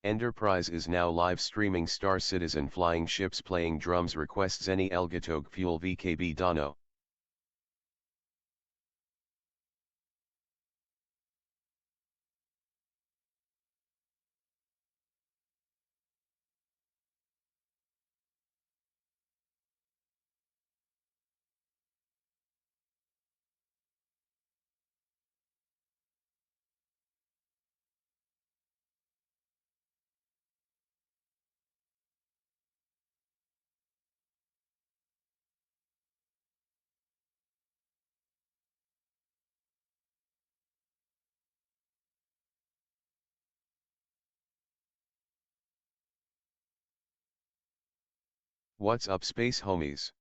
Enterprise is now live streaming Star Citizen flying ships playing drums requests any Elgatog fuel VKB Dono. What's up space homies?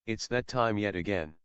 It's that time yet again.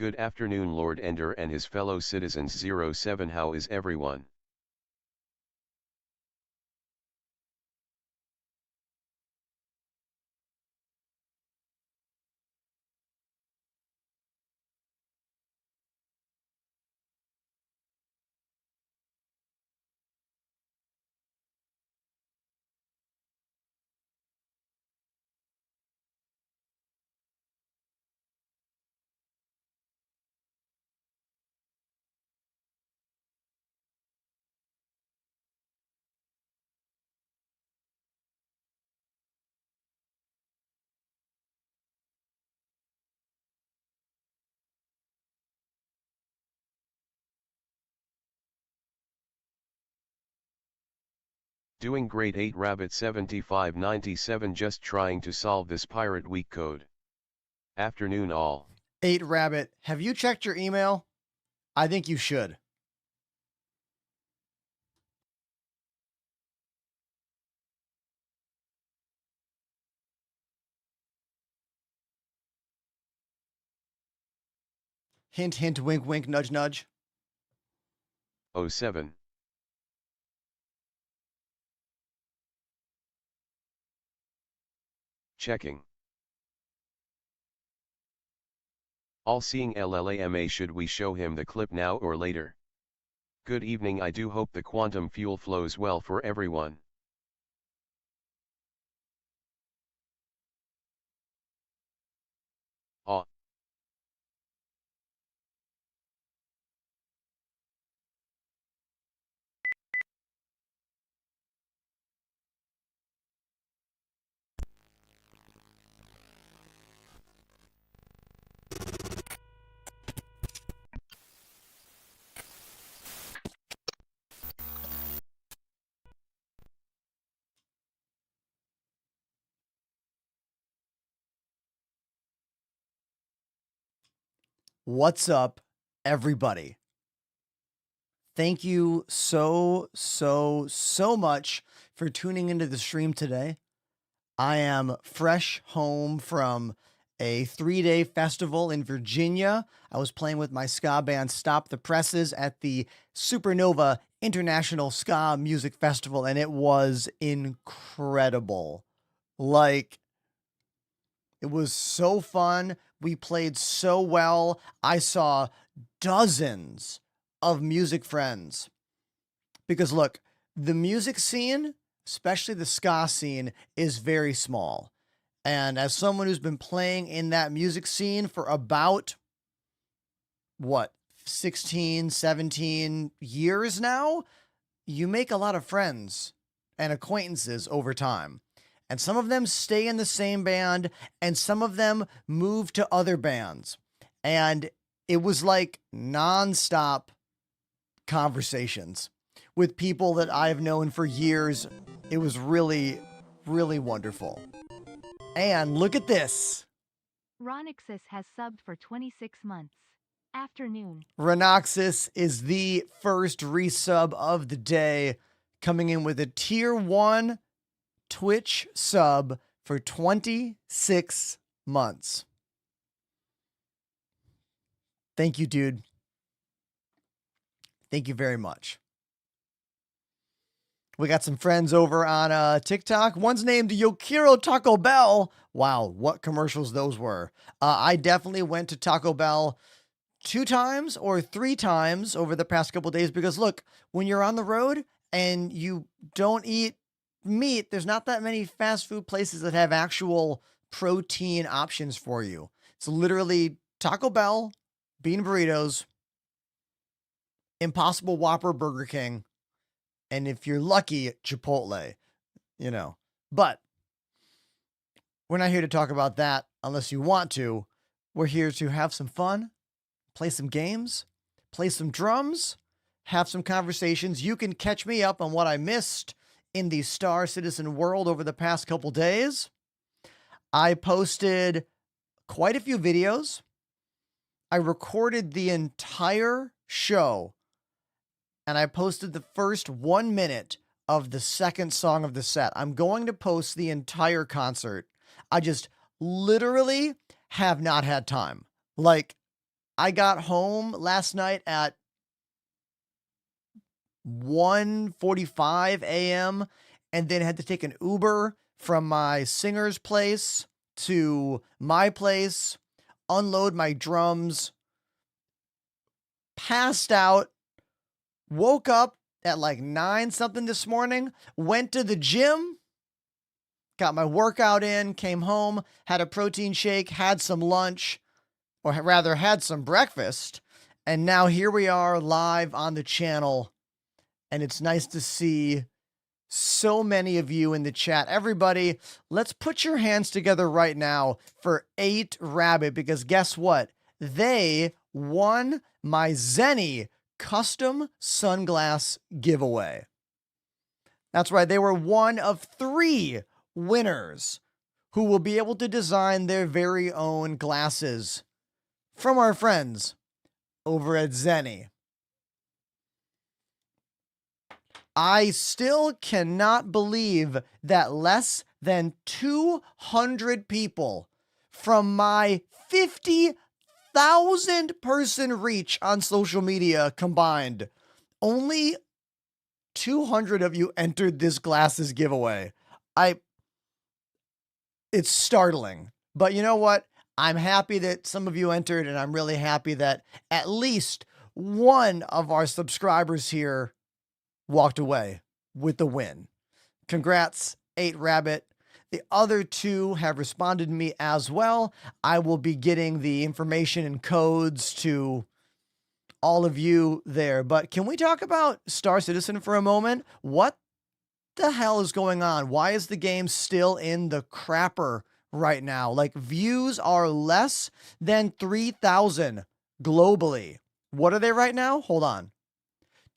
Good afternoon Lord Ender and his fellow citizens 07. How is everyone? Doing great 8 Rabbit 7597, just trying to solve this Pirate Week code. Afternoon all. 8 Rabbit, have you checked your email? I think you should. Hint, hint, wink, wink, nudge, nudge. 07. Checking. All-seeing LLAMA, should we show him the clip now or later? Good evening, I do hope the quantum fuel flows well for everyone. Ah. What's up, everybody? Thank you so much for tuning into the stream today. I am fresh home from a 3-day festival in Virginia. I was playing with my ska band Stop the Presses at the Supernova International Ska Music Festival, and it was incredible. Like, it was so fun. We played so well. I saw dozens of music friends. Because look, the music scene, especially the ska scene, is very small. And as someone who's been playing in that music scene for about, 16, 17 years now, you make a lot of friends and acquaintances over time. And some of them stay in the same band, and some of them move to other bands. And it was like nonstop conversations with people that I've known for years. It was really wonderful. And look at this. Ronoxis has subbed for 26 months. Afternoon. Renoxis is the first resub of the day, coming in with a tier 1 Twitch sub for 26 months. Thank you, dude. Thank you very much. We got some friends over on TikTok. One's named Yokiro Taco Bell. Wow, what commercials those were. I definitely went to Taco Bell 2 times or 3 times over the past couple days because look, when you're on the road and you don't eat meat, there's not that many fast food places that have actual protein options for you. It's literally Taco Bell, bean burritos, Impossible Whopper, Burger King, and if you're lucky, Chipotle, But we're not here to talk about that unless you want to. We're here to have some fun, play some games, play some drums, have some conversations. You can catch me up on what I missed in the Star Citizen world over the past couple days. I posted quite a few videos. I recorded the entire show, and I posted the first 1 minute of the second song of the set. I'm going to post the entire concert. I just literally have not had time. Like, I got home last night at 1:45 a.m. and then had to take an Uber from my singer's place to my place, unload my drums, passed out, woke up at like 9 something this morning, went to the gym, got my workout in, came home, had a protein shake, had some lunch, or rather had some breakfast, and now here we are live on the channel. And it's nice to see so many of you in the chat. Everybody, let's put your hands together right now for 8 Rabbit, because guess what? They won my Zenny custom sunglass giveaway. That's right. They were one of 3 winners who will be able to design their very own glasses from our friends over at Zenny. I still cannot believe that less than 200 people from my 50,000 person reach on social media combined, only 200 of you entered this glasses giveaway. It's startling, but you know what? I'm happy that some of you entered, and I'm really happy that at least one of our subscribers here walked away with the win. Congrats, 8 Rabbit. The other 2 have responded to me as well. I will be getting the information and codes to all of you there. But can we talk about Star Citizen for a moment? What the hell is going on? Why is the game still in the crapper right now? Like, views are less than 3,000 globally. What are they right now? Hold on.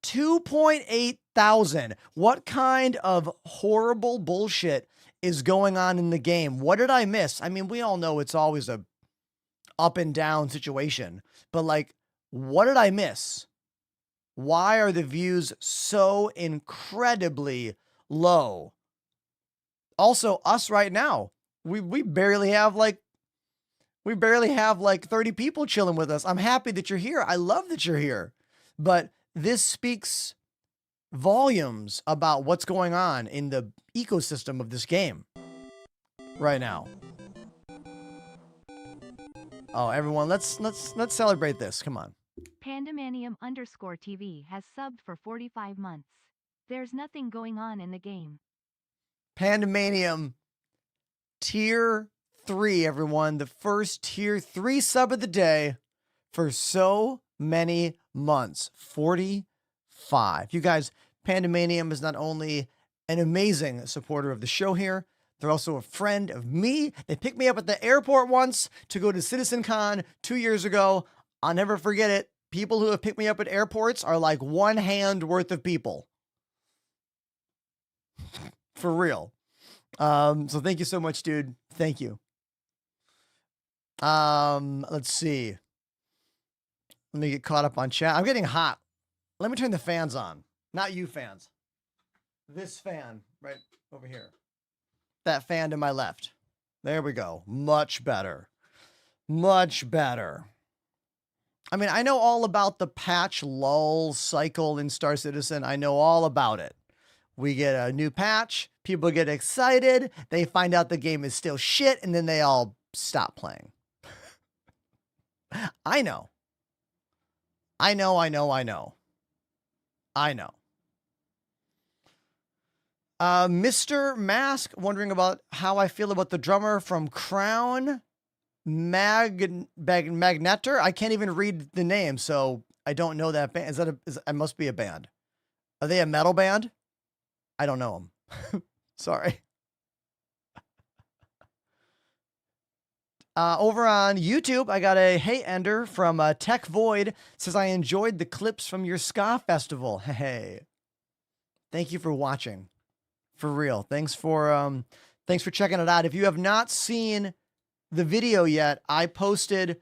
2.8 thousand. What kind of horrible bullshit is going on in the game? What did I miss? I mean, we all know it's always a up and down situation, but like, what did I miss? Why are the views so incredibly low? Also, us right now, we barely have like 30 people chilling with us. I'm happy that you're here. I love that you're here. But this speaks volumes about what's going on in the ecosystem of this game right now. Oh, everyone, let's celebrate this. Come on. Pandemanium_TV has subbed for 45 months. There's nothing going on in the game. Pandemanium tier 3, everyone. The first tier 3 sub of the day for so many months. 45. You guys, Pandemanium is not only an amazing supporter of the show here, they're also a friend of me. They picked me up at the airport once to go to CitizenCon 2 years ago. I'll never forget it. People who have picked me up at airports are like one hand worth of people. For real. So thank you so much, dude. Thank you. Let's see. Let me get caught up on chat. I'm getting hot. Let me turn the fans on. Not you fans. This fan right over here. That fan to my left. There we go. Much better. Much better. I mean, I know all about the patch lull cycle in Star Citizen. I know all about it. We get a new patch. People get excited. They find out the game is still shit, and then they all stop playing. I know. I know. Mr. Mask wondering about how I feel about the drummer from Crown Magnetor. I can't even read the name, so I don't know that band. It must be a band. Are they a metal band? I don't know them. Sorry. Over on YouTube, I got a hey Ender from Tech Void. Says, I enjoyed the clips from your ska festival. Hey, thank you for watching. For real. Thanks for checking it out. If you have not seen the video yet, I posted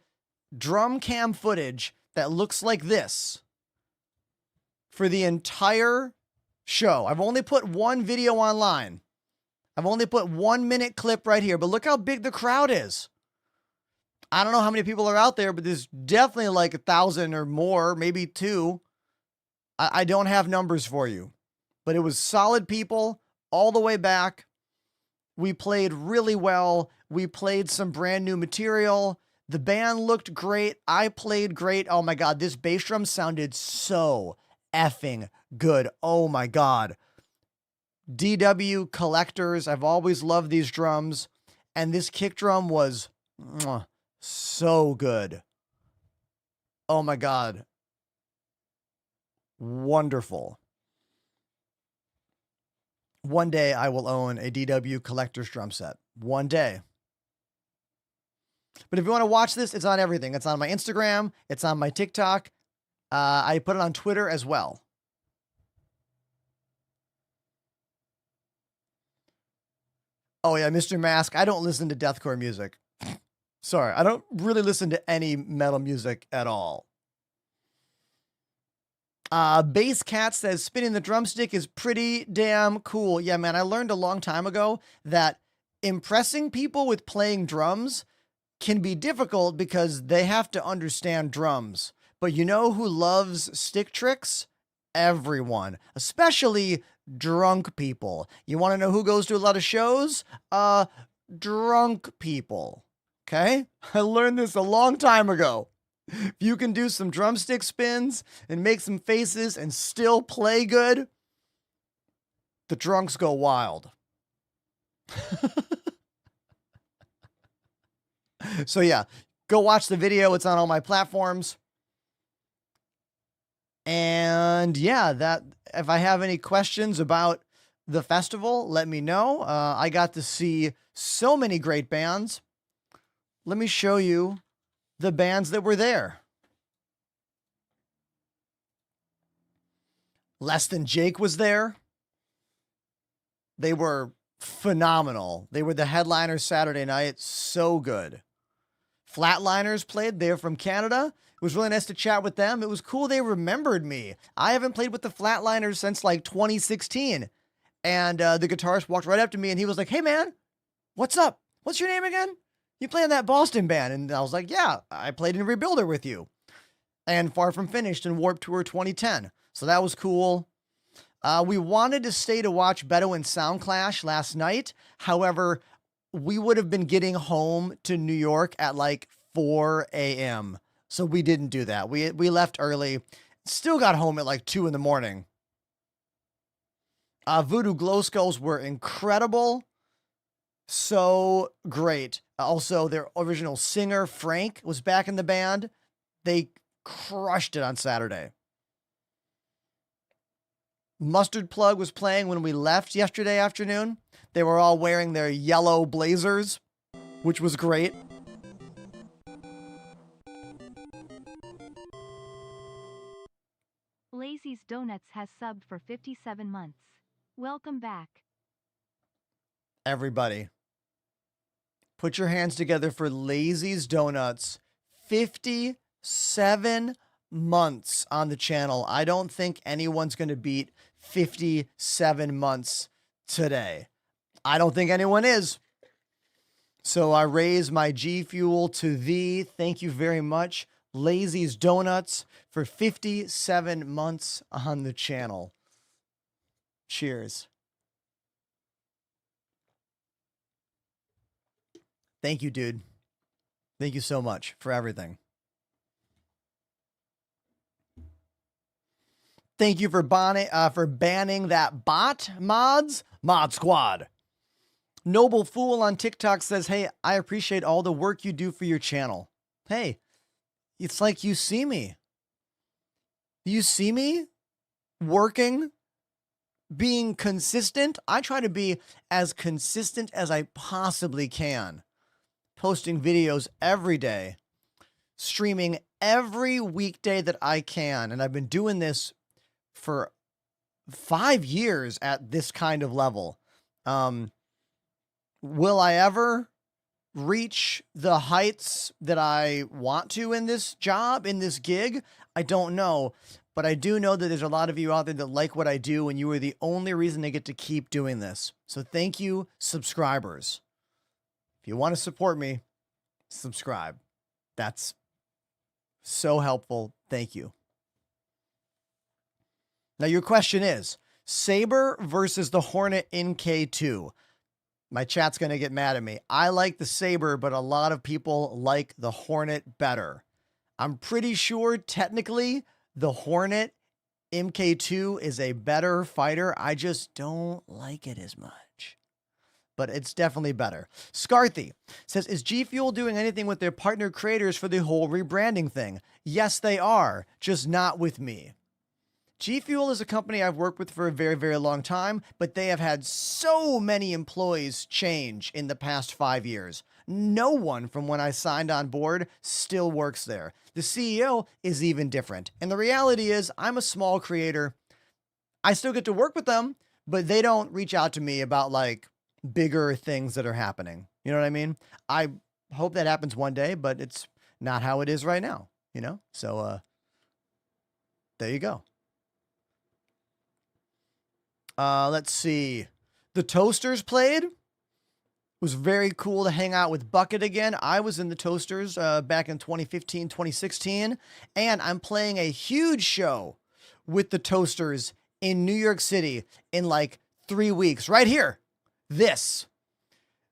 drum cam footage that looks like this for the entire show. I've only put one video online. I've only put 1 minute clip right here, but look how big the crowd is. I don't know how many people are out there, but there's definitely like 1,000 or more, maybe two. I don't have numbers for you, but it was solid people all the way back. We played really well. We played some brand new material. The band looked great. I played great. Oh my God, this bass drum sounded so effing good. Oh my God. DW collectors. I've always loved these drums. And this kick drum was so good. Oh my God. Wonderful. One day I will own a DW collector's drum set. One day. But if you want to watch this, it's on everything. It's on my Instagram. It's on my TikTok. I put it on Twitter as well. Oh yeah, Mr. Mask. I don't listen to deathcore music. Sorry, I don't really listen to any metal music at all. Bass Cat says spinning the drumstick is pretty damn cool. Yeah, man, I learned a long time ago that impressing people with playing drums can be difficult because they have to understand drums. But you know who loves stick tricks? Everyone, especially drunk people. You want to know who goes to a lot of shows? Drunk people. Okay? I learned this a long time ago. If you can do some drumstick spins and make some faces and still play good, the drunks go wild. So yeah, go watch the video. It's on all my platforms. And yeah, that if I have any questions about the festival, let me know. I got to see so many great bands. Let me show you the bands that were there. Less Than Jake was there. They were phenomenal. They were the headliners Saturday night. So good. Flatliners played. They're from Canada. It was really nice to chat with them. It was cool. They remembered me. I haven't played with the Flatliners since like 2016. And the guitarist walked right up to me and he was like, "Hey man, what's up? What's your name again? You play in that Boston band?" And I was like, "Yeah, I played in Rebuilder with you." And Far From Finished and Warped Tour 2010. So that was cool. We wanted to stay to watch Beto and Soundclash last night. However, we would have been getting home to New York at like 4 a.m. So we didn't do that. We left early. Still got home at like 2 in the morning. Voodoo Glow Skulls were incredible. So great. Also, their original singer, Frank, was back in the band. They crushed it on Saturday. Mustard Plug was playing when we left yesterday afternoon. They were all wearing their yellow blazers, which was great. Lazy's Donuts has subbed for 57 months. Welcome back. Everybody, put your hands together for Lazy's Donuts. 57 months on the channel. I don't think anyone's going to beat 57 months today. I don't think anyone is. So I raise my G Fuel to thee. Thank you very much, Lazy's Donuts, for 57 months on the channel. Cheers. Thank you, dude. Thank you so much for everything. Thank you for banning that bot mods. Mod Squad. Noble Fool on TikTok says, "Hey, I appreciate all the work you do for your channel." Hey, it's like you see me. You see me working, being consistent. I try to be as consistent as I possibly can. Posting videos every day. Streaming every weekday that I can. And I've been doing this for 5 years at this kind of level. Will I ever reach the heights that I want to in this job, in this gig? I don't know. But I do know that there's a lot of you out there that like what I do, and you are the only reason I get to keep doing this. So thank you, subscribers. If you want to support me, subscribe. That's so helpful. Thank you. Now, your question is Sabre versus the Hornet in K2. My chat's going to get mad at me. I like the Sabre, but a lot of people like the Hornet better. I'm pretty sure technically the Hornet MK2 is a better fighter. I just don't like it as much. But it's definitely better. Scarthy says, is G Fuel doing anything with their partner creators for the whole rebranding thing? Yes, they are, just not with me. G Fuel is a company I've worked with for a very, very long time, but they have had so many employees change in the past 5 years. No one from when I signed on board still works there. The CEO is even different. And the reality is, I'm a small creator. I still get to work with them, but they don't reach out to me about like bigger things that are happening. You know what I mean? I hope that happens one day, but it's not how it is right now, you know? So, there you go. Let's see. The Toasters played. It was very cool to hang out with Bucket again. I was in the Toasters back in 2015, 2016, and I'm playing a huge show with the Toasters in New York City in like 3 weeks. Right here.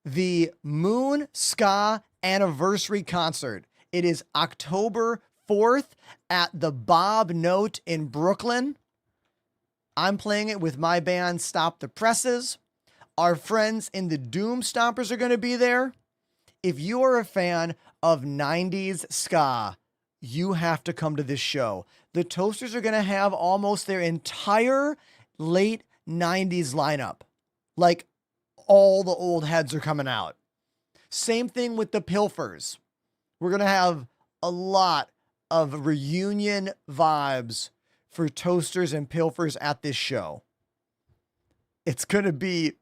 The Moon Ska Anniversary Concert. It is October 4th at the Bob Note in Brooklyn. I'm playing it with my band, Stop the Presses. Our friends in the Doom Stompers are going to be there. If you are a fan of 90s ska, you have to come to this show. The Toasters are going to have almost their entire late 90s lineup. Like, all the old heads are coming out. Same thing with the Pilfers. We're going to have a lot of reunion vibes for Toasters and Pilfers at this show. It's going to be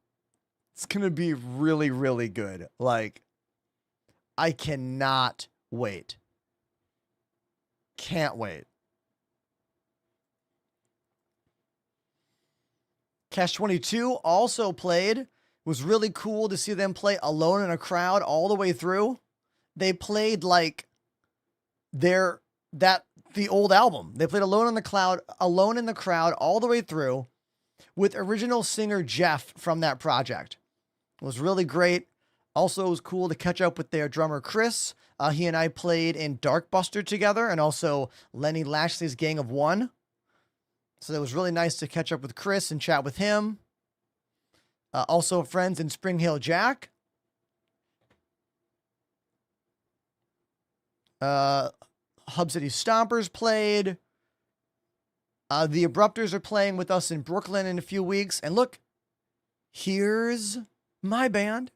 really, really good. Like, I cannot wait. Can't wait. Cash 22 also played. It was really cool to see them play Alone in a Crowd all the way through. They played like the old album. They played Alone in the Crowd all the way through with original singer Jeff from that project. It was really great. Also, it was cool to catch up with their drummer Chris. He and I played in Darkbuster together, and also Lenny Lashley's Gang of One. So it was really nice to catch up with Chris and chat with him. Also, friends in Spring Hill Jack. Hub City Stompers played. The Abrupters are playing with us in Brooklyn in a few weeks. And look, here's my band,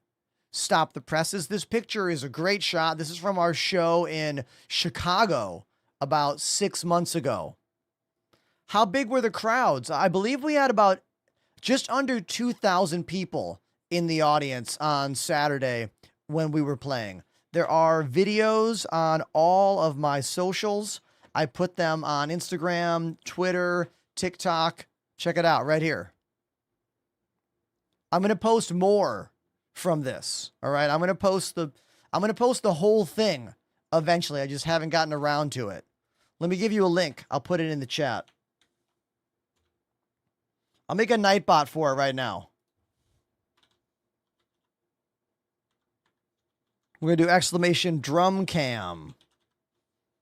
Stop the Presses. This picture is a great shot. This is from our show in Chicago about 6 months ago. How big were the crowds? I believe we had about just under 2,000 people in the audience on Saturday when we were playing. There are videos on all of my socials. I put them on Instagram, Twitter, TikTok. Check it out right here. I'm going to post more from this. All right. I'm going to post the whole thing eventually. I just haven't gotten around to it. Let me give you a link. I'll put it in the chat. I'll make a Nightbot for it right now. We're going to do exclamation drum cam.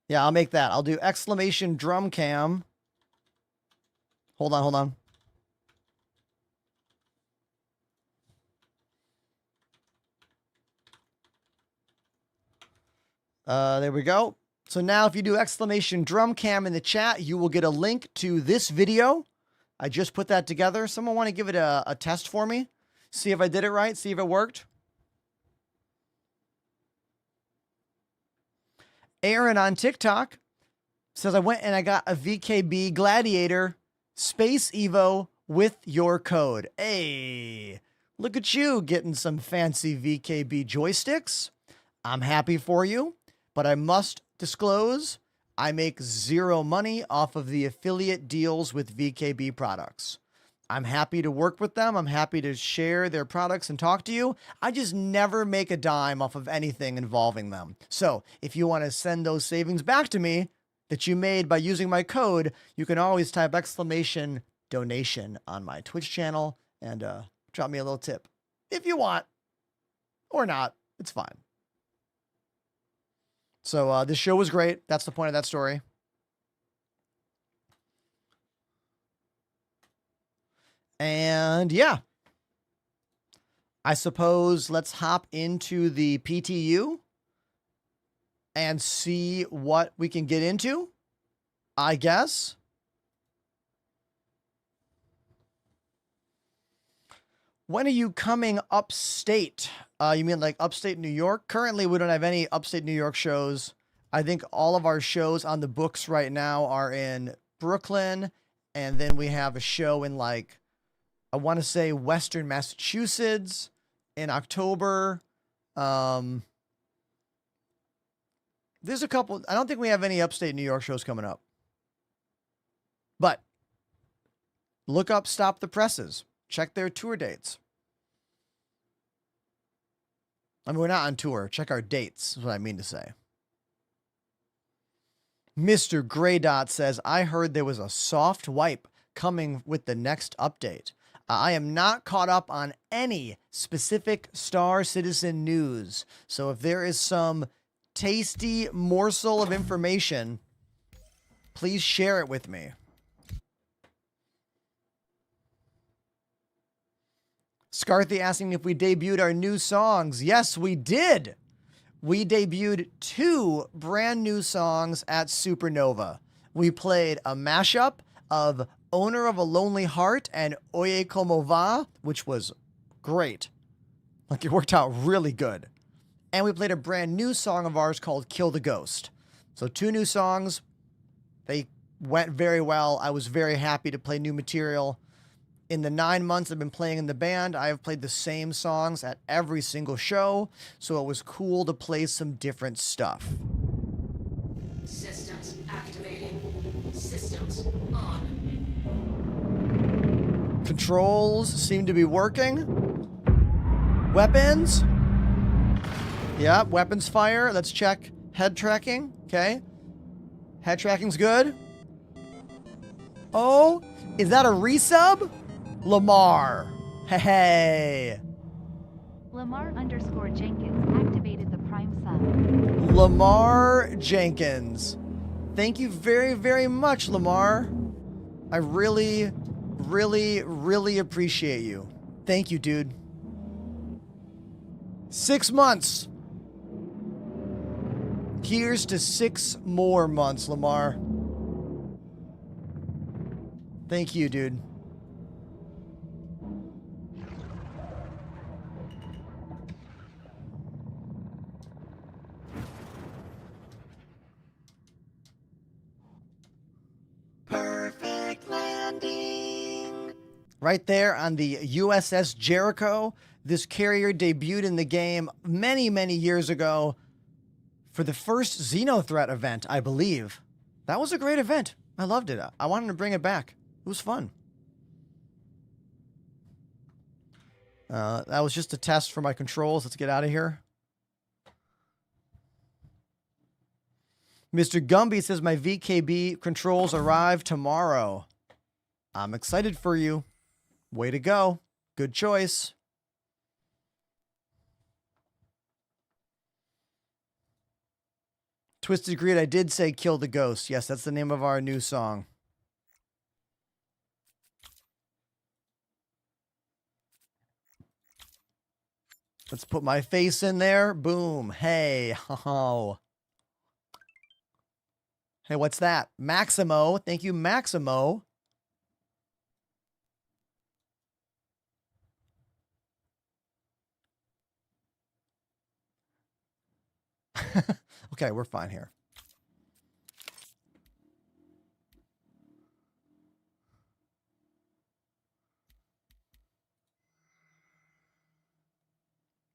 Yeah, I'll make that. I'll do exclamation drum cam. Hold on. There we go. So now if you do exclamation drum cam in the chat, you will get a link to this video. I just put that together. Someone want to give it a test for me? See if I did it right. See if it worked. Aaron on TikTok says, I went and I got a VKB Gladiator Space Evo with your code. Hey, look at you getting some fancy VKB joysticks. I'm happy for you, but I must disclose I make zero money off of the affiliate deals with VKB products. I'm happy to work with them. I'm happy to share their products and talk to you. I just never make a dime off of anything involving them. So if you want to send those savings back to me that you made by using my code, you can always type !donation on my Twitch channel and drop me a little tip if you want, or not. It's fine. So this show was great. That's the point of that story. And yeah, I suppose let's hop into the PTU and see what we can get into, I guess. When are you coming upstate? You mean like upstate New York? Currently, we don't have any upstate New York shows. I think all of our shows on the books right now are in Brooklyn. And then we have a show in like, I want to say Western Massachusetts in October. There's a couple. I don't think we have any upstate New York shows coming up. But look up Stop the Presses. Check their tour dates. I mean, we're not on tour. Check our dates, is what I mean to say. Mr. Grey Dot says, I heard there was a soft wipe coming with the next update. I am not caught up on any specific Star Citizen news. So if there is some tasty morsel of information, please share it with me. Scarthy asking if we debuted our new songs. Yes, we did. We debuted 2 brand new songs at Supernova. We played a mashup of Owner of a Lonely Heart and Oye Como Va, which was great. Like, it worked out really good. And we played a brand new song of ours called Kill the Ghost. So 2 new songs. They went very well. I was very happy to play new material. In the 9 months I've been playing in the band, I have played the same songs at every single show, so it was cool to play some different stuff. Systems activating. Systems on. Controls seem to be working. Weapons. Yeah, weapons fire. Let's check head tracking. Okay. Head tracking's good. Oh, is that a resub? Lamar. Hey. Lamar_Jenkins activated the Prime sub. Lamar Jenkins. Thank you very, very much, Lamar. I really, really, really appreciate you. Thank you, dude. 6 months. Here's to 6 more months, Lamar. Thank you, dude. Perfect landing. Right there on the USS Jericho. This carrier debuted in the game many, many years ago for the first Xenothreat event, I believe. That was a great event. I loved it. I wanted to bring it back. It was fun. That was just a test for my controls. Let's get out of here. Mr. Gumby says my VKB controls arrive tomorrow. I'm excited for you. Way to go. Good choice. Twisted Greed, I did say Kill the Ghost. Yes, that's the name of our new song. Let's put my face in there. Boom. Hey. Oh. Hey, what's that? Maximo. Thank you, Maximo. Okay, we're fine here.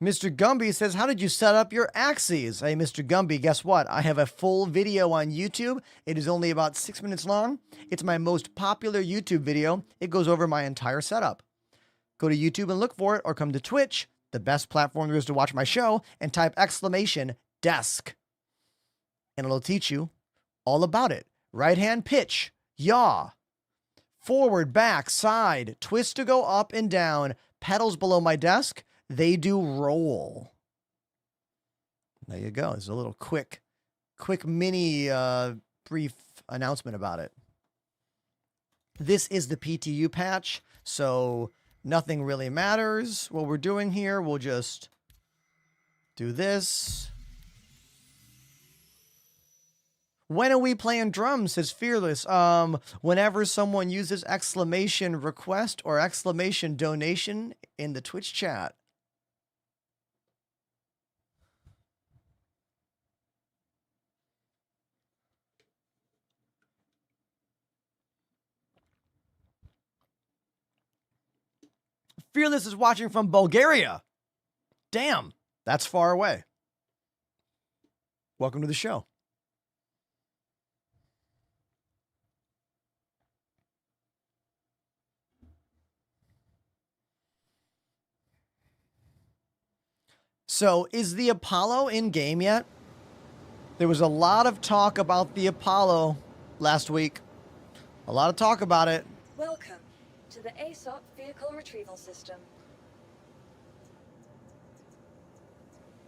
Mr. Gumby says, how did you set up your axes? Hey, Mr. Gumby, guess what? I have a full video on YouTube. It is only about 6 minutes long. It's my most popular YouTube video. It goes over my entire setup. Go to YouTube and look for it, or come to Twitch, the best platform there is to watch my show, and type !desk. And it'll teach you all about it. Right hand pitch, yaw, forward, back, side, twist to go up and down, pedals below my desk. They do roll. There you go. There's a little quick mini brief announcement about it. This is the PTU patch, so nothing really matters what we're doing here. We'll just do this. When are we playing drums? Says Fearless. Whenever someone uses exclamation request or exclamation donation in the Twitch chat. Fearless is watching from Bulgaria. Damn, that's far away. Welcome to the show. So, is the Apollo in game yet? There was a lot of talk about the Apollo last week. A lot of talk about it. Welcome to the ASOP Vehicle Retrieval System.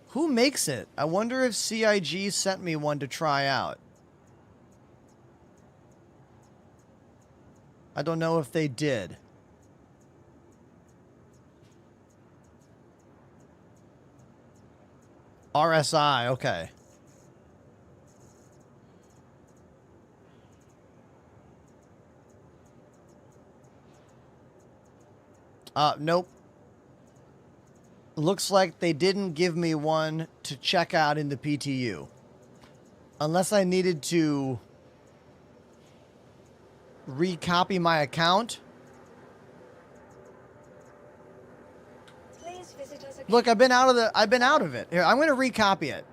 Who makes it? I wonder if CIG sent me one to try out. I don't know if they did. RSI, okay. Nope. Looks like they didn't give me one to check out in the PTU. Unless I needed to recopy my account. Please visit us again. Look, I've been out of it. Here, I'm going to recopy it.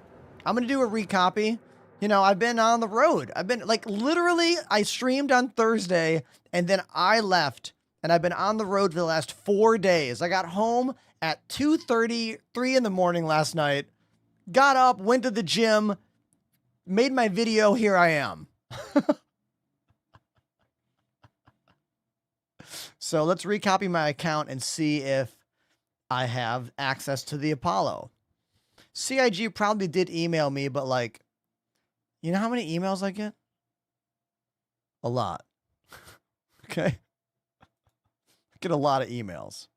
I'm going to do a recopy. You know, I've been on the road. I've been like literally I streamed on Thursday and then I left. And I've been on the road for the last 4 days. I got home at 2:30, 3 in the morning last night. Got up, went to the gym, made my video. Here I am. So let's recopy my account and see if I have access to the Apollo. CIG probably did email me, but like, you know how many emails I get? A lot. Okay. Get a lot of emails.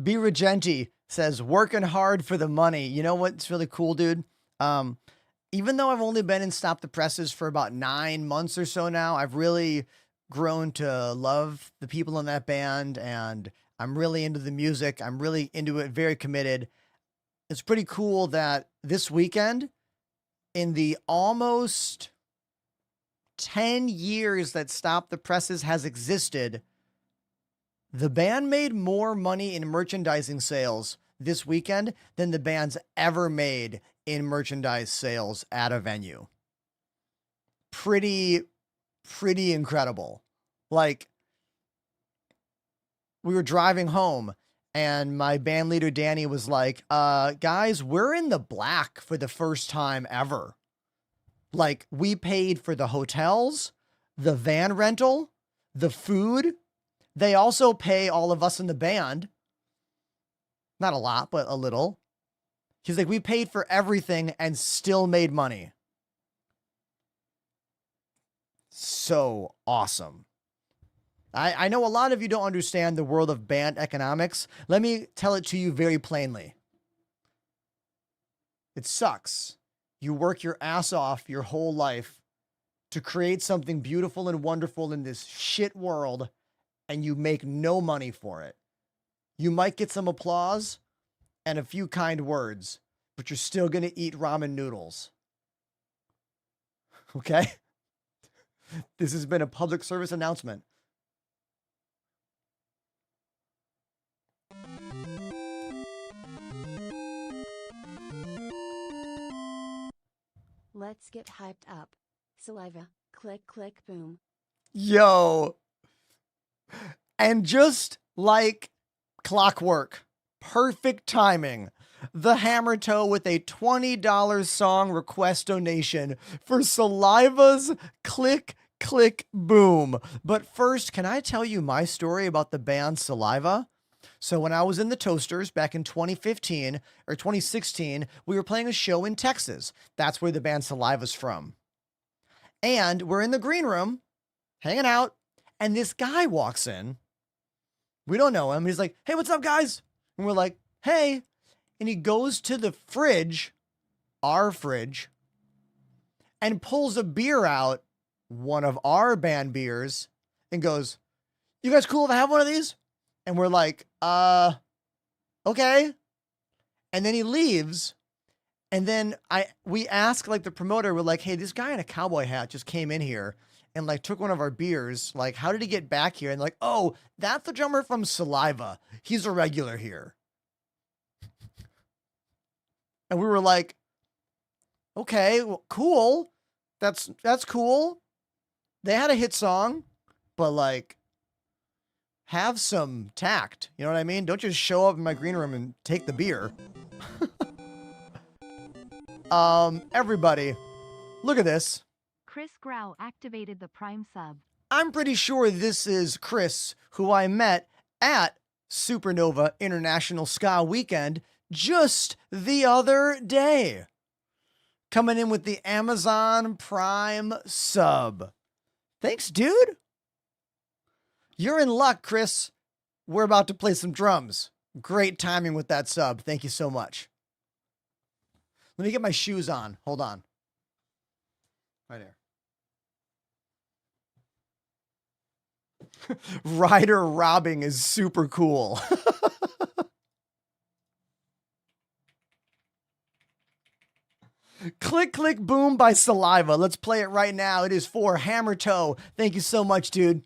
B. Regenti says, working hard for the money. You know what's really cool, dude? Even though I've only been in Stop the Presses for about 9 months or so now, I've really grown to love the people in that band, and I'm really into the music. I'm really into it, very committed. It's pretty cool that this weekend, in the almost 10 years that Stop the Presses has existed, the band made more money in merchandising sales this weekend than the band's ever made in merchandise sales at a venue. Pretty incredible. Like, we were driving home and my band leader Danny was like, guys, we're in the black for the first time ever. Like, we paid for the hotels, the van rental, the food. They also pay all of us in the band. Not a lot, but a little. He's like, we paid for everything and still made money. So awesome. I know a lot of you don't understand the world of band economics. Let me tell it to you very plainly. It sucks. You work your ass off your whole life to create something beautiful and wonderful in this shit world, and you make no money for it. You might get some applause, and a few kind words, but you're still going to eat ramen noodles. Okay? This has been a public service announcement. Let's get hyped up. Saliva, click, click, boom. Yo. And just like clockwork, perfect timing. The Hammer Toe with a $20 song request donation for Saliva's Click, Click, Boom. But first, can I tell you my story about the band Saliva? So when I was in the Toasters back in 2015 or 2016, we were playing a show in Texas. That's where the band Saliva's from. And we're in the green room, hanging out, and this guy walks in. We don't know him. He's like, hey, what's up, guys? And we're like, hey. And he goes to the fridge, our fridge, and pulls a beer out, one of our band beers, and goes, you guys cool if I have one of these? And we're like, okay. And then he leaves. And then we ask like the promoter, we're like, hey, this guy in a cowboy hat just came in here and like took one of our beers. Like, how did he get back here? And like, oh, that's the drummer from Saliva. He's a regular here. And we were like, okay, well, cool. That's cool. They had a hit song, but like, have some tact. You know what I mean? Don't just show up in my green room and take the beer. Everybody, look at this. Chris Grau activated the Prime sub. I'm pretty sure this is Chris, who I met at Supernova International Ska Weekend just the other day. Coming in with the Amazon Prime sub. Thanks, dude. You're in luck, Chris. We're about to play some drums. Great timing with that sub. Thank you so much. Let me get my shoes on. Hold on. Right here. Rider robbing is super cool. Click, Click, Boom by Saliva. Let's play it right now. It is for Hammer Toe. Thank you so much, dude.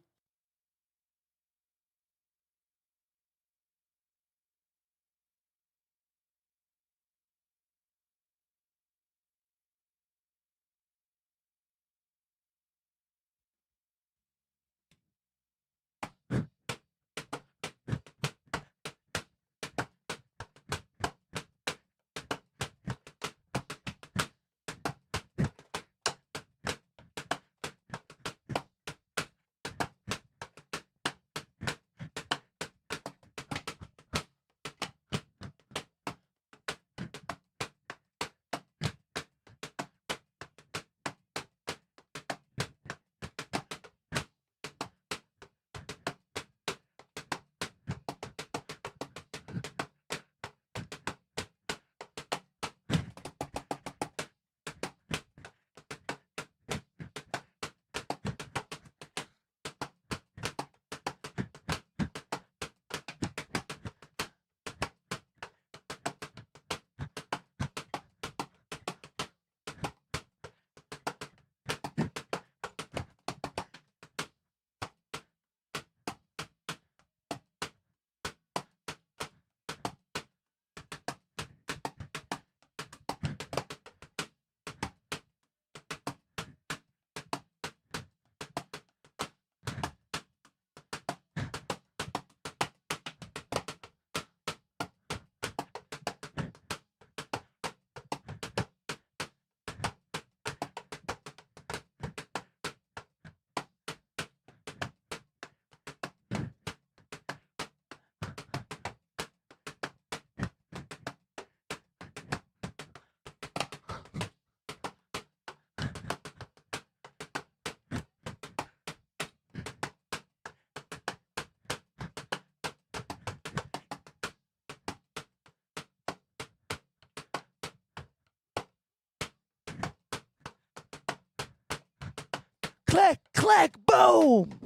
Click, click, boom.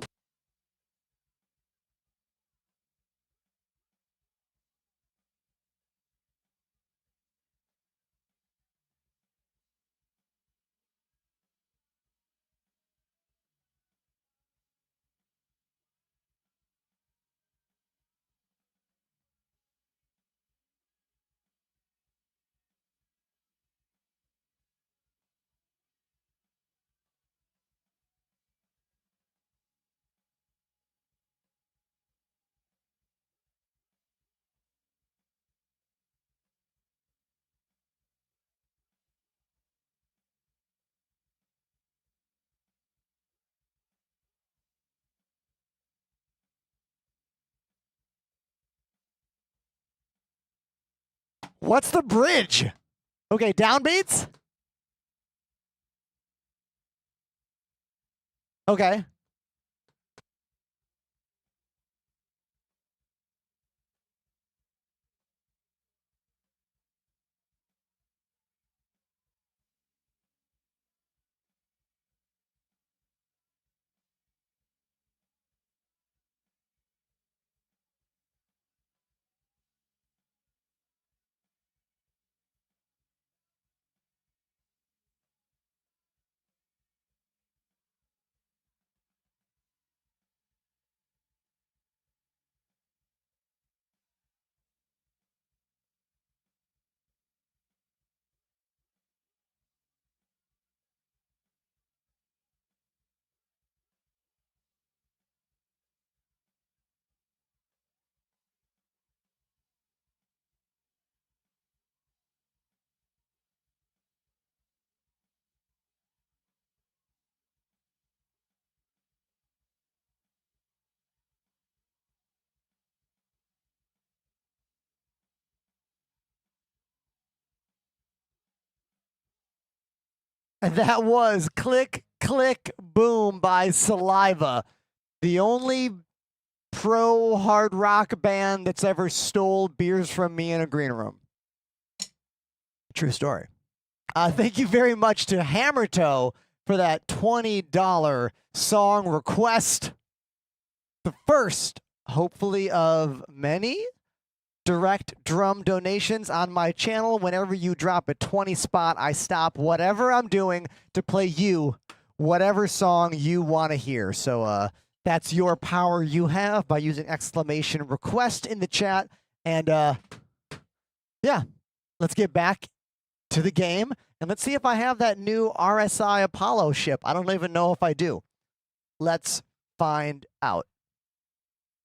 What's the bridge? Okay, downbeats? Okay. And that was Click, Click, Boom by Saliva, the only pro hard rock band that's ever stole beers from me in a green room. True story. Thank you very much to Hammertoe for that $20 song request. The first, hopefully, of many direct drum donations on my channel. Whenever you drop a 20 spot, I stop whatever I'm doing to play you whatever song you want to hear. So that's your power you have by using exclamation request in the chat. And yeah, let's get back to the game. And let's see if I have that new RSI Apollo ship. I don't even know if I do. Let's find out.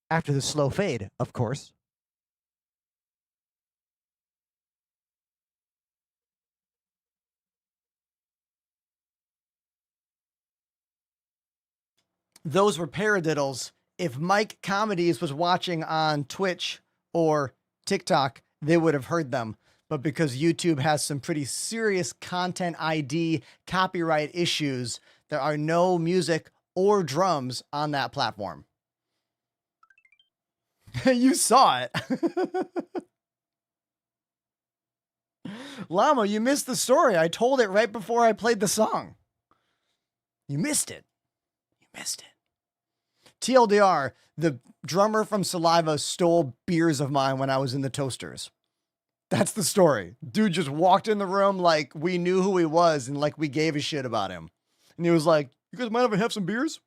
After the slow fade, of course. Those were paradiddles. If Mike Comedies was watching on Twitch or TikTok, they would have heard them. But because YouTube has some pretty serious content ID copyright issues, there are no music or drums on that platform. You saw it. Llama, you missed the story. I told it right before I played the song. You missed it. You missed it. TLDR, the drummer from Saliva stole beers of mine when I was in the Toasters. That's the story. Dude just walked in the room like we knew who he was and like we gave a shit about him. And he was like, "You guys mind if I have some beers?"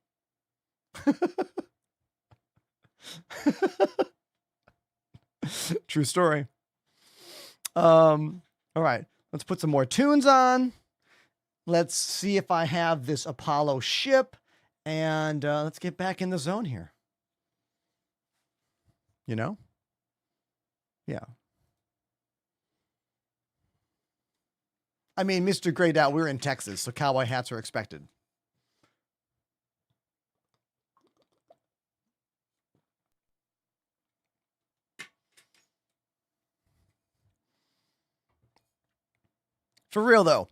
True story. All right, let's put some more tunes on. Let's see if I have this Apollo ship, and let's get back in the zone here. You know? Yeah. I mean, Mr. Grayed Out, we're in Texas, so cowboy hats are expected. For real, though,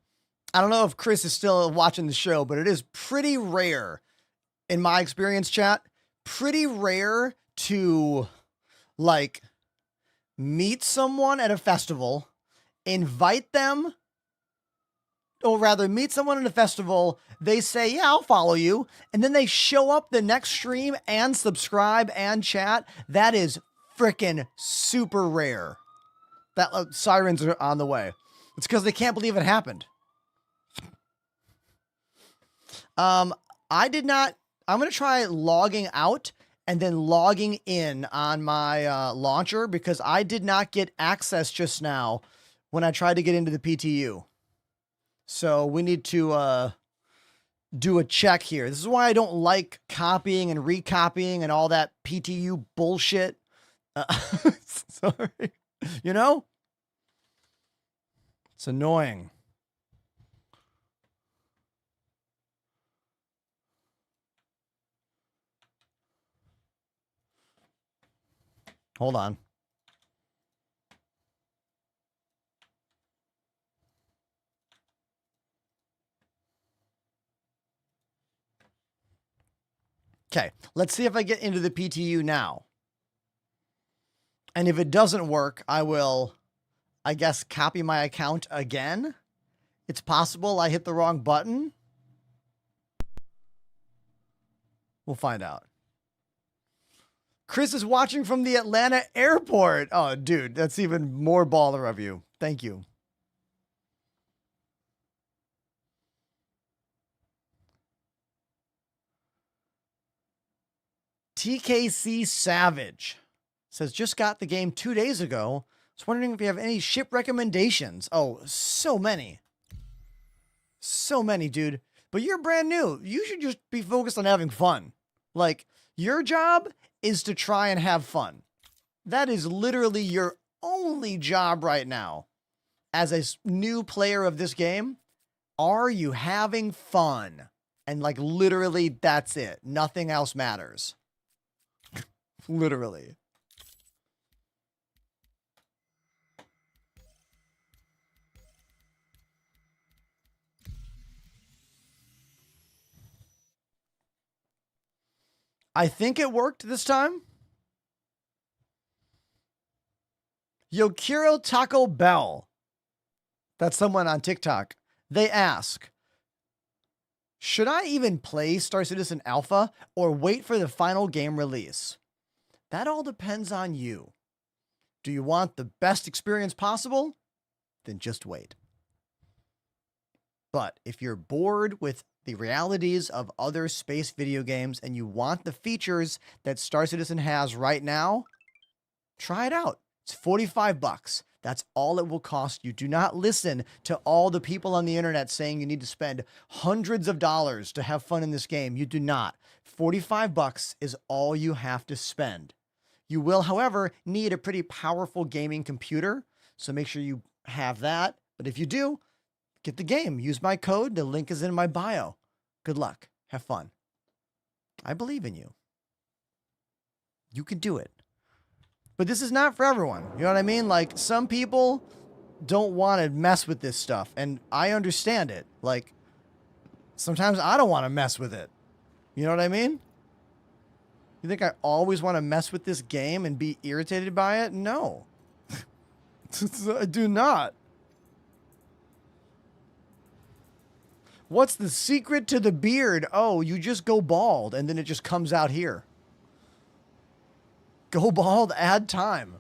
I don't know if Chris is still watching the show, but it is pretty rare, in my experience, chat, pretty rare to, like, meet someone at a festival, invite them, or rather meet someone at a festival, they say, "Yeah, I'll follow you," and then they show up the next stream and subscribe and chat. That is freaking super rare. That sirens are on the way. It's because they can't believe it happened. I did not. I'm going to try logging out and then logging in on my launcher because I did not get access just now when I tried to get into the PTU. So we need to do a check here. This is why I don't like copying and recopying and all that PTU bullshit. Sorry. You know? It's annoying. Hold on. Okay, let's see if I get into the PTU now. And if it doesn't work, I will, I guess, copy my account again. It's possible I hit the wrong button. We'll find out. Chris is watching from the Atlanta airport. Oh, dude, that's even more baller of you. Thank you. TKC Savage says, just got the game 2 days ago. Was wondering if you have any ship recommendations. Oh, so many. So many, dude. But you're brand new. You should just be focused on having fun. Like, your job is to try and have fun. That is literally your only job right now. As a new player of this game, are you having fun? And like, literally, that's it. Nothing else matters. Literally. I think it worked this time. Yokiro Taco Bell. That's someone on TikTok. They ask, should I even play Star Citizen Alpha or wait for the final game release? That all depends on you. Do you want the best experience possible? Then just wait. But if you're bored with the realities of other space video games and you want the features that Star Citizen has right now, try it out. It's $45. That's all it will cost you. Do not listen to all the people on the internet saying you need to spend hundreds of dollars to have fun in this game. You do not. $45 is all you have to spend. You will, however, need a pretty powerful gaming computer, so make sure you have that. But if you do, get the game. Use my code. The link is in my bio. Good luck. Have fun. I believe in you. You can do it. But this is not for everyone. You know what I mean? Like, some people don't want to mess with this stuff, and I understand it. Like, sometimes I don't want to mess with it. You know what I mean? You think I always want to mess with this game and be irritated by it? No. I do not. What's the secret to the beard? Oh, you just go bald, and then it just comes out here. Go bald, add time.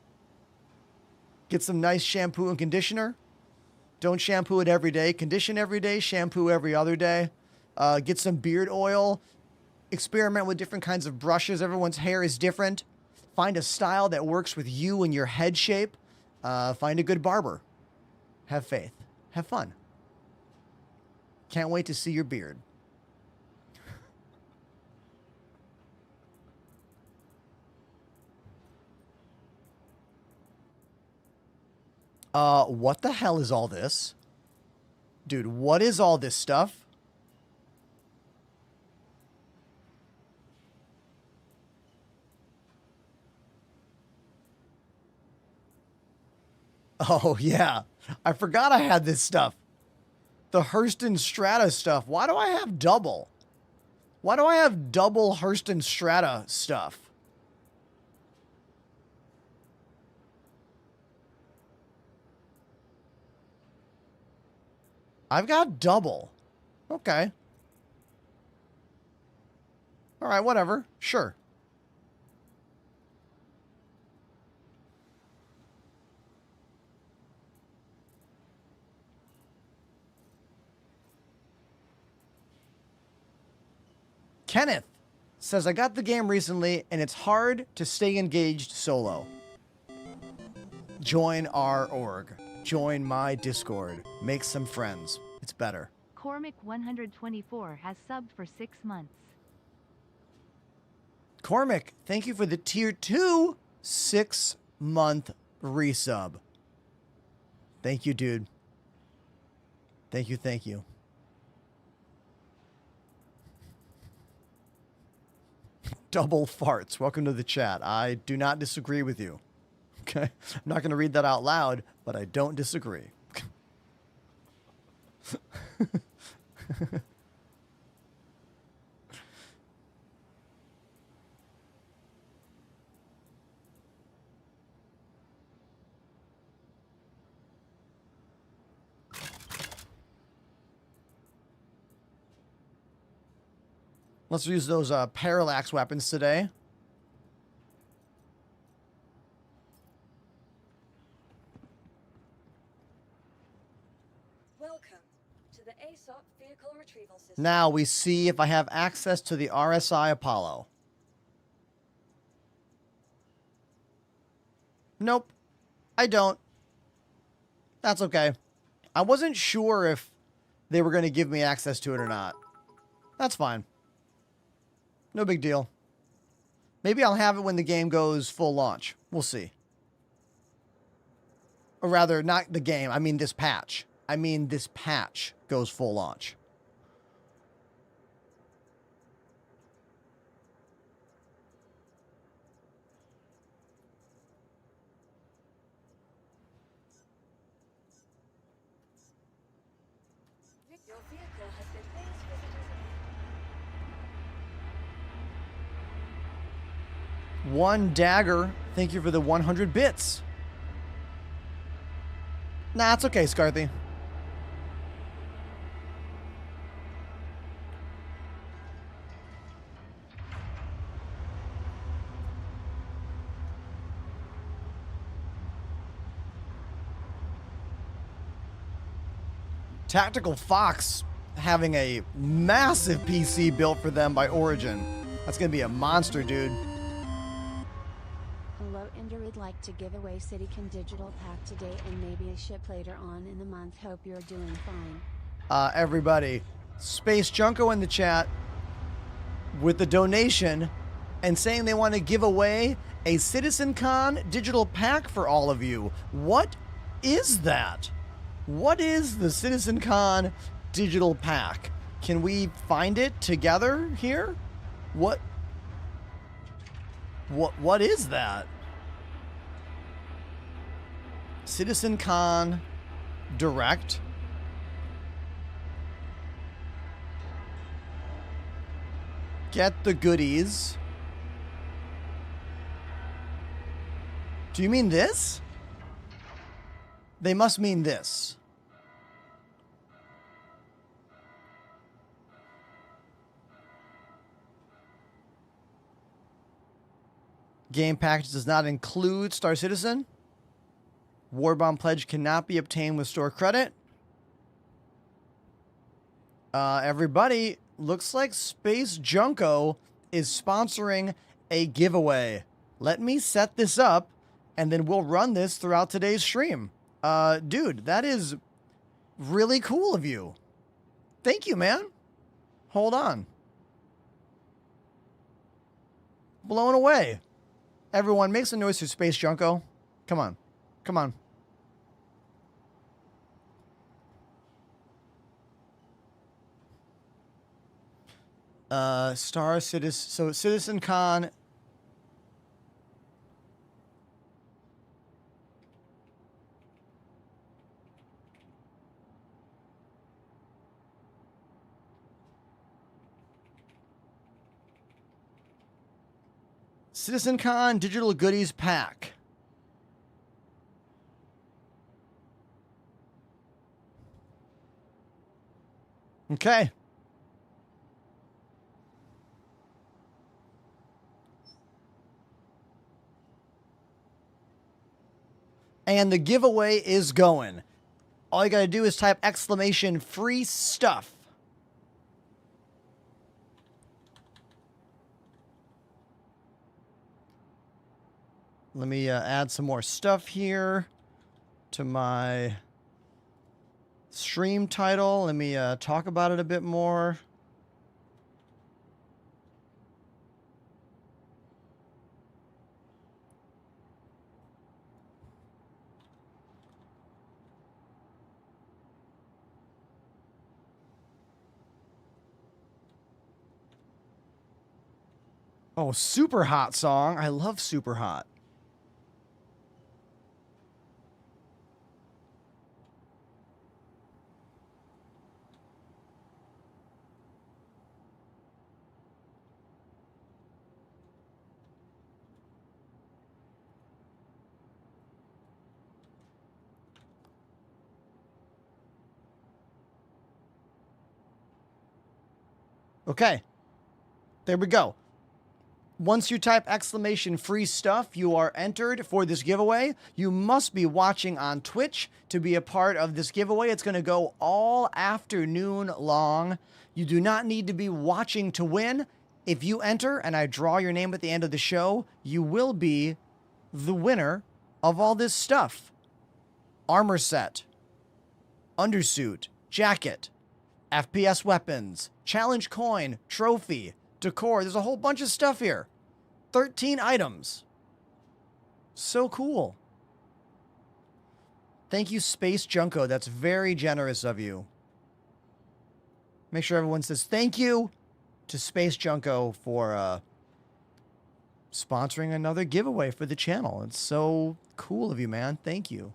Get some nice shampoo and conditioner. Don't shampoo it every day. Condition every day, shampoo every other day. Get some beard oil. Experiment with different kinds of brushes. Everyone's hair is different. Find a style that works with you and your head shape. Find a good barber. Have faith. Have fun. Can't wait to see your beard. What the hell is all this? Dude, what is all this stuff? Oh, yeah. I forgot I had this stuff. The Hurston Strata stuff. Why do I have double? Why do I have double Hurston Strata stuff? I've got double. Okay. All right, whatever. Sure. Kenneth says, I got the game recently and it's hard to stay engaged solo. Join our org. Join my Discord. Make some friends. It's better. Cormac 124 has subbed for 6 months. Cormac, thank you for the tier 2 6-month resub. Thank you, dude. Thank you, thank you. Double farts. Welcome to the chat. I do not disagree with you. Okay? I'm not going to read that out loud, but I don't disagree. Let's use those parallax weapons today. Welcome to the ASOP vehicle retrieval system. Now we see if I have access to the RSI Apollo. Nope, I don't. That's okay. I wasn't sure if they were going to give me access to it or not. That's fine. No big deal. Maybe I'll have it when the game goes full launch. We'll see. Or rather, not the game. I mean this patch. This patch goes full launch. Your vehicle has been base visited. One dagger. Thank you for the 100 bits. Nah, it's okay, Scarthy. Tactical Fox having a massive PC built for them by Origin. That's going to be a monster, dude. Hello, Ender would like to give away Citykin digital pack today and maybe a ship later on in the month. Hope you're doing fine. Everybody, Space Junko in the chat with the donation and saying they want to give away a CitizenCon digital pack for all of you. What is that? What is the CitizenCon digital pack? Can we find it together here? What is that? CitizenCon Direct. Get the goodies. Do you mean this? They must mean this. Game package does not include Star Citizen. Warbomb pledge cannot be obtained with store credit. Everybody, looks like Space Junko is sponsoring a giveaway. Let me set this up, and then we'll run this throughout today's stream. Dude, that is really cool of you. Thank you, man. Hold on. Blown away. Everyone, make some noise for Space Junko. Come on. Come on. Star Citizen. So CitizenCon. CitizenCon Digital Goodies Pack. Okay. And the giveaway is going. All you gotta do is type exclamation free stuff. Let me add some more stuff here to my stream title. Let me talk about it a bit more. Oh, Super Hot song. I love Super Hot. Okay. There we go. Once you type exclamation free stuff, you are entered for this giveaway. You must be watching on Twitch to be a part of this giveaway. It's going to go all afternoon long. You do not need to be watching to win. If you enter and I draw your name at the end of the show, you will be the winner of all this stuff. Armor set, undersuit, jacket, FPS weapons, challenge coin, trophy, decor. There's a whole bunch of stuff here. 13 items. So cool. Thank you, Space Junko. That's very generous of you. Make sure everyone says thank you to Space Junko for sponsoring another giveaway for the channel. It's so cool of you, man. Thank you.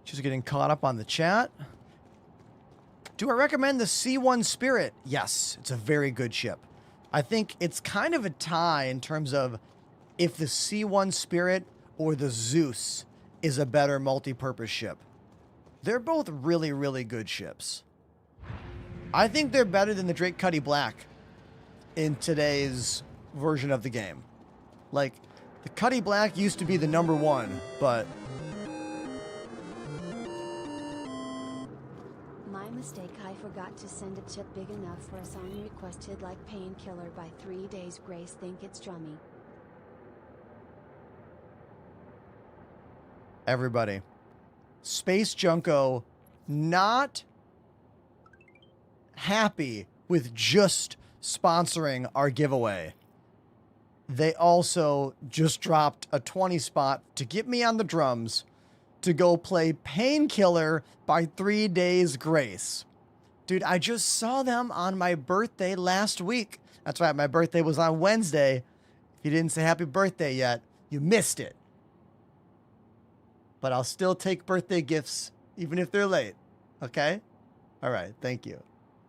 Just getting caught up on the chat. Do I recommend the C1 Spirit? Yes, it's a very good ship. I think it's kind of a tie in terms of if the C1 Spirit or the Zeus is a better multi-purpose ship. They're both really, really good ships. I think they're better than the Drake Cuddy Black in today's version of the game. Like, the Cuddy Black used to be the #1, but... My mistake, I forgot to send a chip big enough for a song requested like Painkiller by 3 Days Grace. Think it's drummy. Everybody. Space Junko not happy with just sponsoring our giveaway. They also just dropped a 20 spot to get me on the drums to go play Painkiller by 3 Days Grace. Dude, I just saw them on my birthday last week. That's right, my birthday was on Wednesday. If you didn't say happy birthday yet, you missed it. But I'll still take birthday gifts, even if they're late. Okay? All right, thank you.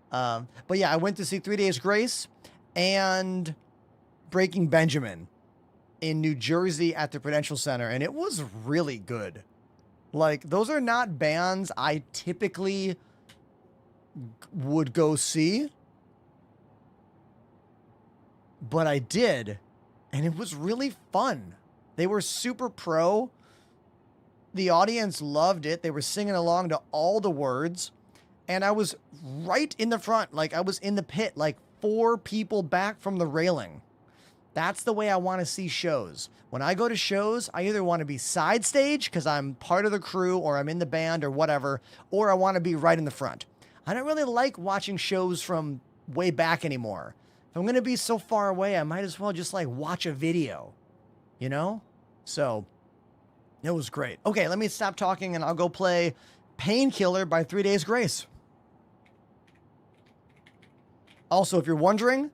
But yeah, I went to see 3 Days Grace and Breaking Benjamin in New Jersey at the Prudential Center, and it was really good. Like, those are not bands I typically would go see, but I did, and it was really fun. They were super pro. The audience loved it. They were singing along to all the words, and I was right in the front. Like, I was in the pit, like 4 people back from the railing. That's the way I want to see shows. When I go to shows, I either want to be side stage because I'm part of the crew or I'm in the band or whatever, or I want to be right in the front. I don't really like watching shows from way back anymore. If I'm going to be so far away, I might as well just like watch a video, you know? So it was great. Okay, let me stop talking and I'll go play Painkiller by 3 Days Grace. Also, if you're wondering,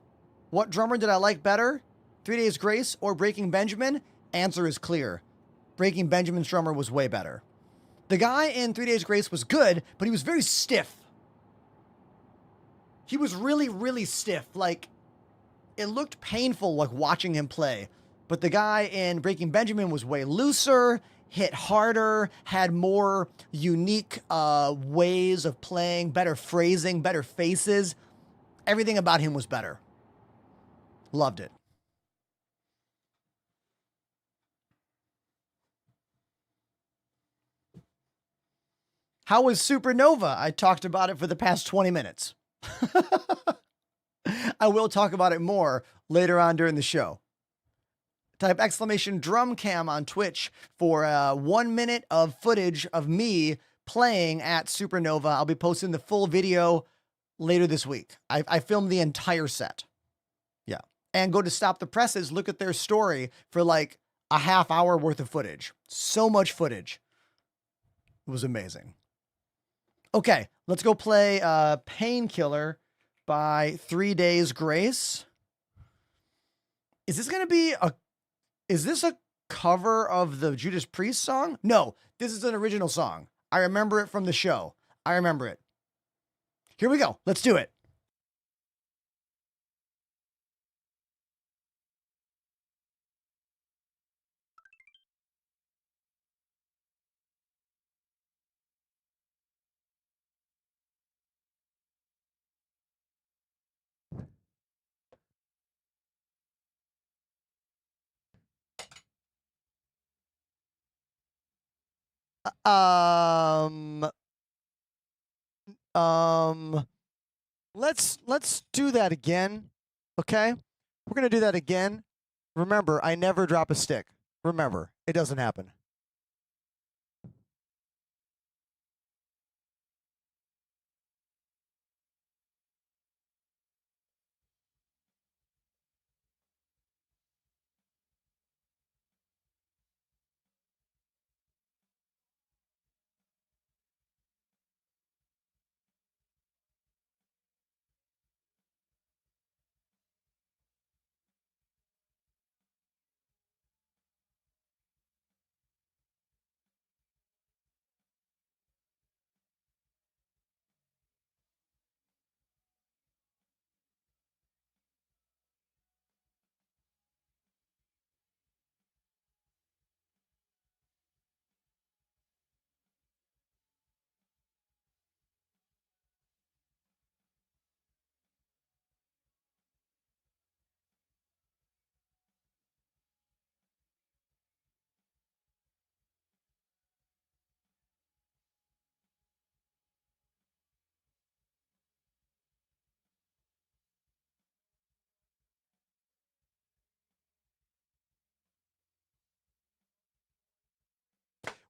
what drummer did I like better? 3 Days Grace or Breaking Benjamin? Answer is clear. Breaking Benjamin's drummer was way better. The guy in 3 Days Grace was good, but he was very stiff. He was really, really stiff. Like, it looked painful, like, watching him play. But the guy in Breaking Benjamin was way looser, hit harder, had more unique ways of playing, better phrasing, better faces. Everything about him was better. Loved it. How was Supernova? I talked about it for the past 20 minutes. I will talk about it more later on during the show. Type exclamation drum cam on Twitch for 1 minute of footage of me playing at Supernova. I'll be posting the full video later this week. I filmed the entire set. Yeah. And go to Stop the Presses, look at their story for like a half hour worth of footage. So much footage. It was amazing. Okay, let's go play Painkiller by 3 Days Grace. Is this going to be is this a cover of the Judas Priest song? No, this is an original song. I remember it from the show. I remember it. Here we go. Let's do it. Let's do that again. Okay? We're gonna do that again. Remember, I never drop a stick. Remember, it doesn't happen.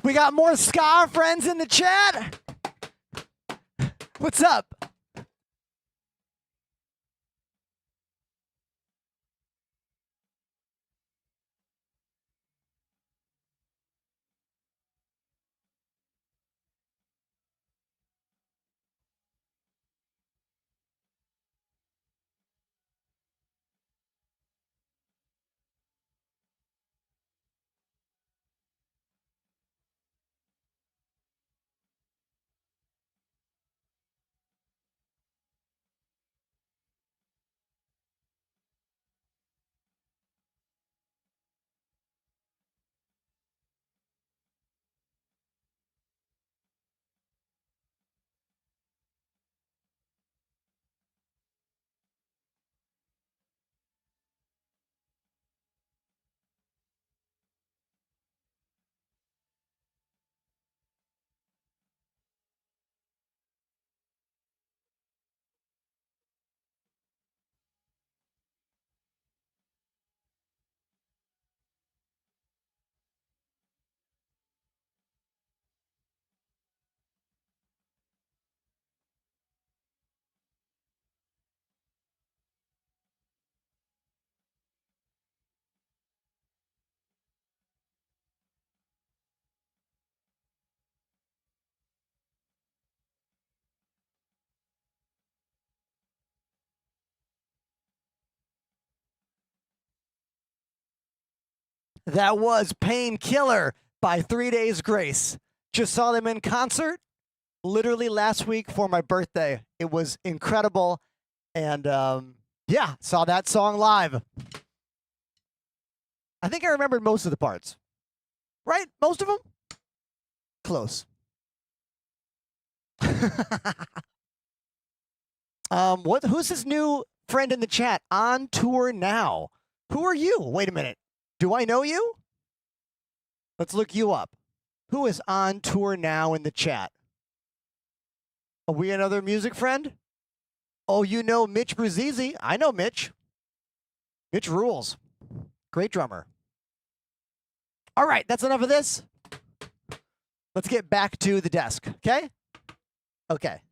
We got more ska friends in the chat. What's up? That was Painkiller by 3 Days Grace. Just saw them in concert literally last week for my birthday. It was incredible. And yeah, saw that song live. I think I remembered most of the parts. Right? Most of them? Close. Who's this new friend in the chat? On tour now. Who are you? Wait a minute. Do I know you? Let's look you up. Who is on tour now in the chat? Are we another music friend? Oh, you know Mitch Bruzizi. I know Mitch. Mitch rules. Great drummer. All right, that's enough of this. Let's get back to the desk, okay? Okay.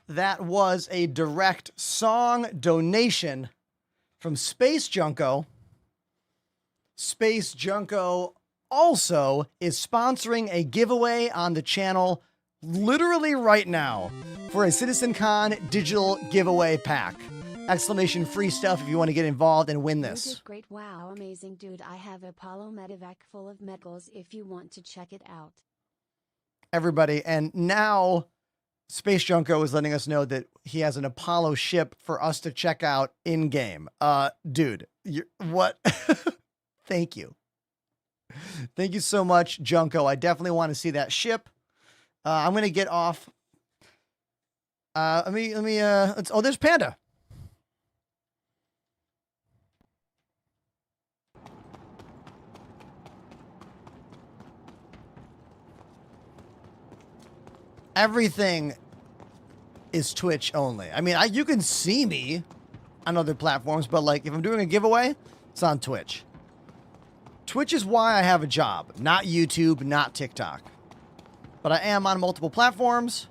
That was a direct song donation from Space Junko. Space Junko also is sponsoring a giveaway on the channel literally right now for a CitizenCon digital giveaway pack. Exclamation free stuff if you want to get involved and win You this. did great. Wow, amazing, dude. I have Apollo medevac full of medals if you want to check it out. Everybody, and now Space Junko is letting us know that he has an Apollo ship for us to check out in game. Dude, what? Thank you. Thank you so much, Junko. I definitely want to see that ship. I'm going to get off Oh, there's Panda. Everything is Twitch only. I mean, you can see me on other platforms, but like if I'm doing a giveaway, it's on Twitch. Twitch is why I have a job, not YouTube, not TikTok. But I am on multiple platforms.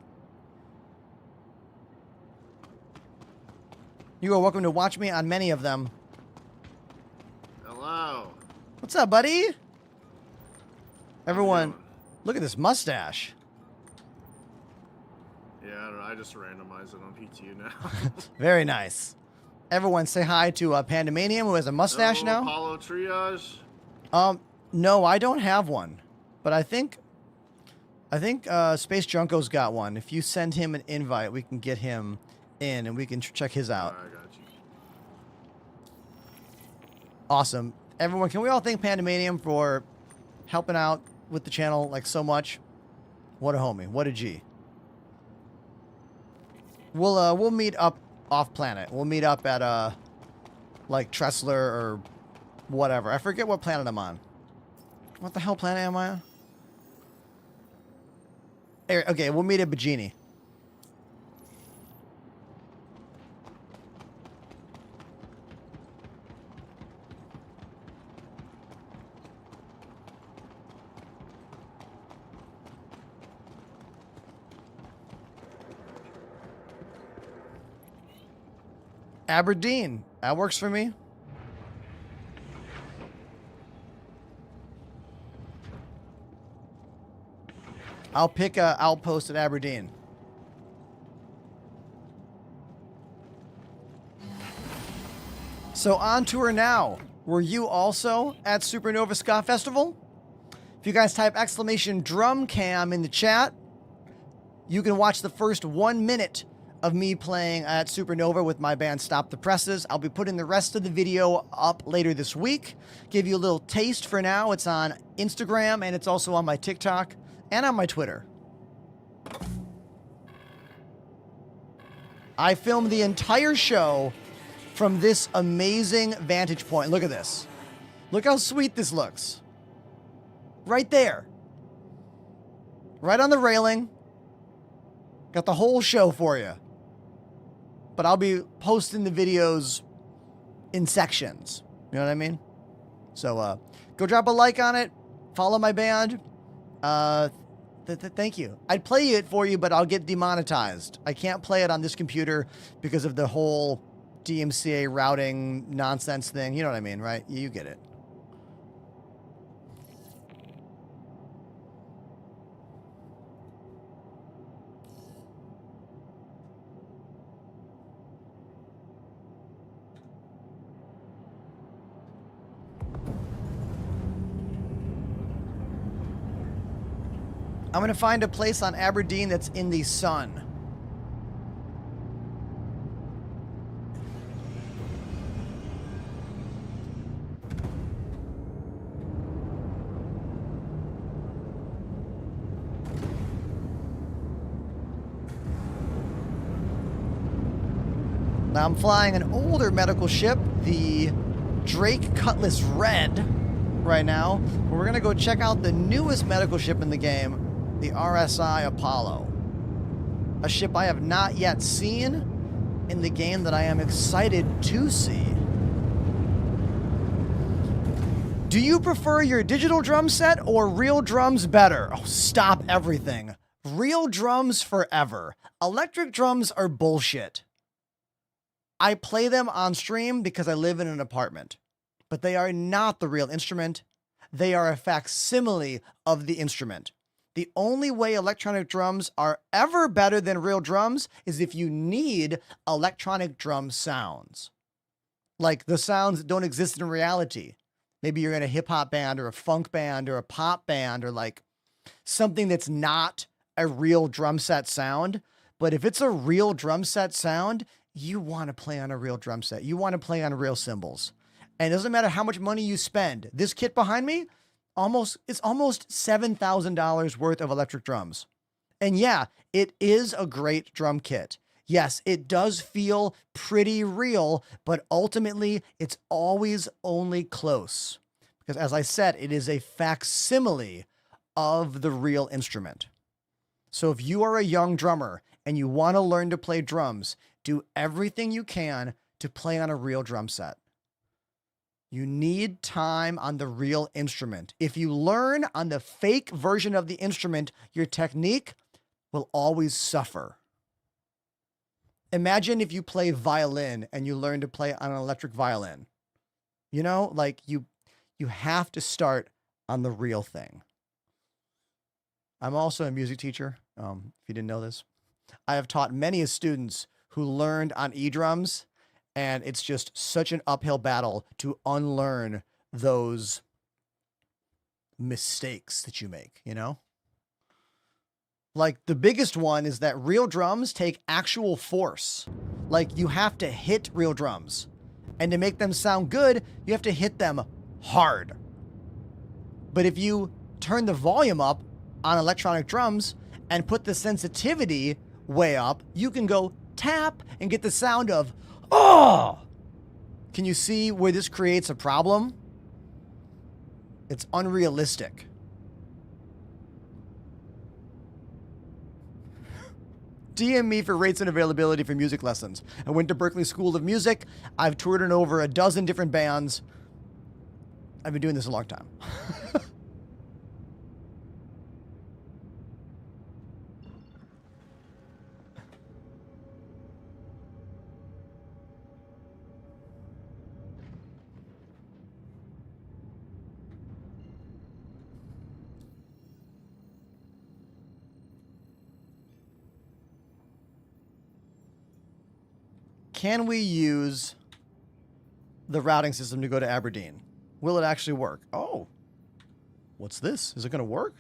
You are welcome to watch me on many of them. Hello. What's up, buddy? Everyone, look at this mustache. Yeah, I don't know. I just randomize it on PTU now. Very nice. Everyone say hi to Pandemanium, who has a mustache now. Apollo Triage. No, I don't have one. But I think Space Junko's got one. If you send him an invite, we can get him in and we can check his out. I got you. Awesome. Everyone, can we all thank Pandemanium for helping out with the channel like so much? What a homie. What a G. We'll meet up off planet. We'll meet up at like Tressler or whatever. I forget what planet I'm on. What the hell planet am I on? Okay, we'll meet at Bajini. Aberdeen. That works for me. I'll pick a outpost at Aberdeen. So on tour now. Were you also at Supernova Ska Festival? If you guys type exclamation drum cam in the chat, you can watch the first 1 minute of me playing at Supernova with my band Stop the Presses. I'll be putting the rest of the video up later this week. Give you a little taste for now. It's on Instagram and it's also on my TikTok and on my Twitter. I filmed the entire show from this amazing vantage point. Look at this. Look how sweet this looks. Right there. Right on the railing. Got the whole show for you. But I'll be posting the videos in sections. You know what I mean? So go drop a like on it. Follow my band. Thank you. I'd play it for you, but I'll get demonetized. I can't play it on this computer because of the whole DMCA routing nonsense thing. You know what I mean, right? You get it. I'm going to find a place on Aberdeen that's in the sun. Now I'm flying an older medical ship, the Drake Cutlass Red, right now. We're going to go check out the newest medical ship in the game, the RSI Apollo. A ship I have not yet seen in the game that I am excited to see. Do you prefer your digital drum set or real drums better? Oh, stop everything. Real drums forever. Electric drums are bullshit. I play them on stream because I live in an apartment, but they are not the real instrument. They are a facsimile of the instrument. The only way electronic drums are ever better than real drums is if you need electronic drum sounds. Like the sounds that don't exist in reality. Maybe you're in a hip hop band or a funk band or a pop band or like something that's not a real drum set sound. But if it's a real drum set sound, you want to play on a real drum set. You want to play on real cymbals. And it doesn't matter how much money you spend. This kit behind me, it's almost $7,000 worth of electric drums. And yeah, it is a great drum kit. Yes, it does feel pretty real, but ultimately it's always only close. Because as I said, it is a facsimile of the real instrument. So if you are a young drummer and you want to learn to play drums, do everything you can to play on a real drum set. You need time on the real instrument. If you learn on the fake version of the instrument, your technique will always suffer. Imagine if you play violin and you learn to play on an electric violin. You know, like you have to start on the real thing. I'm also a music teacher, if you didn't know this. I have taught many students who learned on e-drums, and it's just such an uphill battle to unlearn those mistakes that you make, you know? Like the biggest one is that real drums take actual force. Like you have to hit real drums. And to make them sound good, you have to hit them hard. But if you turn the volume up on electronic drums and put the sensitivity way up, you can go tap and get the sound of, oh! Can you see where this creates a problem? It's unrealistic. DM me for rates and availability for music lessons. I went to Berklee School of Music. I've toured in over a dozen different bands. I've been doing this a long time. Can we use the routing system to go to Aberdeen? Will it actually work? Oh, what's this? Is it going to work?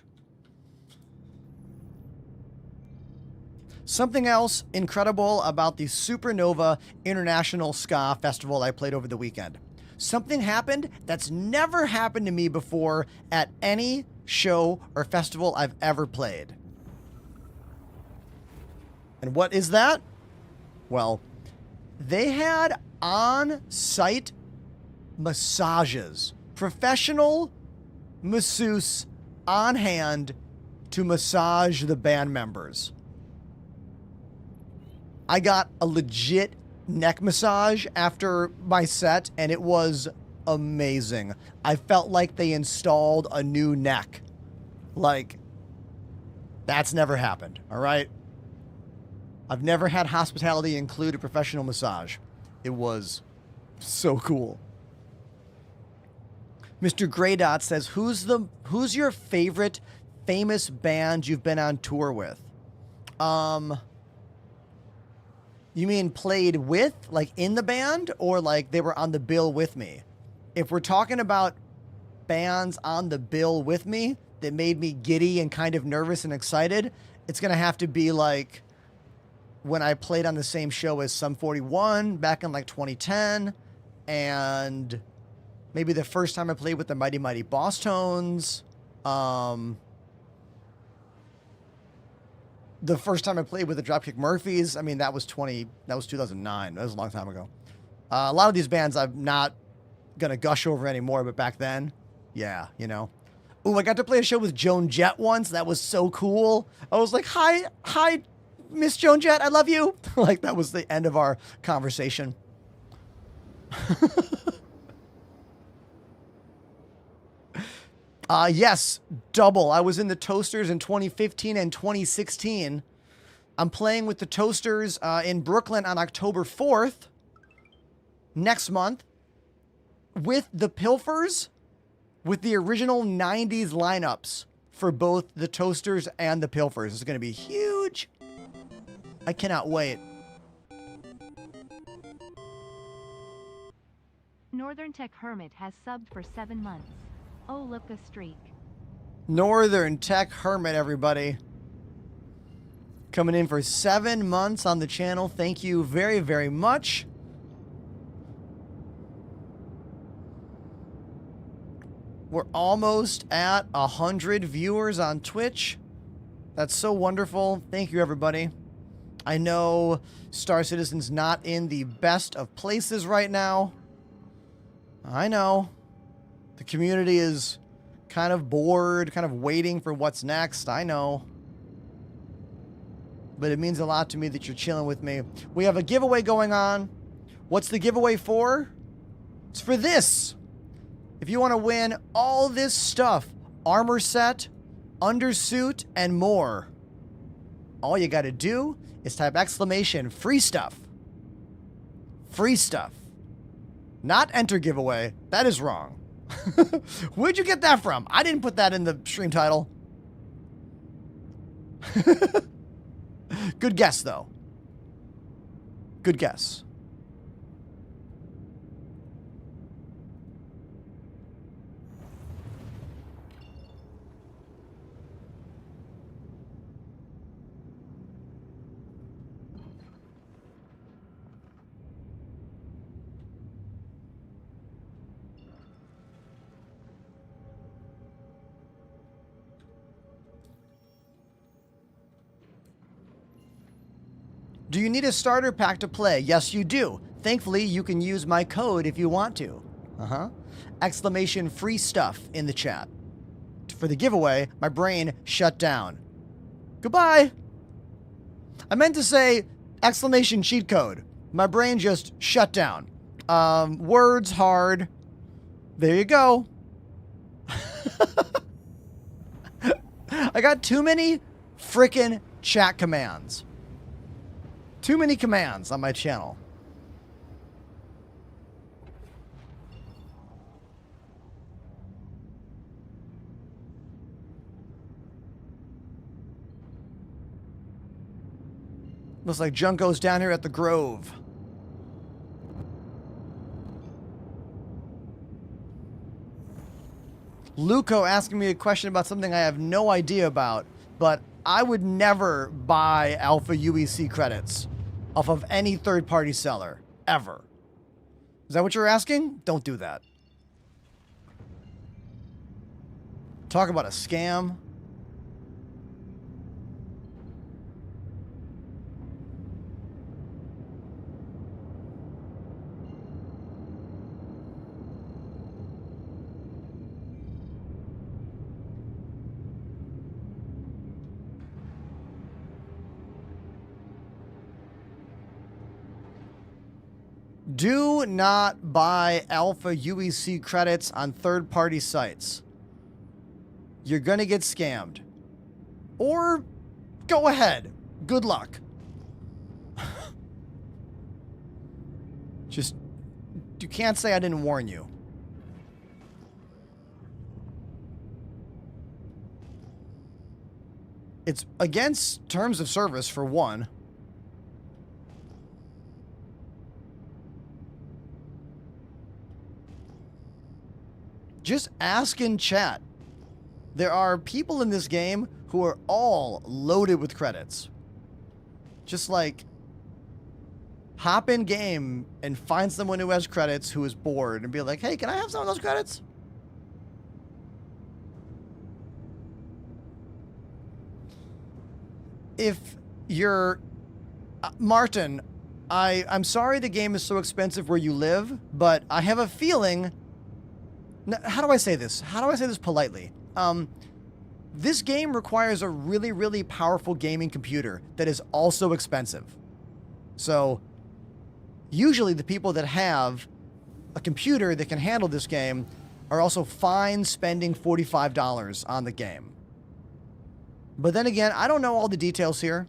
Something else incredible about the Supernova International Ska Festival I played over the weekend. Something happened that's never happened to me before at any show or festival I've ever played. And what is that? Well, they had on-site massages. Professional masseuse on hand to massage the band members. I got a legit neck massage after my set, and it was amazing. I felt like they installed a new neck. Like, that's never happened, all right? I've never had hospitality include a professional massage. It was so cool. Mr. Grey Dot says, who's your favorite famous band you've been on tour with? You mean played with, like in the band, or like they were on the bill with me? If we're talking about bands on the bill with me that made me giddy and kind of nervous and excited, it's going to have to be like when I played on the same show as Sum 41 back in like 2010, and maybe the first time I played with the Mighty Mighty Boss Tones. The first time I played with the Dropkick Murphys, I mean, that was 2009. That was a long time ago. A lot of these bands I'm not going to gush over anymore, but back then, yeah, you know. Ooh, I got to play a show with Joan Jett once. That was so cool. I was like, hi, Miss Joan Jett, I love you. Like, that was the end of our conversation. Yes, double. I was in the Toasters in 2015 and 2016. I'm playing with the Toasters in Brooklyn on October 4th, next month, with the Pilfers, with the original 90s lineups for both the Toasters and the Pilfers. It's going to be huge. I cannot wait. Northern Tech Hermit has subbed for 7 months. Oh, look a streak. Northern Tech Hermit, everybody. Coming in for 7 months on the channel. Thank you very, very much. We're almost at 100 viewers on Twitch. That's so wonderful. Thank you, everybody. I know Star Citizen's not in the best of places right now. I know. The community is kind of bored, kind of waiting for what's next. I know. But it means a lot to me that you're chilling with me. We have a giveaway going on. What's the giveaway for? It's for this. If you want to win all this stuff, armor set, undersuit, and more, all you got to do is type exclamation free stuff. Free stuff. Not enter giveaway. That is wrong. Where'd you get that from? I didn't put that in the stream title. Good guess, though. Good guess. Do you need a starter pack to play? Yes, you do. Thankfully, you can use my code if you want to. Exclamation free stuff in the chat. For the giveaway, my brain shut down. Goodbye. I meant to say exclamation cheat code. My brain just shut down. Words hard. There you go. I got too many frickin' chat commands. Too many commands on my channel. Looks like Junko's down here at the Grove. Luco asking me a question about something I have no idea about, but I would never buy Alpha UEC credits off of any third-party seller, ever. Is that what you're asking? Don't do that. Talk about a scam. Do not buy Alpha UEC credits on third-party sites. You're going to get scammed. Or go ahead. Good luck. Just, you can't say I didn't warn you. It's against terms of service, for one. Just ask in chat. There are people in this game who are all loaded with credits. Just like, hop in game and find someone who has credits who is bored and be like, hey, can I have some of those credits? If you're... Martin, I'm sorry the game is so expensive where you live, but I have a feeling... How do I say this? How do I say this politely? This game requires a really, really powerful gaming computer that is also expensive. So, usually the people that have a computer that can handle this game are also fine spending $45 on the game. But then again, I don't know all the details here.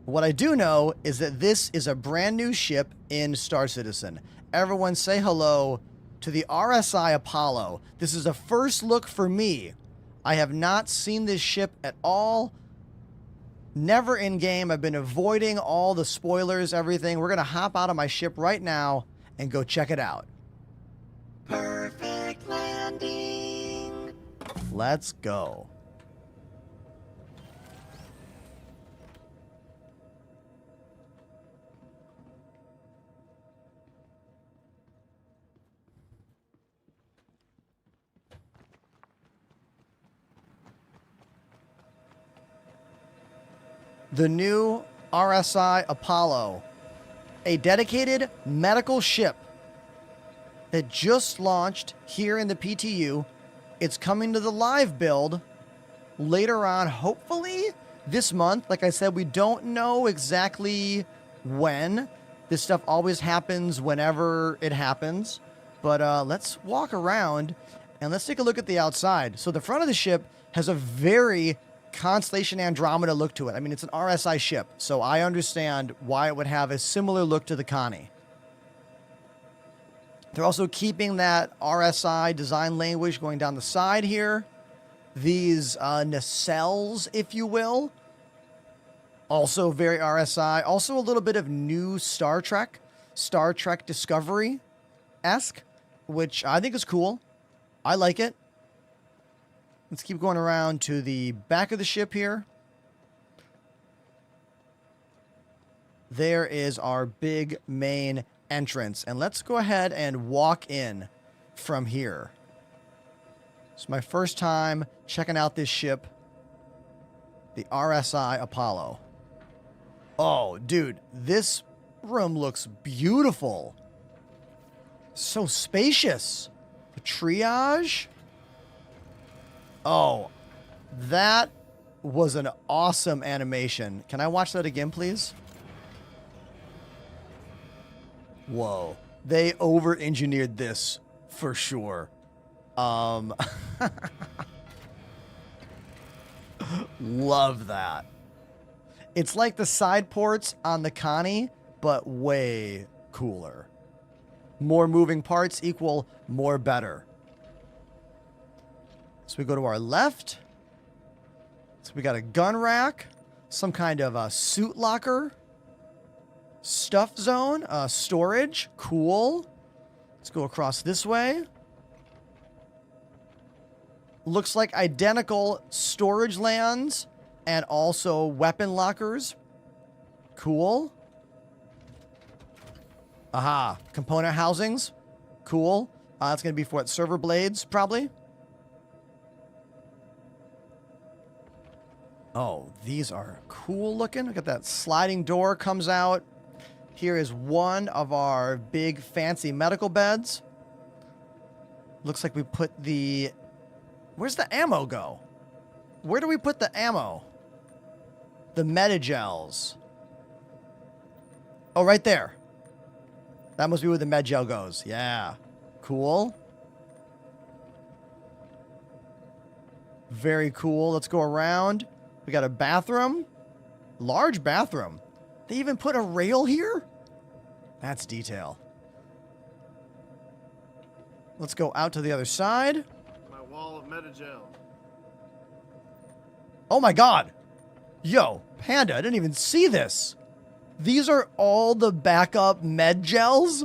What I do know is that this is a brand new ship in Star Citizen. Everyone say hello to the RSI Apollo. This is a first look for me. I have not seen this ship at all. Never in game. I've been avoiding all the spoilers, everything. We're going to hop out of my ship right now and go check it out. Perfect landing. Let's go. the new RSI Apollo, a dedicated medical ship that just launched here in the PTU. It's coming to the live build later on, hopefully this month. Like I said, we don't know exactly when. This stuff always happens whenever it happens. But let's walk around and let's take a look at the outside. So the front of the ship has a very Constellation Andromeda look to it. I mean, it's an RSI ship, so I understand why it would have a similar look to the Connie. They're also keeping that RSI design language going down the side here. These nacelles, if you will, also very RSI. Also a little bit of new Star Trek Discovery-esque, which I think is cool. I like it. Let's keep going around to the back of the ship here. There is our big main entrance. And let's go ahead and walk in from here. It's my first time checking out this ship, the RSI Apollo. Oh, dude, this room looks beautiful. So spacious. The triage. Oh, that was an awesome animation. Can I watch that again, please? Whoa. They over-engineered this for sure. Love that. It's like the side ports on the Connie, but way cooler. More moving parts equal more better. So we go to our left. So we got a gun rack, some kind of a suit locker, stuff zone, storage, cool. Let's go across this way. Looks like identical storage lands and also weapon lockers. Cool. Aha. Component housings. Cool. That's going to be for what? Server blades, probably. Oh, these are cool looking. Look at that sliding door comes out. Here is one of our big fancy medical beds. Looks like we put the... Where's the ammo go? Where do we put the ammo? The Medigels. Oh, right there. That must be where the Medigel goes. Yeah. Cool. Very cool. Let's go around. We got a bathroom. Large bathroom. They even put a rail here? That's detail. Let's go out to the other side. My wall of Medigel. Oh my god. Yo, Panda, I didn't even see this. These are all the backup med gels?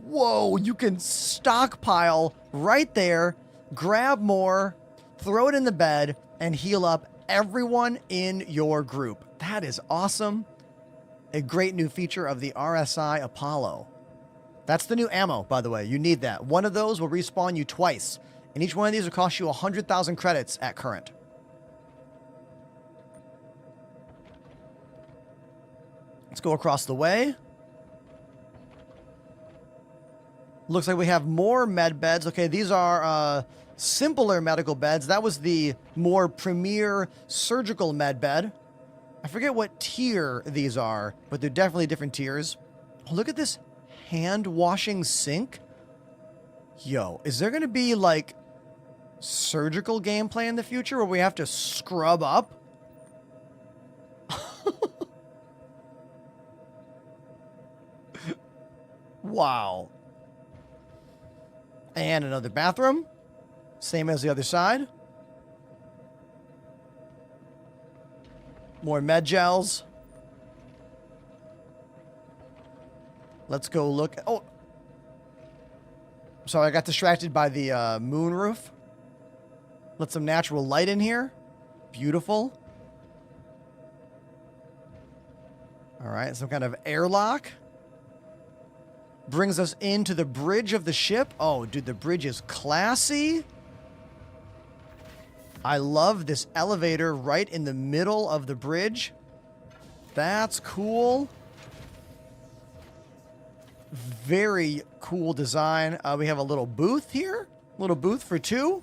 Whoa, you can stockpile right there, grab more, throw it in the bed, and heal up everyone in your group. That is awesome. A great new feature of the RSI Apollo. That's the new ammo, by the way. You need that. One of those will respawn you twice, and each one of these will cost you 100,000 credits at current. Let's go across the way. Looks like we have more med beds. Okay, these are simpler medical beds. That was the more premier surgical med bed. I forget what tier these are, but they're definitely different tiers. Oh, look at this hand washing sink. Yo, is there going to be like surgical gameplay in the future where we have to scrub up? Wow. And another bathroom. Same as the other side. More med gels. Let's go look. Oh. Sorry, I got distracted by the moon roof. Let some natural light in here. Beautiful. All right, some kind of airlock. Brings us into the bridge of the ship. Oh, dude, the bridge is classy. I love this elevator right in the middle of the bridge. That's cool. Very cool design. We have a little booth here. Little booth for two.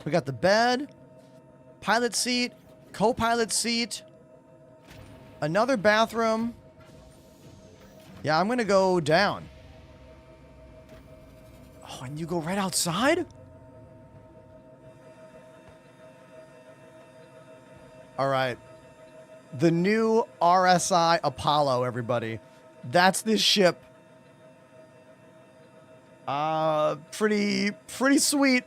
We got the bed, pilot seat, co-pilot seat, another bathroom. Yeah, I'm going to go down. Oh, and you go right outside? All right. The new RSI Apollo, everybody. That's this ship. Pretty sweet.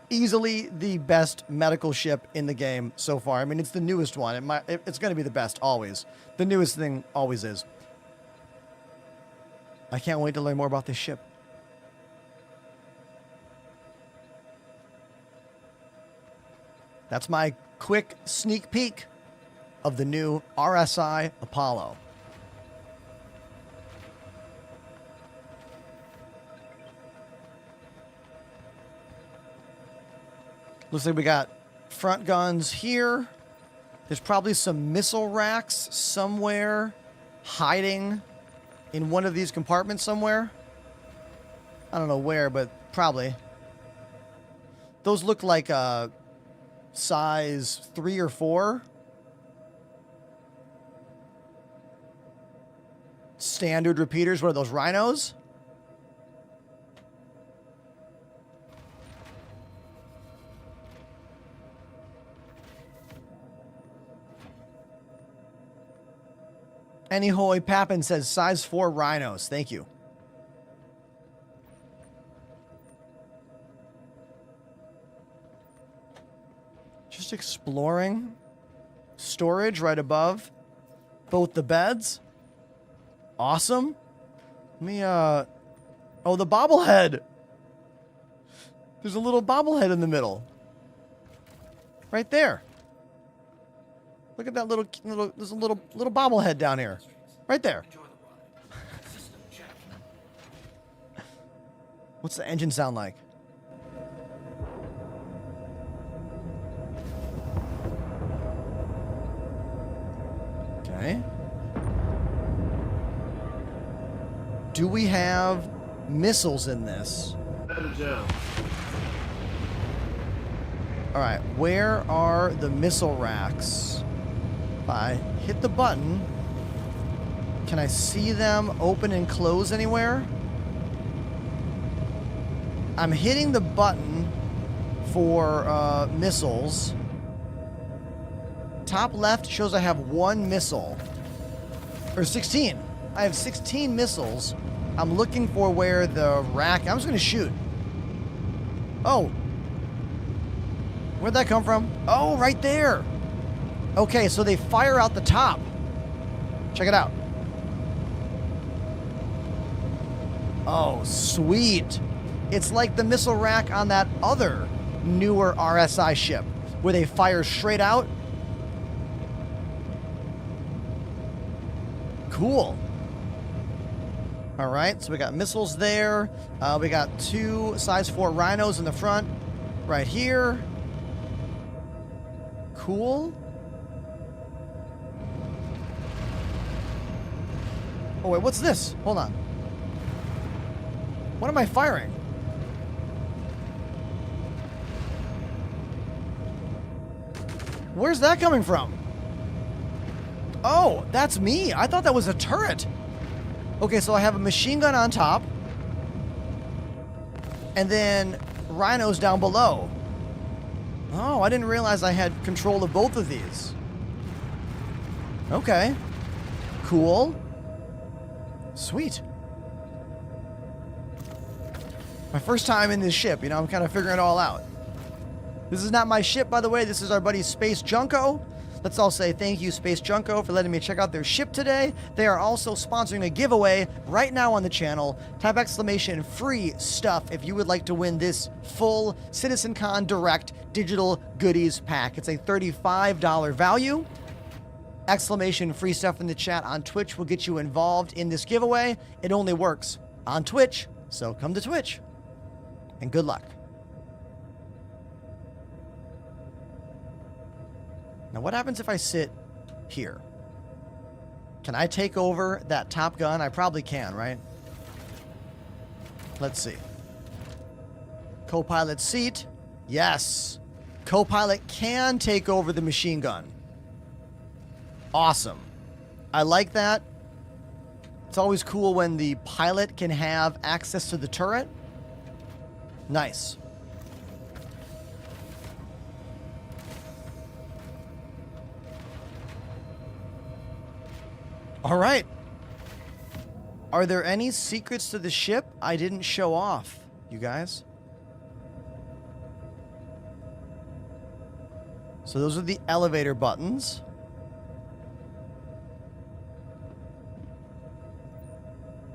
Easily the best medical ship in the game so far. I mean, it's the newest one. It's going to be the best always. The newest thing always is. I can't wait to learn more about this ship. That's my quick sneak peek of the new RSI Apollo. Looks like we got front guns here. There's probably some missile racks somewhere hiding in one of these compartments somewhere. I don't know where, but probably. Those look like size 3 or 4. Standard repeaters. What are those, rhinos? Anyhoy Pappin says size 4 rhinos. Thank you. Just exploring. Storage right above both the beds. Awesome. Let me, oh, the bobblehead. There's a little bobblehead in the middle. Right there. Look at that there's a little bobblehead down here. Right there. What's the engine sound like? Okay. Do we have missiles in this? All right, where are the missile racks? If I hit the button, can I see them open and close anywhere? I'm hitting the button for missiles. Top left shows I have 1 missile. Or 16. I have 16 missiles. I'm looking for where the rack... I'm just going to shoot. Oh. Where'd that come from? Oh, right there. Okay, so they fire out the top. Check it out. Oh, sweet. It's like the missile rack on that other newer RSI ship where they fire straight out. Cool. All right, so we got missiles there. We got 2 size 4 rhinos in the front right here. Cool. Oh, wait, what's this? Hold on. What am I firing? Where's that coming from? Oh, that's me. I thought that was a turret. Okay, so I have a machine gun on top. And then rhinos down below. Oh, I didn't realize I had control of both of these. Okay. Cool. Sweet. My first time in this ship, you know, I'm kind of figuring it all out. This is not my ship, by the way. This is our buddy Space Junko. Let's all say thank you, Space Junko, for letting me check out their ship today. They are also sponsoring a giveaway right now on the channel. Type exclamation free stuff if you would like to win this full CitizenCon Direct digital goodies pack. It's a $35 value. Exclamation free stuff in the chat on Twitch will get you involved in this giveaway. It only works on Twitch, so come to Twitch. And good luck. Now, what happens if I sit here? Can I take over that top gun? I probably can, right? Let's see. Co-pilot seat. Yes. Co-pilot can take over the machine gun. Awesome. I like that. It's always cool when the pilot can have access to the turret. Nice. All right. Are there any secrets to the ship I didn't show off, you guys? So those are the elevator buttons.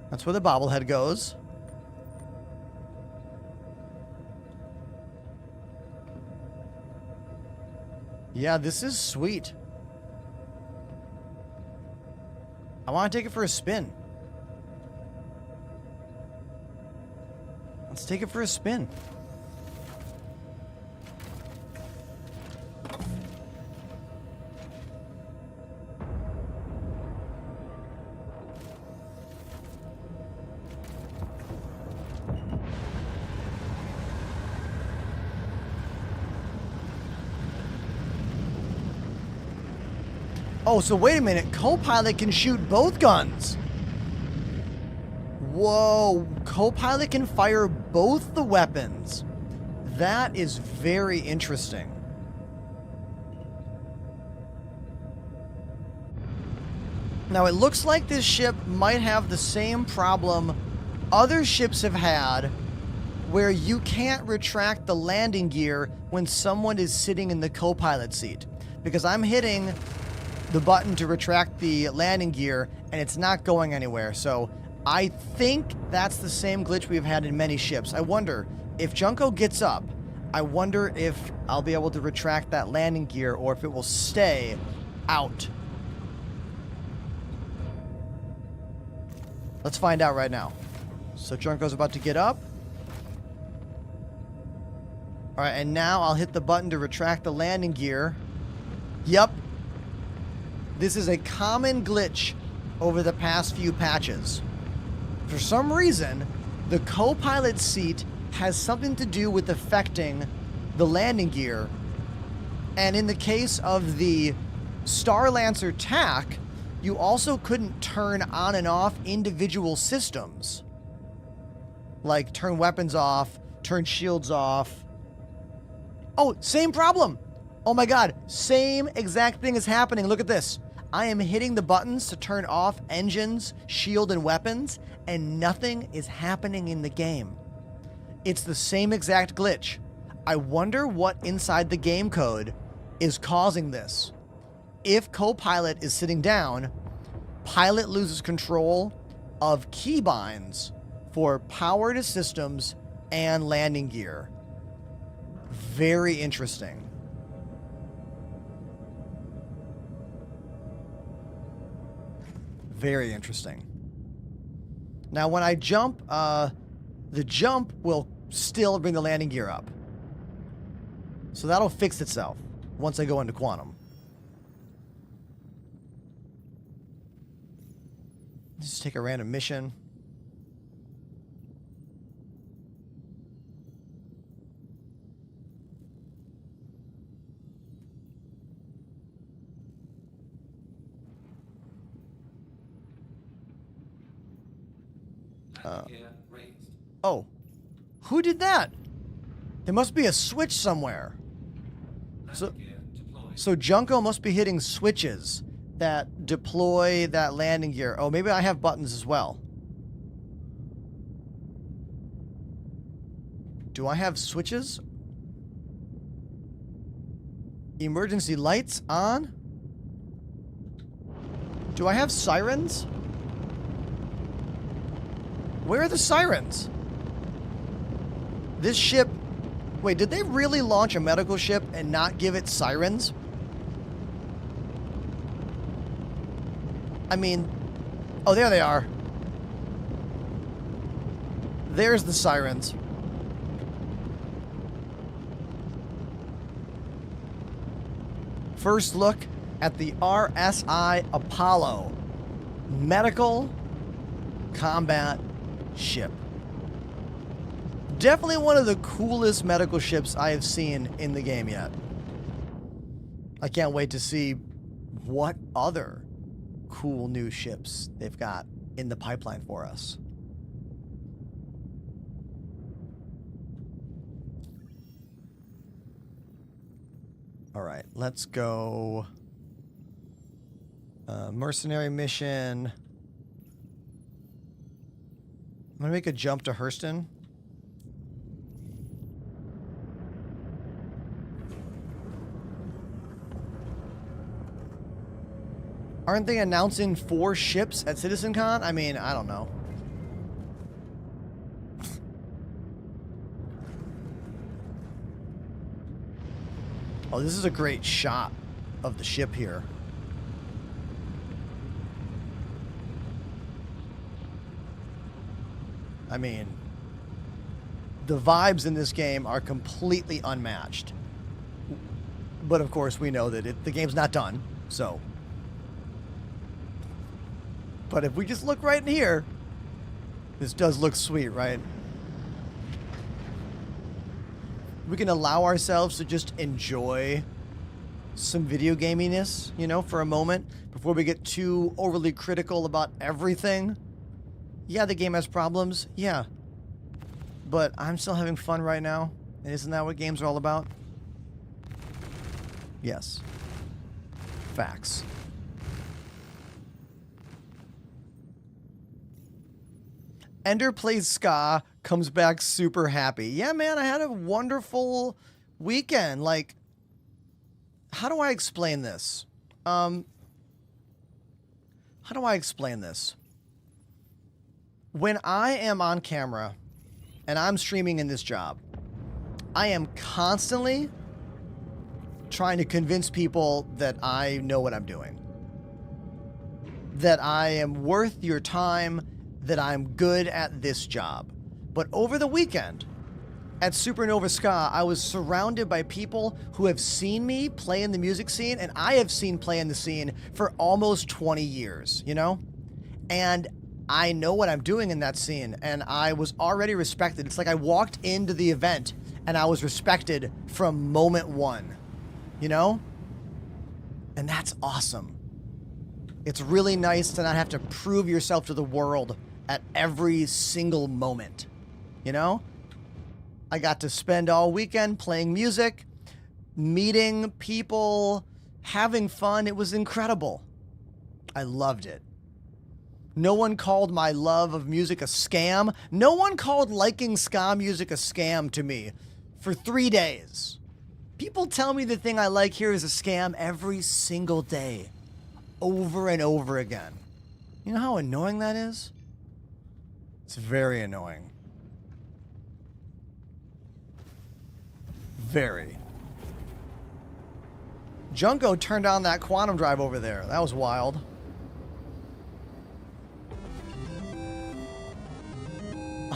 That's where the bobblehead goes. Yeah, this is sweet. I want to take it for a spin. Let's take it for a spin. Oh, so wait a minute. Co-pilot can shoot both guns. Whoa. Co-pilot can fire both the weapons. That is very interesting. Now, it looks like this ship might have the same problem other ships have had, where you can't retract the landing gear when someone is sitting in the co-pilot seat. Because I'm hitting the button to retract the landing gear, and it's not going anywhere. So I think that's the same glitch we've had in many ships. I wonder, if Junko gets up, I wonder if I'll be able to retract that landing gear, or if it will stay out. Let's find out right now. So Junko's about to get up. All right, and now I'll hit the button to retract the landing gear. Yep. This is a common glitch over the past few patches. For some reason, the co-pilot seat has something to do with affecting the landing gear. And in the case of the Star Lancer TAC, you also couldn't turn on and off individual systems. Like turn weapons off, turn shields off. Oh, same problem. Oh my God, same exact thing is happening. Look at this. I am hitting the buttons to turn off engines, shield, and weapons, and nothing is happening in the game. It's the same exact glitch. I wonder what inside the game code is causing this. If co-pilot is sitting down, pilot loses control of keybinds for power to systems and landing gear. Very interesting. Very interesting. Now, when I jump, the jump will still bring the landing gear up. So that'll fix itself once I go into quantum. Just take a random mission. Oh, who did that? There must be a switch somewhere. So Junko must be hitting switches that deploy that landing gear. Oh, maybe I have buttons as well. Do I have switches? Emergency lights on? Do I have sirens? Where are the sirens? This ship... Wait, did they really launch a medical ship and not give it sirens? I mean... Oh, there they are. There's the sirens. first look at the RSI Apollo medical combat ship. Definitely one of the coolest medical ships I have seen in the game yet. I can't wait to see what other cool new ships they've got in the pipeline for us. All right, let's go. Mercenary mission. I'm gonna make a jump to Hurston. Aren't they announcing 4 ships at CitizenCon? I mean, I don't know. Oh, this is a great shot of the ship here. I mean, the vibes in this game are completely unmatched. But of course, we know that the game's not done, so. But if we just look right in here, this does look sweet, right? We can allow ourselves to just enjoy some video gaminess, you know, for a moment before we get too overly critical about everything. Yeah, the game has problems. Yeah. But I'm still having fun right now. And isn't that what games are all about? Yes. Facts. Ender plays ska, comes back super happy. Yeah, man, I had a wonderful weekend. Like, how do I explain this? How do I explain this? When I am on camera and I'm streaming in this job, I am constantly trying to convince people that I know what I'm doing. That I am worth your time, that I'm good at this job. But over the weekend, at Supernova Ska, I was surrounded by people who have seen me play in the music scene, and I have seen play in the scene for almost 20 years, you know? And I know what I'm doing in that scene, and I was already respected. It's like I walked into the event, and I was respected from moment one, you know? And that's awesome. It's really nice to not have to prove yourself to the world at every single moment, you know? I got to spend all weekend playing music, meeting people, having fun. It was incredible. I loved it. No one called my love of music a scam. No one called liking ska music a scam to me for 3 days. People tell me the thing I like here is a scam every single day, over and over again. You know how annoying that is? It's very annoying. Very. Junko turned on that quantum drive over there. That was wild.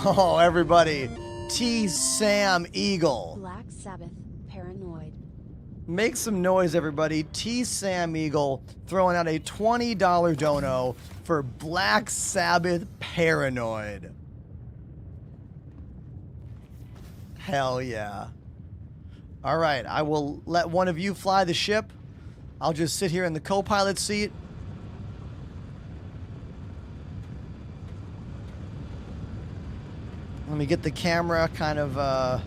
Oh, everybody. T. Sam Eagle. Black Sabbath, Paranoid. Make some noise, everybody. T. Sam Eagle throwing out a $20 dono for Black Sabbath Paranoid. Hell yeah. All right, I will let one of you fly the ship. I'll just sit here in the co-pilot seat. Let me get the camera kind of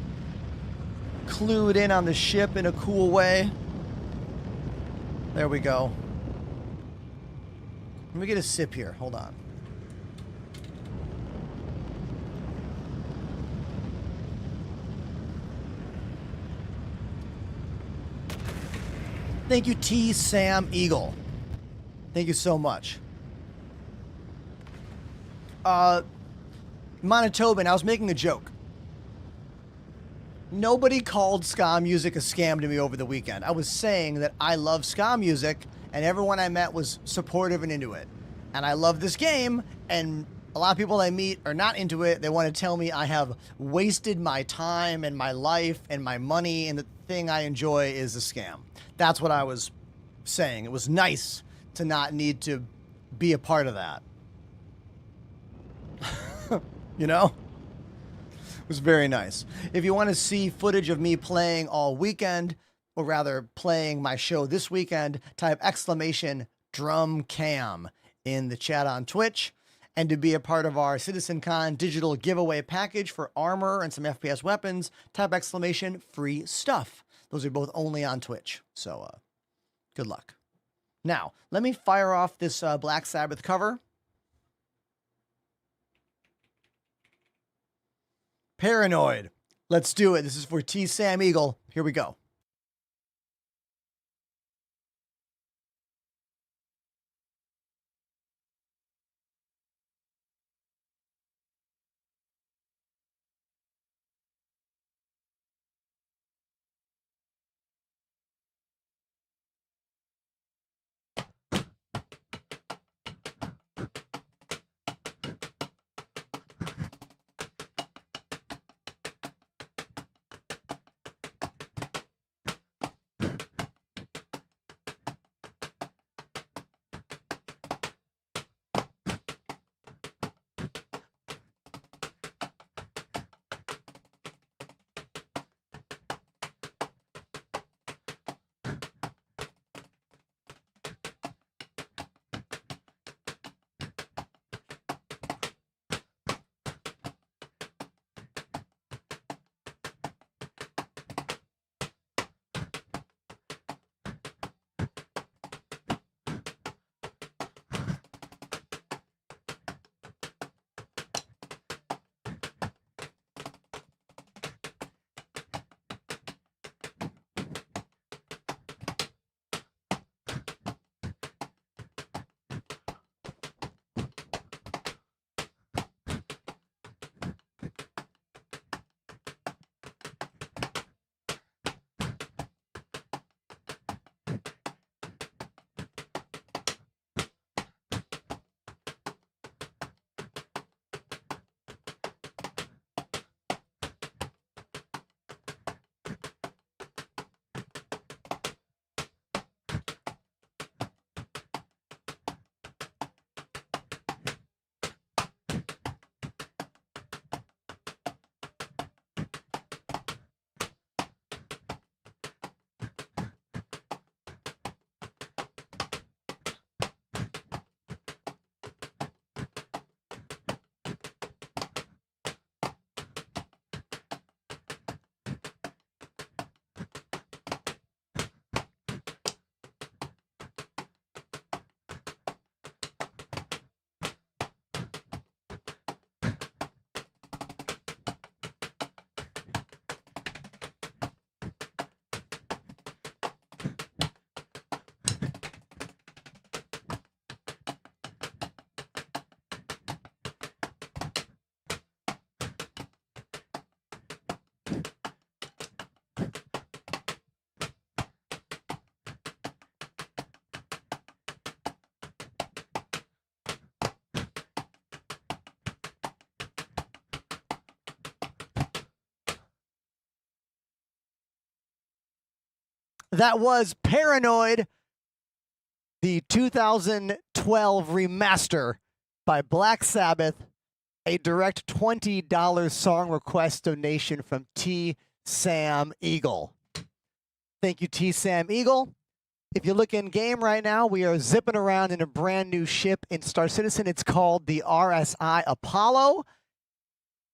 clued in on the ship in a cool way. There we go. Let me get a sip here. Hold on. Thank you, T. Sam Eagle. Thank you so much. Manitoban, I was making a joke. Nobody called ska music a scam to me over the weekend. I was saying that I love ska music, and everyone I met was supportive and into it. And I love this game, and a lot of people I meet are not into it. They want to tell me I have wasted my time and my life and my money, and the thing I enjoy is a scam. That's what I was saying. It was nice to not need to be a part of that. You know? It was very nice. If you want to see footage of me playing all weekend, or rather playing my show this weekend, type !drum cam in the chat on Twitch. And to be a part of our CitizenCon digital giveaway package for armor and some FPS weapons, type !free stuff. Those are both only on Twitch. So good luck. Now, let me fire off this Black Sabbath cover. Paranoid. Let's do it. This is for T. Sam Eagle. Here we go. That was Paranoid, the 2012 remaster by Black Sabbath, a direct $20 song request donation from T. Sam Eagle. Thank you, T. Sam Eagle. If you look in game right now, we are zipping around in a brand new ship in Star Citizen. It's called the RSI Apollo.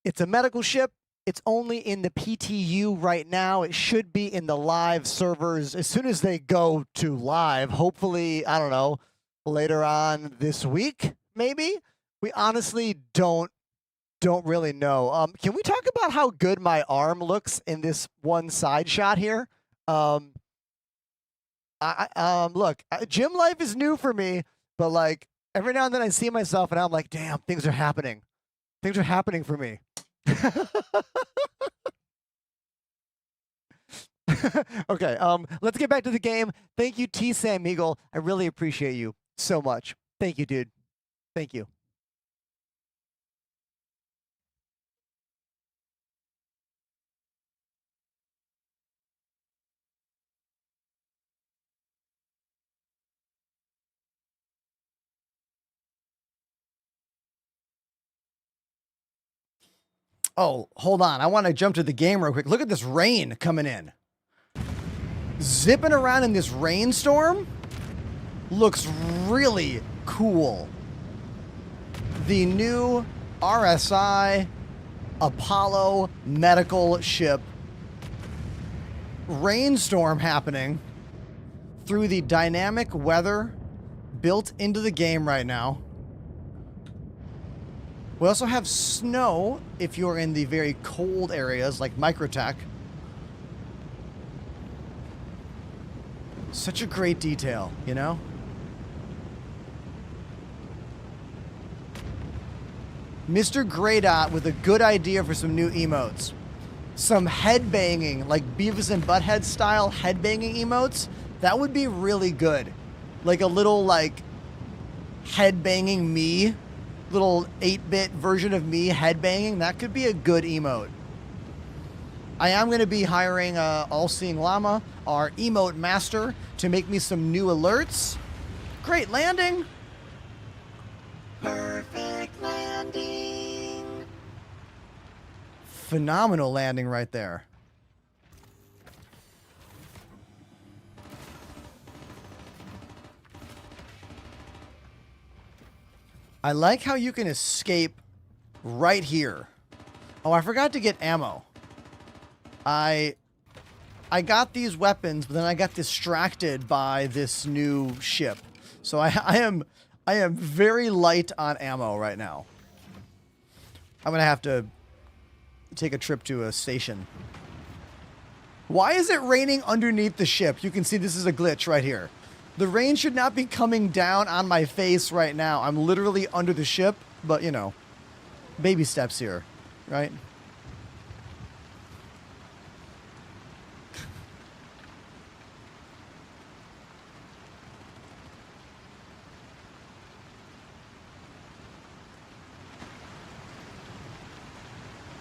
It's a medical ship. It's only in the PTU right now. It should be in the live servers as soon as they go to live. Hopefully, I don't know, later on this week, maybe? We honestly don't really know. Can we talk about how good my arm looks in this one side shot here? Look, gym life is new for me, but like every now and then I see myself and I'm like, damn, things are happening. Things are happening for me. Okay, let's get back to the game. Thank you, T. Sam Eagle. I really appreciate you so much. Thank you, dude. Thank you. Oh, hold on. I want to jump to the game real quick. Look at this rain coming in. Zipping around in this rainstorm looks really cool. The new RSI Apollo medical ship. Rainstorm happening through the dynamic weather built into the game right now. We also have snow if you're in the very cold areas like Microtech. Such a great detail, you know? Mr. Greydot with a good idea for some new emotes. Some headbanging, like Beavis and Butthead style headbanging emotes. That would be really good. Like a little, like, headbanging me. Little 8-bit version of me headbanging. That could be a good emote. I am going to be hiring All-Seeing Llama, our emote master, to make me some new alerts. Great landing. Perfect landing. Phenomenal landing right there. I like how you can escape right here. Oh, I forgot to get ammo. I got these weapons, but then I got distracted by this new ship. So I am very light on ammo right now. I'm gonna have to take a trip to a station. Why is it raining underneath the ship? You can see this is a glitch right here. The rain should not be coming down on my face right now. I'm literally under the ship, but you know, baby steps here, right?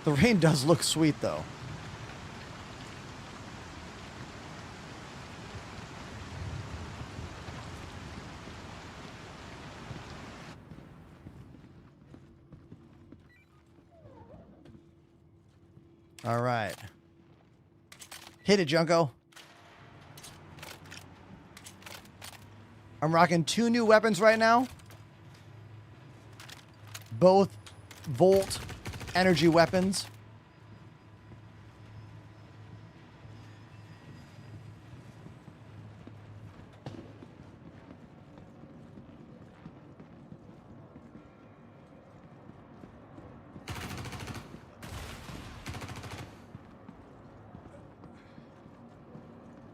The rain does look sweet, though. All right. Hit it, Junko. I'm rocking 2 new weapons right now. Both Volt energy weapons.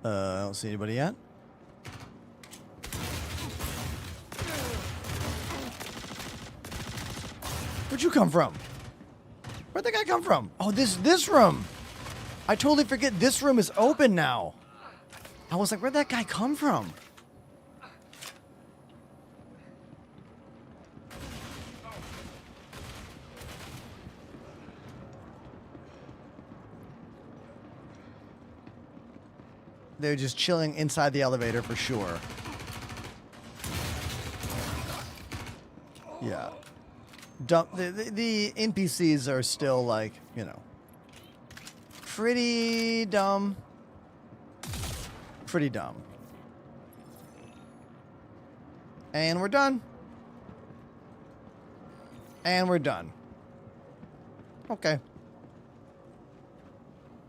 I don't see anybody yet. Where'd you come from? Where'd the guy come from? Oh, this room. I totally forget this room is open now. I was like, where'd that guy come from? They're just chilling inside the elevator for sure. Yeah. The NPCs are still like, you know, pretty dumb. Pretty dumb. And we're done. And we're done. Okay.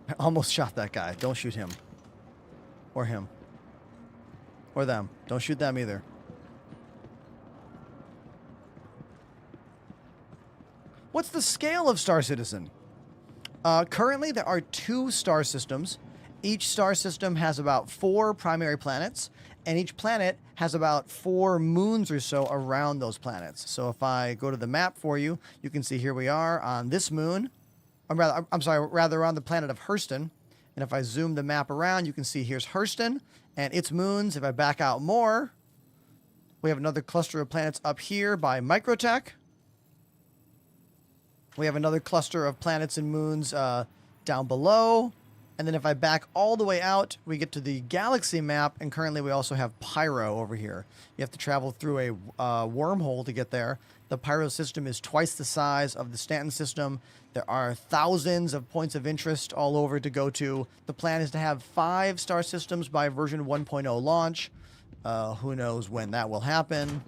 I almost shot that guy. Don't shoot him. Or him. Or them. Don't shoot them either. What's the scale of Star Citizen? Currently, there are 2 star systems. Each star system has about 4 primary planets, and each planet has about 4 moons or so around those planets. So if I go to the map for you, you can see here we are on this moon. Rather on the planet of Hurston. And if I zoom the map around, you can see here's Hurston and its moons. If I back out more, we have another cluster of planets up here by Microtech. We have another cluster of planets and moons down below. And then if I back all the way out, we get to the galaxy map, and currently we also have Pyro over here. You have to travel through a wormhole to get there. The Pyro system is twice the size of the Stanton system. There are thousands of points of interest all over to go to. The plan is to have 5 star systems by version 1.0 launch. Who knows when that will happen.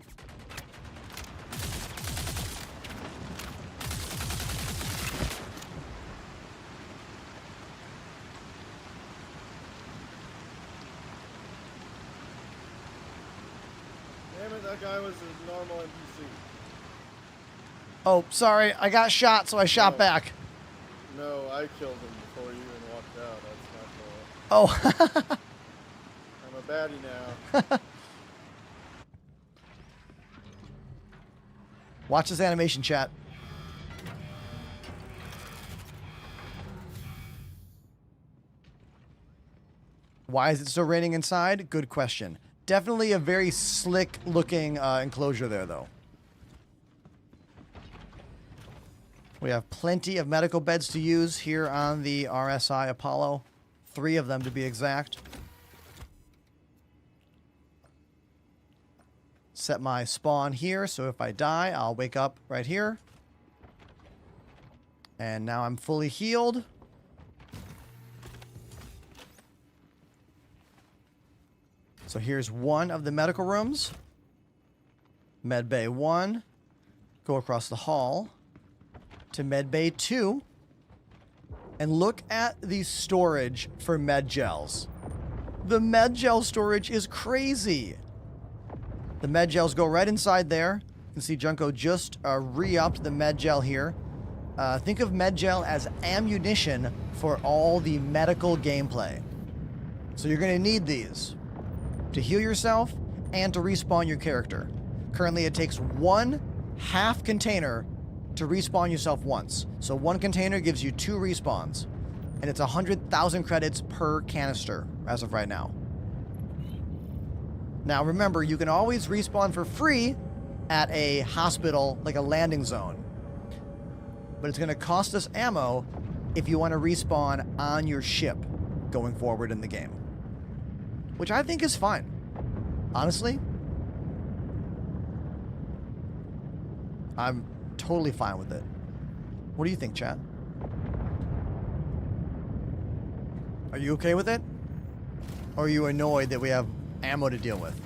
Damn it, that guy was a normal NPC. Oh, sorry. I got shot, so I shot Oh. back. No, I killed him before you even walked out. That's my fault. Oh. I'm a baddie now. Watch this animation, chat. Why is it still raining inside? Good question. Definitely a very slick looking enclosure there, though. We have plenty of medical beds to use here on the RSI Apollo. 3 of them to be exact. Set my spawn here, so if I die, I'll wake up right here. And now I'm fully healed. So here's one of the medical rooms. Med Bay 1. Go across the hall to Med Bay 2. And look at the storage for med gels. The med gel storage is crazy. The med gels go right inside there. You can see Junko just re-upped the med gel here. Think of med gel as ammunition for all the medical gameplay. So you're going to need these to heal yourself and to respawn your character. Currently, it takes 1 half container to respawn yourself once. So 1 container gives you 2 respawns. And it's 100,000 credits per canister as of right now. Now remember, you can always respawn for free at a hospital, like a landing zone. But it's going to cost us ammo if you want to respawn on your ship going forward in the game. Which I think is fine. Honestly, I'm totally fine with it. What do you think, chat? Are you okay with it? Or are you annoyed that we have ammo to deal with?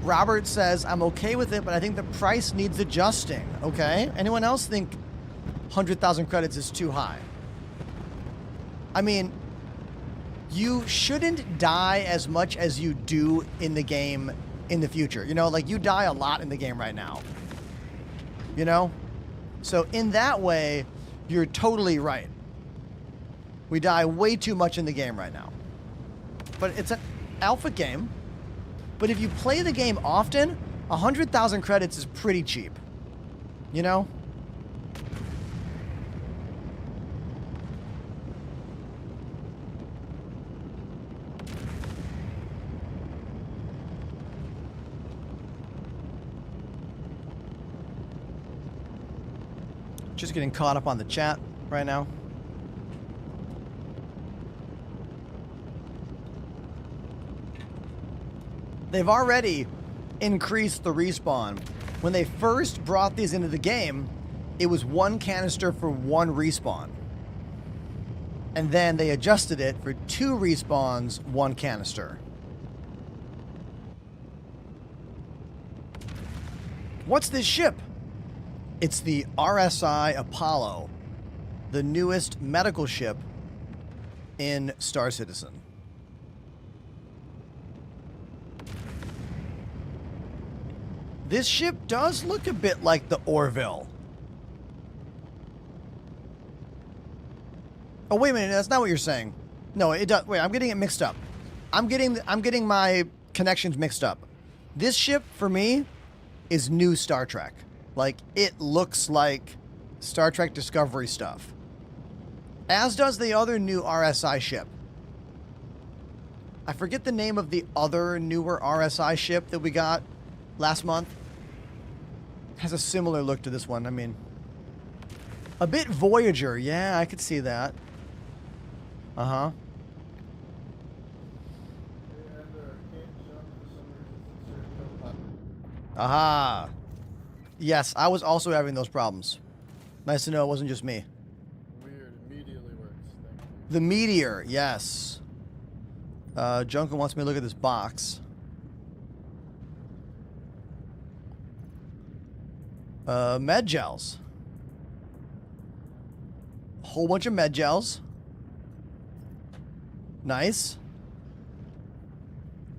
Robert says, I'm okay with it, but I think the price needs adjusting. Okay. Anyone else think 100,000 credits is too high? I mean, you shouldn't die as much as you do in the game in the future. You know, like you die a lot in the game right now. You know? So in that way, you're totally right. We die way too much in the game right now. But it's an alpha game. But if you play the game often, 100,000 credits is pretty cheap. You know? Just getting caught up on the chat right now. They've already increased the respawn. When they first brought these into the game, it was 1 canister for 1 respawn. And then they adjusted it for 2 respawns, 1 canister. What's this ship? It's the RSI Apollo, the newest medical ship in Star Citizen. This ship does look a bit like the Orville. Oh, wait a minute, that's not what you're saying. No, it does. Wait, I'm getting it mixed up. I'm getting my connections mixed up. This ship, for me, is new Star Trek. Like, it looks like Star Trek Discovery stuff. As does the other new RSI ship. I forget the name of the other newer RSI ship that we got last month. Has a similar look to this one. I mean, a bit Voyager. Yeah, I could see that. Uh-huh. Aha. Yes, I was also having those problems. Nice to know it wasn't just me. Weird. Immediately works. Thank you. The meteor, yes. Junko wants me to look at this box. Med gels. A whole bunch of med gels. Nice.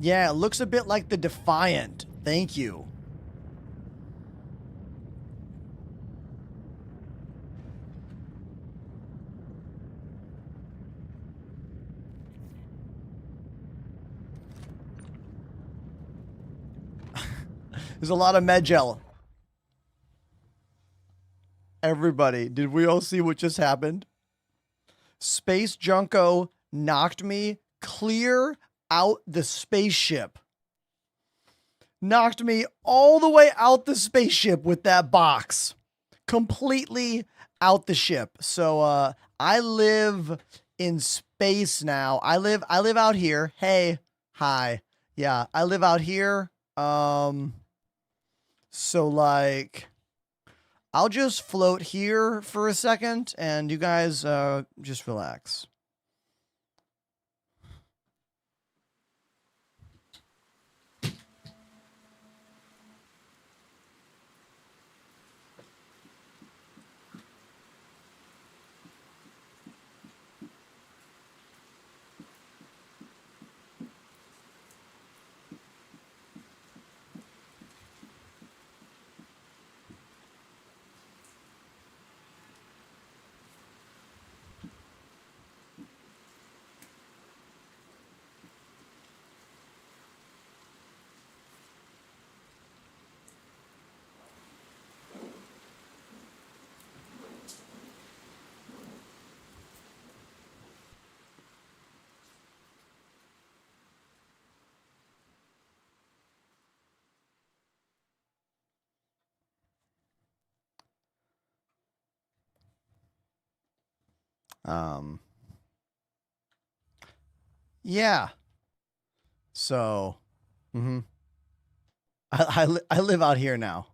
Yeah, it looks a bit like the Defiant. Thank you. There's a lot of med gel. Everybody, did we all see what just happened? Space Junko knocked me clear out the spaceship. Knocked me all the way out the spaceship with that box. Completely out the ship. So I live in space now. I live out here. Hey, hi. Yeah, I live out here. So like I'll just float here for a second and you guys just relax. Yeah. So, I live out here now.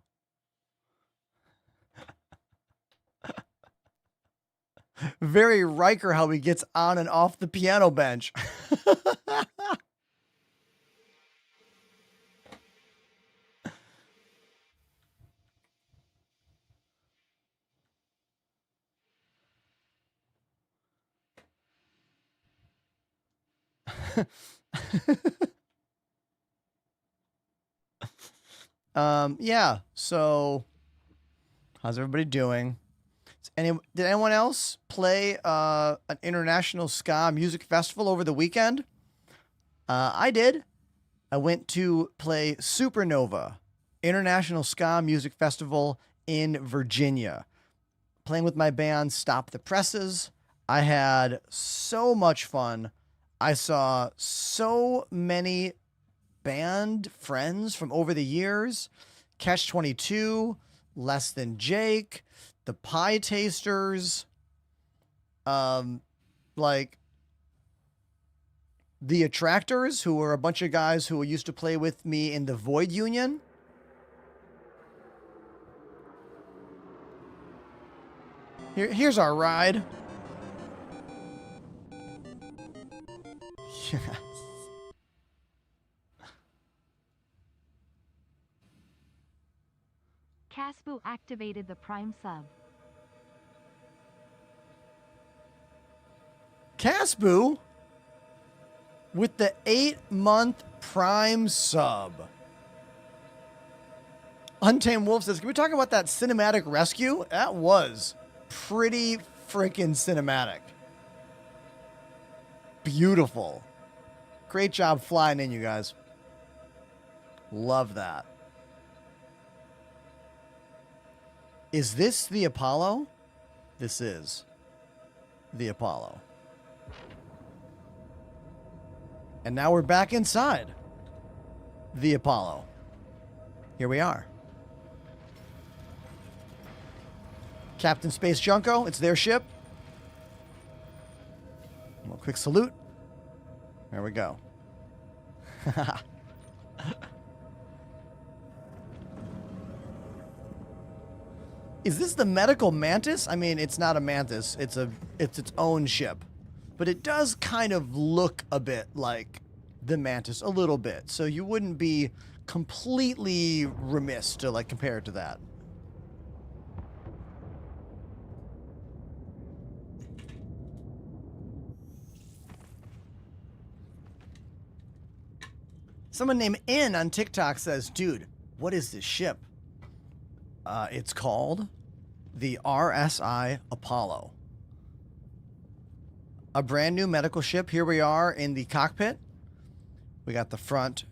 Very Riker how he gets on and off the piano bench. Yeah, so how's everybody doing? Did anyone else play an international ska music festival over the weekend? I did. I went to play Supernova International Ska Music Festival in Virginia. Playing with my band Stop the Presses. I had so much fun. I saw so many band friends from over the years. Catch 22, Less Than Jake, the Pie Tasters, like the Attractors, who were a bunch of guys who used to play with me in the Void Union. Here's our ride. Yes. Casbu activated the Prime sub. Casbu with the 8-month Prime sub. Untamed Wolf says, can we talk about that cinematic rescue? That was pretty freaking cinematic. Beautiful. Great job flying in, you guys. Love that. Is this the Apollo? This is. the Apollo. And now we're back inside the Apollo. Here we are. Captain Space Junko, it's their ship. A little quick salute. There we go. Is this the medical mantis? I mean, it's not a mantis. It's its own ship. But it does kind of look a bit like the mantis, a little bit. So you wouldn't be completely remiss to like compare it to that. Someone named N on TikTok says, dude, what is this ship? It's called the RSI Apollo. A brand new medical ship. Here we are in the cockpit. We got the front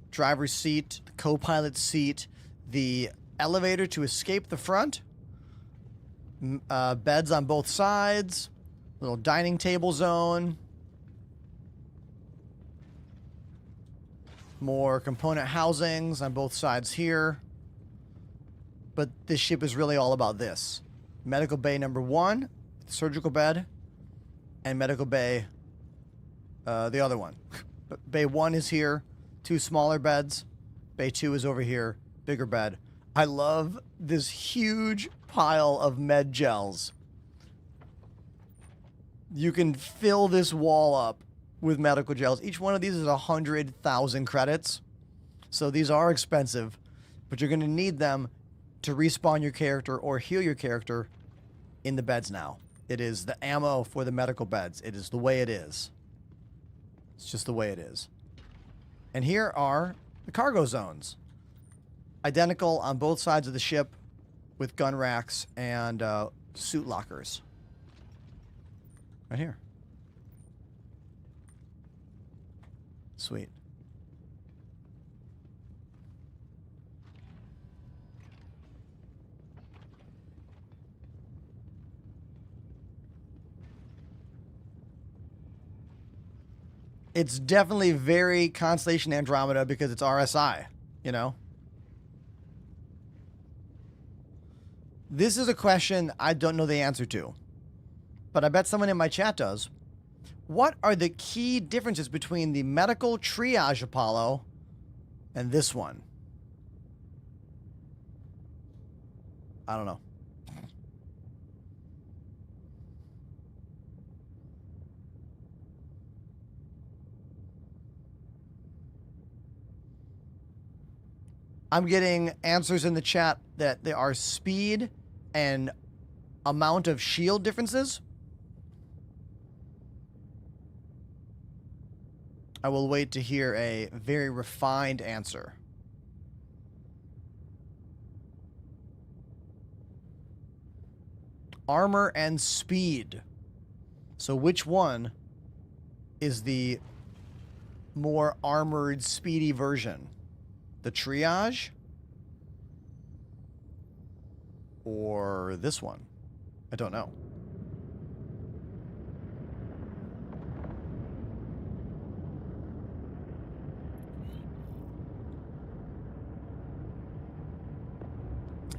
driver's seat, the co-pilot seat, the elevator to escape the front, beds on both sides, little dining table zone, more component housings on both sides here. But this ship is really all about this. Medical bay number 1, surgical bed, and medical bay, the other one. Bay 1 is here, 2 smaller beds. Bay 2 is over here, bigger bed. I love this huge pile of med gels. You can fill this wall up with medical gels. Each one of these is 100,000 credits. So these are expensive, but you're going to need them to respawn your character or heal your character in the beds now. It is the ammo for the medical beds. It is the way it is. It's just the way it is. And here are the cargo zones. Identical on both sides of the ship with gun racks and suit lockers. Right here. Sweet. It's definitely very Constellation Andromeda because it's RSI, you know? This is a question I don't know the answer to, but I bet someone in my chat does. What are the key differences between the medical triage Apollo and this one? I don't know. I'm getting answers in the chat that there are speed and amount of shield differences. I will wait to hear a very refined answer. Armor and speed. So which one is the more armored, speedy version? The triage? Or this one? I don't know.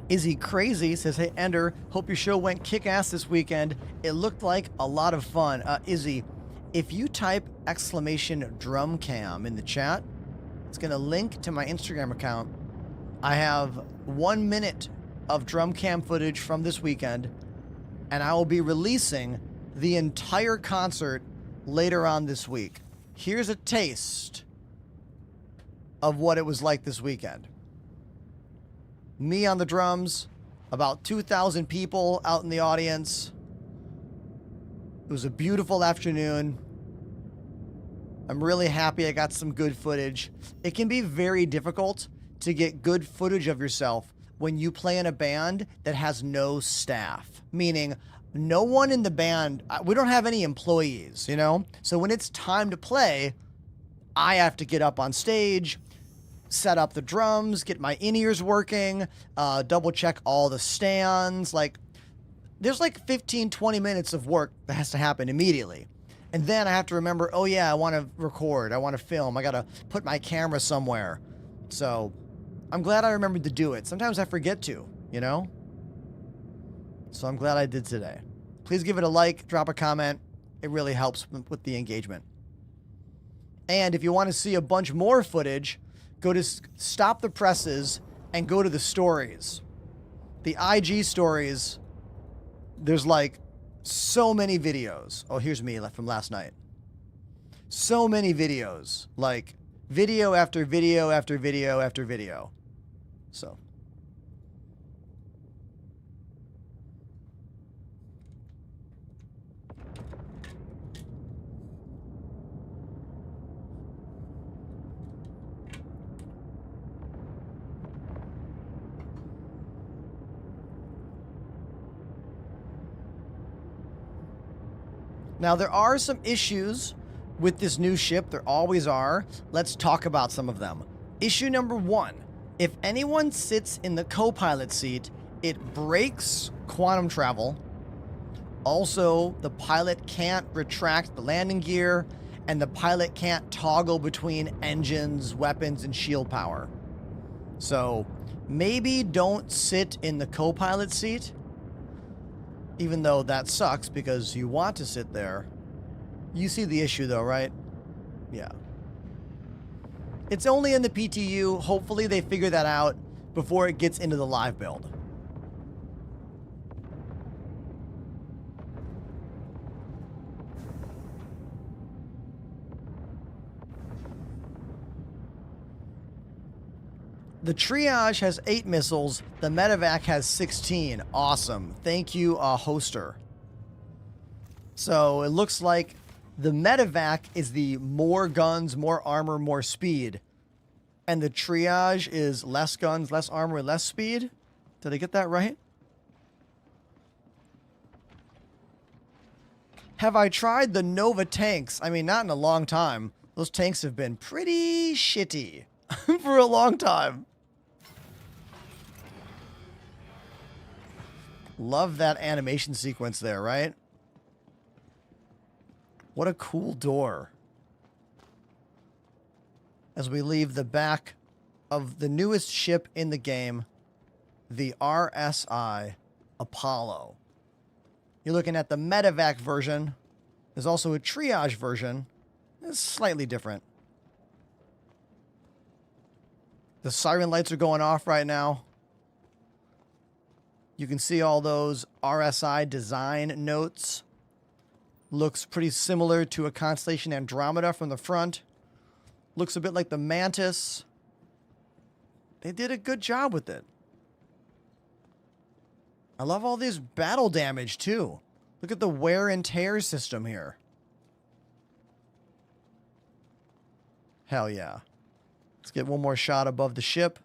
Izzy Crazy says, hey, Ender, hope your show went kick-ass this weekend. It looked like a lot of fun. Izzy, if you type !drumcam in the chat, it's going to link to my Instagram account. I have 1 minute of drum cam footage from this weekend, and I will be releasing the entire concert later on this week. Here's a taste of what it was like this weekend. Me on the drums, about 2,000 people out in the audience. It was a beautiful afternoon. I'm really happy I got some good footage. It can be very difficult to get good footage of yourself when you play in a band that has no staff, meaning no one in the band, we don't have any employees, you know? So when it's time to play, I have to get up on stage, set up the drums, get my in-ears working, double check all the stands. Like, there's like 15, 20 minutes of work that has to happen immediately. And then I have to remember, oh yeah, I want to record, I want to film, I got to put my camera somewhere. So I'm glad I remembered to do it. Sometimes I forget to, you know? So I'm glad I did today. Please give it a like, drop a comment. It really helps with the engagement. And if you want to see a bunch more footage, go to Stop the Presses and go to the stories. The IG stories, there's like so many videos. Oh, here's me from last night. So many videos. Like video after video after video after video. So. Now, there are some issues with this new ship. There always are. Let's talk about some of them. Issue number 1. If anyone sits in the co-pilot seat, it breaks quantum travel. Also, the pilot can't retract the landing gear, and the pilot can't toggle between engines, weapons, and shield power. So, maybe don't sit in the co-pilot seat. Even though that sucks because you want to sit there. You see the issue though, right? Yeah. It's only in the PTU. Hopefully they figure that out before it gets into the live build. The triage has 8 missiles. The medevac has 16. Awesome. Thank you, Hoster. So it looks like the medevac is the more guns, more armor, more speed. And the triage is less guns, less armor, less speed. Did I get that right? Have I tried the Nova tanks? I mean, not in a long time. Those tanks have been pretty shitty for a long time. Love that animation sequence there, right? What a cool door. As we leave the back of the newest ship in the game, the RSI Apollo. You're looking at the medevac version. There's also a triage version. It's slightly different. The siren lights are going off right now. You can see all those RSI design notes. Looks pretty similar to a Constellation Andromeda from the front. Looks a bit like the Mantis. They did a good job with it. I love all this battle damage too. Look at the wear and tear system here. Hell yeah. Let's get one more shot above the ship.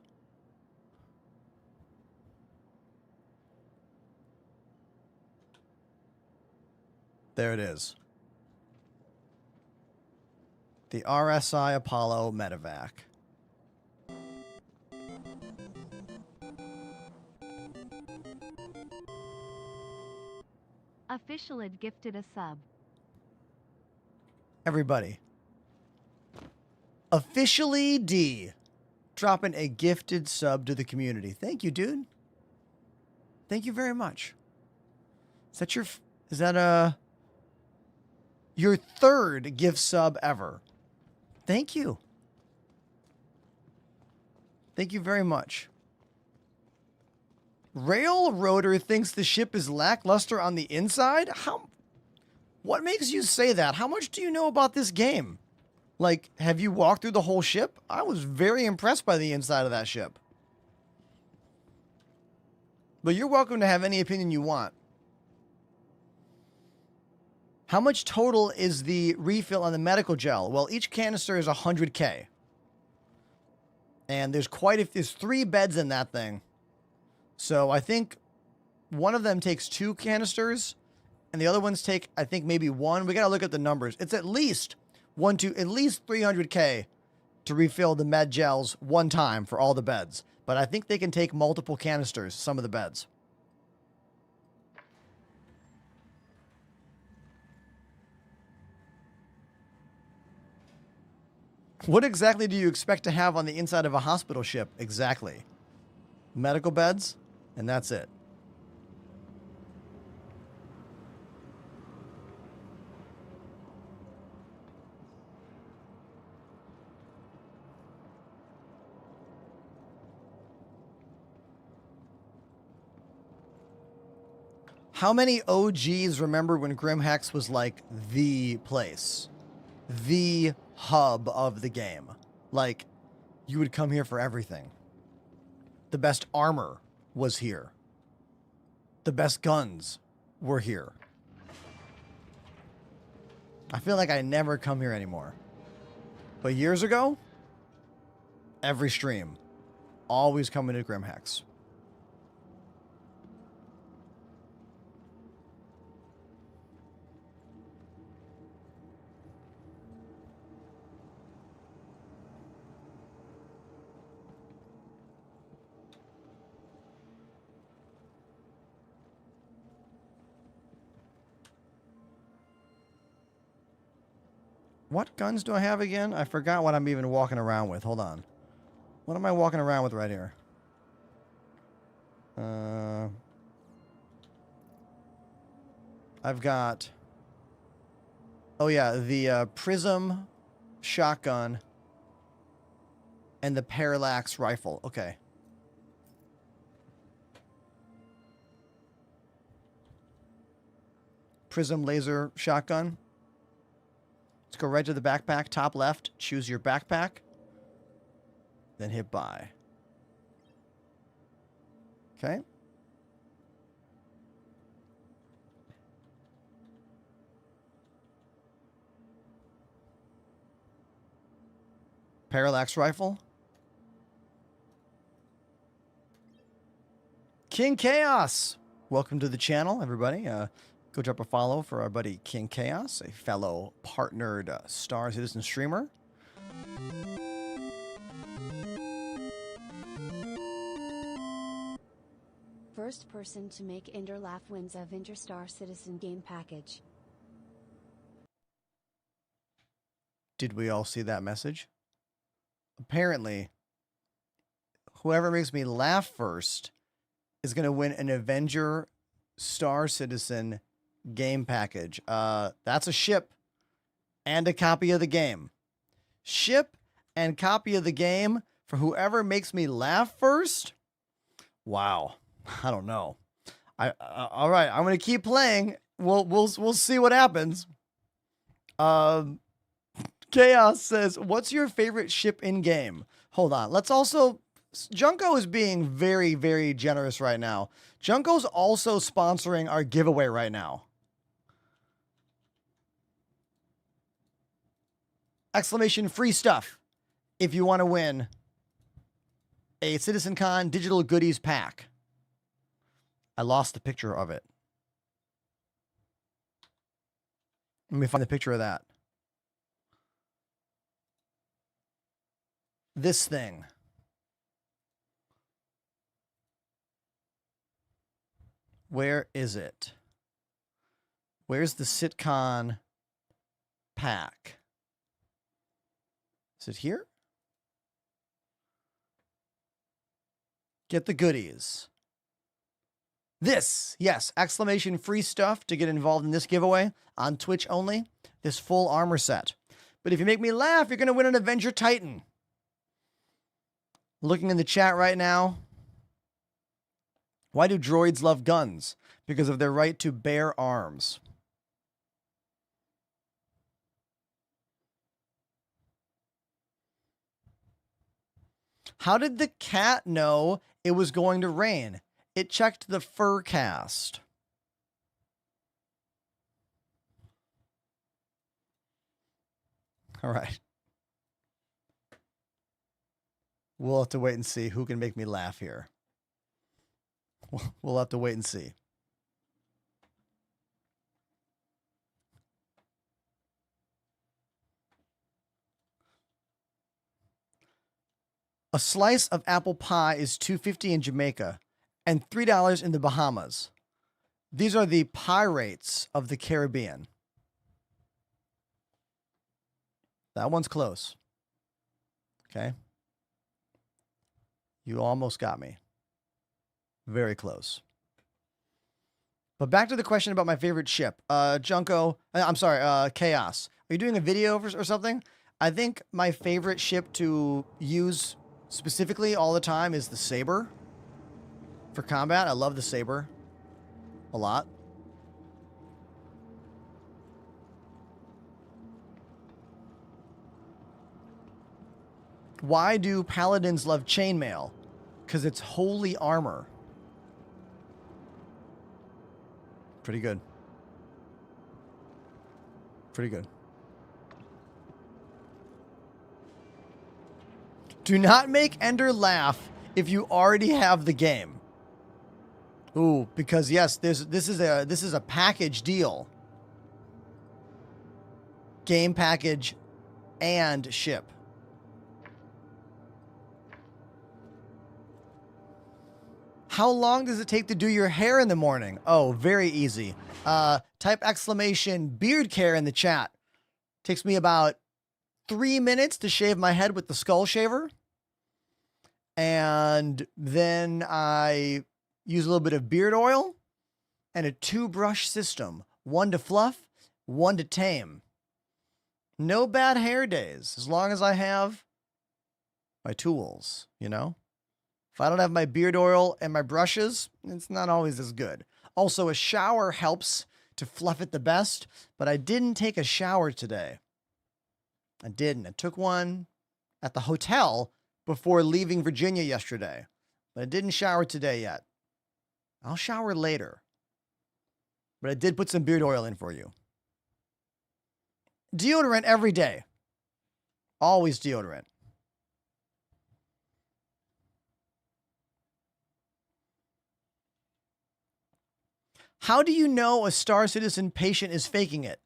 There it is. The RSI Apollo medevac. Official had gifted a sub. Everybody. Officially D. Dropping a gifted sub to the community. Thank you, dude. Thank you very much. Is that your third gift sub ever? Thank you. Thank you very much. Railroader thinks the ship is lackluster on the inside? What makes you say that? How much do you know about this game? Like, have you walked through the whole ship? I was very impressed by the inside of that ship. But you're welcome to have any opinion you want. How much total is the refill on the medical gel? Well, each canister is 100K. And there's there's 3 beds in that thing. So I think one of them takes 2 canisters and the other ones take, I think, maybe 1. We got to look at the numbers. It's at least at least 300K to refill the med gels one time for all the beds. But I think they can take multiple canisters, some of the beds. What exactly do you expect to have on the inside of a hospital ship? Exactly. Medical beds, and that's it. How many OGs remember when Grimhex was like the place? The hub of the game. Like, you would come here for everything. The best armor was here. The best guns were here. I feel like I never come here anymore. But years ago, every stream, always coming to Grimhex. What guns do I have again? I forgot what I'm even walking around with. Hold on. What am I walking around with right here? I've got... Oh yeah, the Prism shotgun and the Parallax rifle. Okay. Prism laser shotgun. Let's go right to the backpack, top left. Choose your backpack. Then hit buy. Okay. Parallax rifle. King Chaos. Welcome to the channel, everybody. Go drop a follow for our buddy King Chaos, a fellow partnered Star Citizen streamer. First person to make Ender laugh wins a Vinter Star Citizen game package. Did we all see that message? Apparently, whoever makes me laugh first is going to win an Avenger Star Citizen game package. That's a ship and a copy of the game. Ship and copy of the game for whoever makes me laugh first. Wow. I don't know. All right, I'm going to keep playing. We'll see what happens. Chaos says, "What's your favorite ship in game?" Hold on. Let's also Junko is being very, very generous right now. Junko's also sponsoring our giveaway right now. Exclamation free stuff if you want to win a CitizenCon digital goodies pack. I lost the picture of it. Let me find the picture of that. This thing. Where is it? Where's the CitCon pack? Is it here? Get the goodies. This, yes, exclamation free stuff to get involved in this giveaway on Twitch only. This full armor set. But if you make me laugh, you're going to win an Avenger Titan. Looking in the chat right now. Why do droids love guns? Because of their right to bear arms. How did the cat know it was going to rain? It checked the Furcast. All right. We'll have to wait and see who can make me laugh here. We'll have to wait and see. A slice of apple pie is $2.50 in Jamaica and $3 in the Bahamas. These are the pirates of the Caribbean. That one's close. Okay. You almost got me. Very close. But back to the question about my favorite ship. Junko, I'm sorry, Chaos. Are you doing a video or something? I think my favorite ship to use specifically all the time is the Saber. For combat, I love the Saber a lot. Why do paladins love chainmail? Because it's holy armor. Pretty good. Pretty good. Do not make Ender laugh if you already have the game. Ooh, because yes, this is a package deal. Game package and ship. How long does it take to do your hair in the morning? Oh, very easy. Type exclamation beard care in the chat. Takes me about 3 minutes to shave my head with the skull shaver. And then I use a little bit of beard oil and a 2-brush system. 1 to fluff, 1 to tame. No bad hair days, as long as I have my tools, you know? If I don't have my beard oil and my brushes, it's not always as good. Also, a shower helps to fluff it the best, but I didn't take a shower today. I didn't. I took one at the hotel before leaving Virginia yesterday, but I didn't shower today yet. I'll shower later. But I did put some beard oil in for you. Deodorant every day. Always deodorant. How do you know a Star Citizen patient is faking it?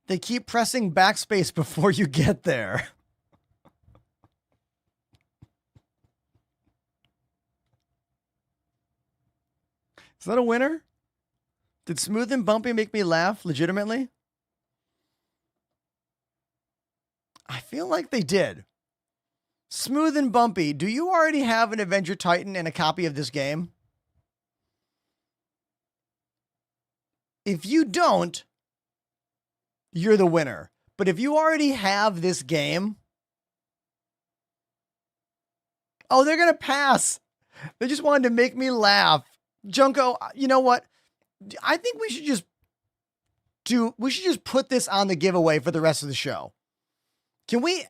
They keep pressing backspace before you get there. Is that a winner? Did Smooth and Bumpy make me laugh legitimately? I feel like they did. Smooth and Bumpy, do you already have an Avenger Titan and a copy of this game? If you don't, you're the winner. But if you already have this game, oh, they're going to pass. They just wanted to make me laugh. Junko, you know what? I think we should just put this on the giveaway for the rest of the show. Can we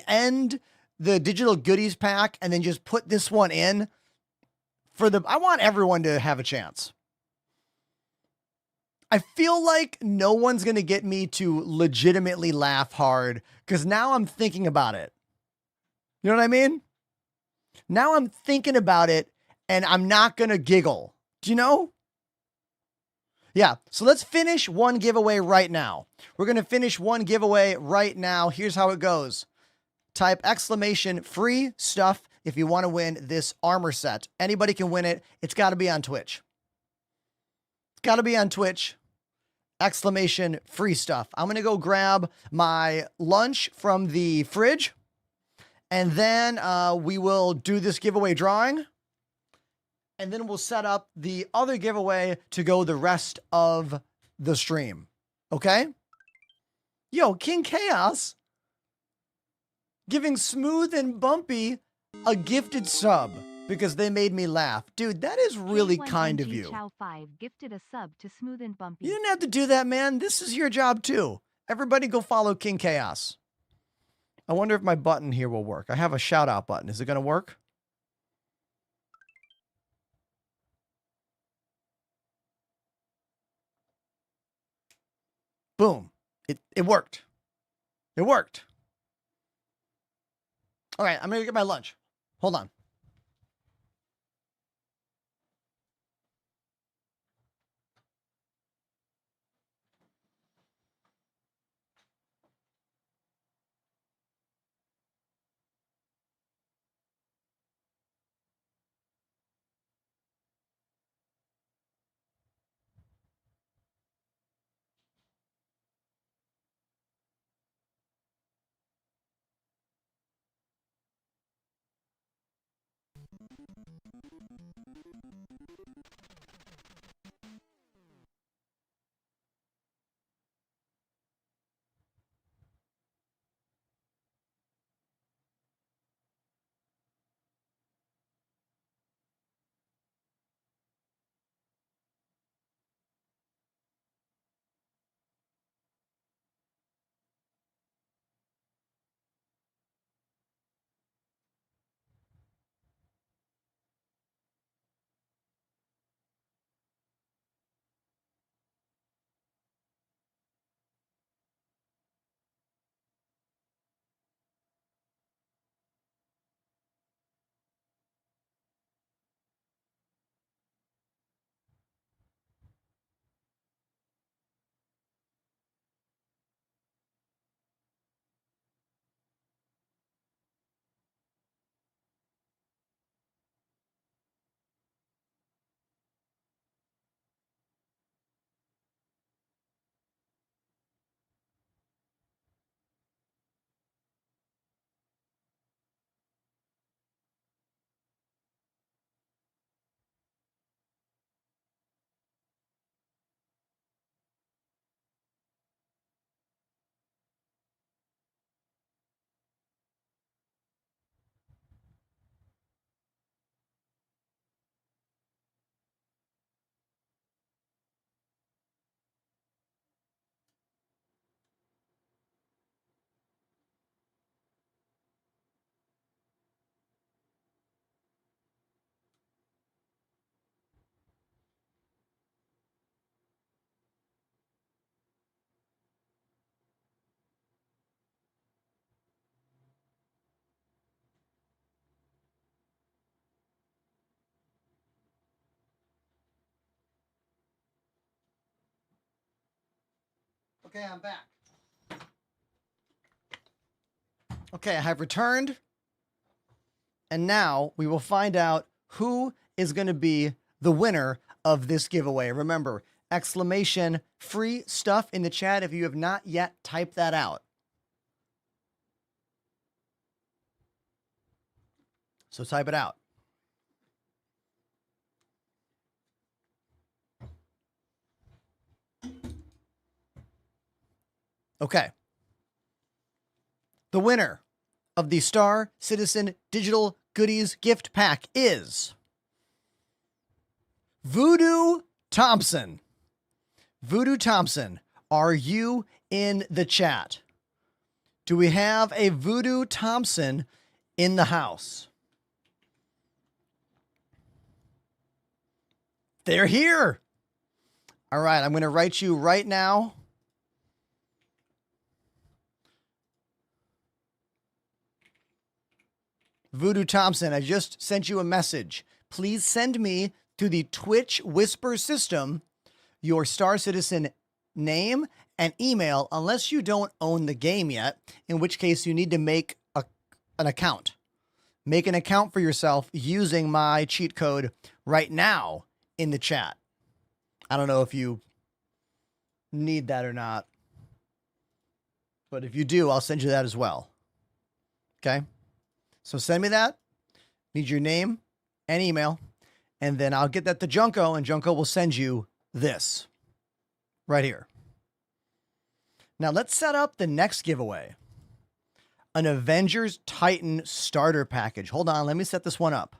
end the digital goodies pack and then just put this one in I want everyone to have a chance. I feel like no one's going to get me to legitimately laugh hard because now I'm thinking about it. You know what I mean? Now I'm thinking about it and I'm not going to giggle. Do you know? Yeah. So let's finish one giveaway right now. We're going to finish one giveaway right now. Here's how it goes. Type exclamation free stuff if you want to win this armor set. Anybody can win it. It's got to be on Twitch. It's got to be on Twitch. Exclamation free stuff. I'm going to go grab my lunch from the fridge and then we will do this giveaway drawing and then we'll set up the other giveaway to go the rest of the stream. Okay? Yo, King Chaos giving Smooth and Bumpy a gifted sub because they made me laugh. Dude, that is really kind of you. Chow 5 gifted a sub to Smooth and Bumpy. You didn't have to do that, man. This is your job too. Everybody go follow King Chaos. I wonder if my button here will work. I have a shout out button. Is it going to work? Boom. It worked. It worked. All right, I'm going to get my lunch. Hold on. Okay, I'm back. Okay, I have returned. And now we will find out who is going to be the winner of this giveaway. Remember, exclamation free stuff in the chat if you have not yet typed that out. So type it out. Okay. The winner of the Star Citizen Digital Goodies gift pack is Voodoo Thompson. Voodoo Thompson, are you in the chat? Do we have a Voodoo Thompson in the house? They're here. All right, I'm going to write you right now. Voodoo Thompson, I just sent you a message. Please send me through the Twitch Whisper system your Star Citizen name and email, unless you don't own the game yet, in which case you need to make an account. Make an account for yourself using my cheat code right now in the chat. I don't know if you need that or not, but if you do, I'll send you that as well. Okay? So send me that. Need your name and email, and then I'll get that to Junko, and Junko will send you this right here. Now let's set up the next giveaway. An Avengers Titan starter package. Hold on, let me set this one up.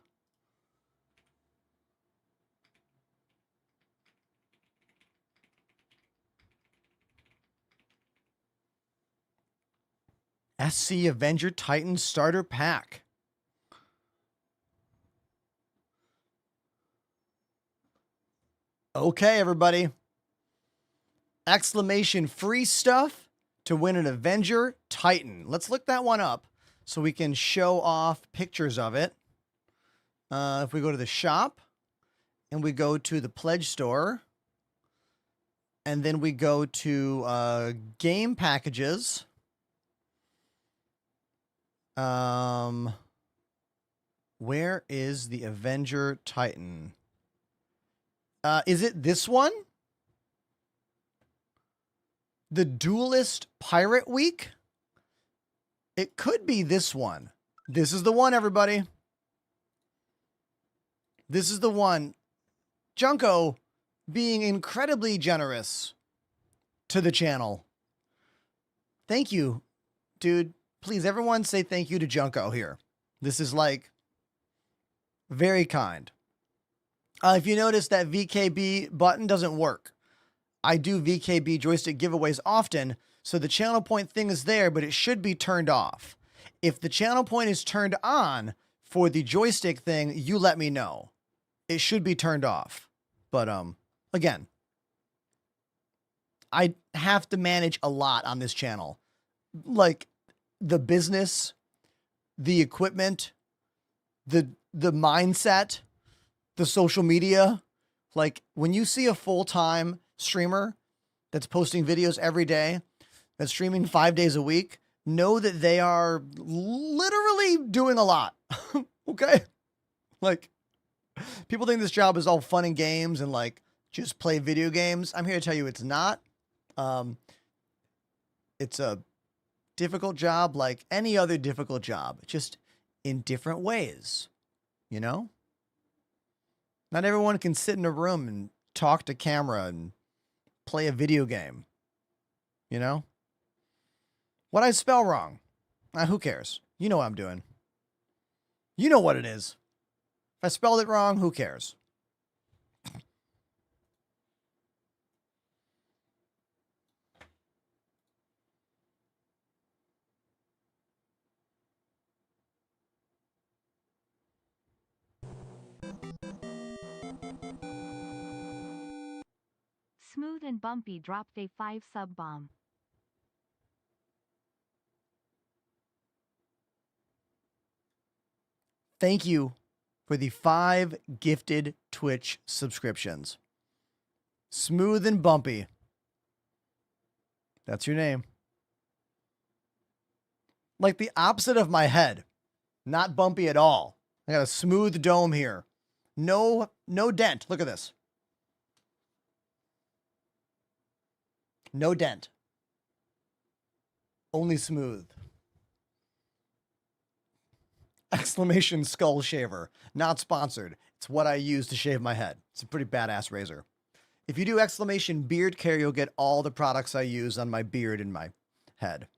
SC Avenger Titan starter pack. Okay, everybody. Exclamation free stuff to win an Avenger Titan. Let's look that one up so we can show off pictures of it. If we go to the shop and we go to the pledge store and then we go to game packages. Where is the Avenger Titan? Is it this one? The Duelist Pirate Week? It could be this one. This is the one, everybody. This is the one. Junko being incredibly generous to the channel. Thank you, dude. Please, everyone say thank you to Junko here. This is like very kind. If you notice that VKB button doesn't work. I do VKB joystick giveaways often, so the channel point thing is there, but it should be turned off. If the channel point is turned on for the joystick thing, you let me know. It should be turned off. But again, I have to manage a lot on this channel. Like the business, the equipment, the mindset, the social media. Like when you see a full-time streamer that's posting videos every day, that's streaming 5 days a week, know that they are literally doing a lot. Okay? Like people think this job is all fun and games and like just play video games. I'm here to tell you it's not. It's a difficult job like any other difficult job, just in different ways, you know? Not everyone can sit in a room and talk to camera and play a video game, you know? What I spell wrong? Who cares? You know what I'm doing. You know what it is. If I spelled it wrong, who cares? Smooth and Bumpy dropped a 5 sub bomb. Thank you for the 5 gifted Twitch subscriptions. Smooth and Bumpy. That's your name. Like the opposite of my head. Not bumpy at all. I got a smooth dome here. No dent. Look at this. No dent. Only smooth. Exclamation skull shaver. Not sponsored. It's what I use to shave my head. It's a pretty badass razor. If you do exclamation beard care, you'll get all the products I use on my beard and my head.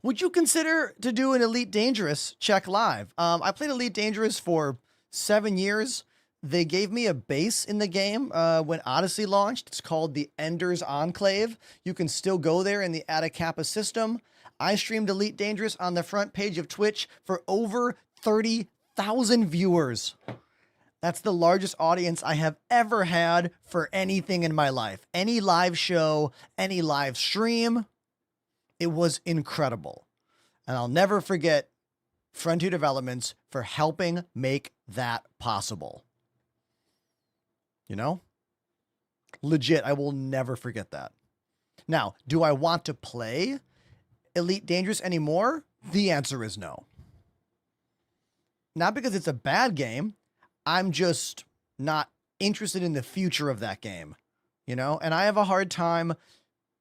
Would you consider to do an Elite Dangerous check live? I played Elite Dangerous for 7 years. They gave me a base in the game when Odyssey launched. It's called the Ender's Enclave. You can still go there in the Atacapa system. I streamed Elite Dangerous on the front page of Twitch for over 30,000 viewers. That's the largest audience I have ever had for anything in my life. Any live show, any live stream. It was incredible. And I'll never forget Frontier Developments for helping make that possible. You know? Legit, I will never forget that. Now, do I want to play Elite Dangerous anymore? The answer is no. Not because it's a bad game. I'm just not interested in the future of that game, you know? And I have a hard time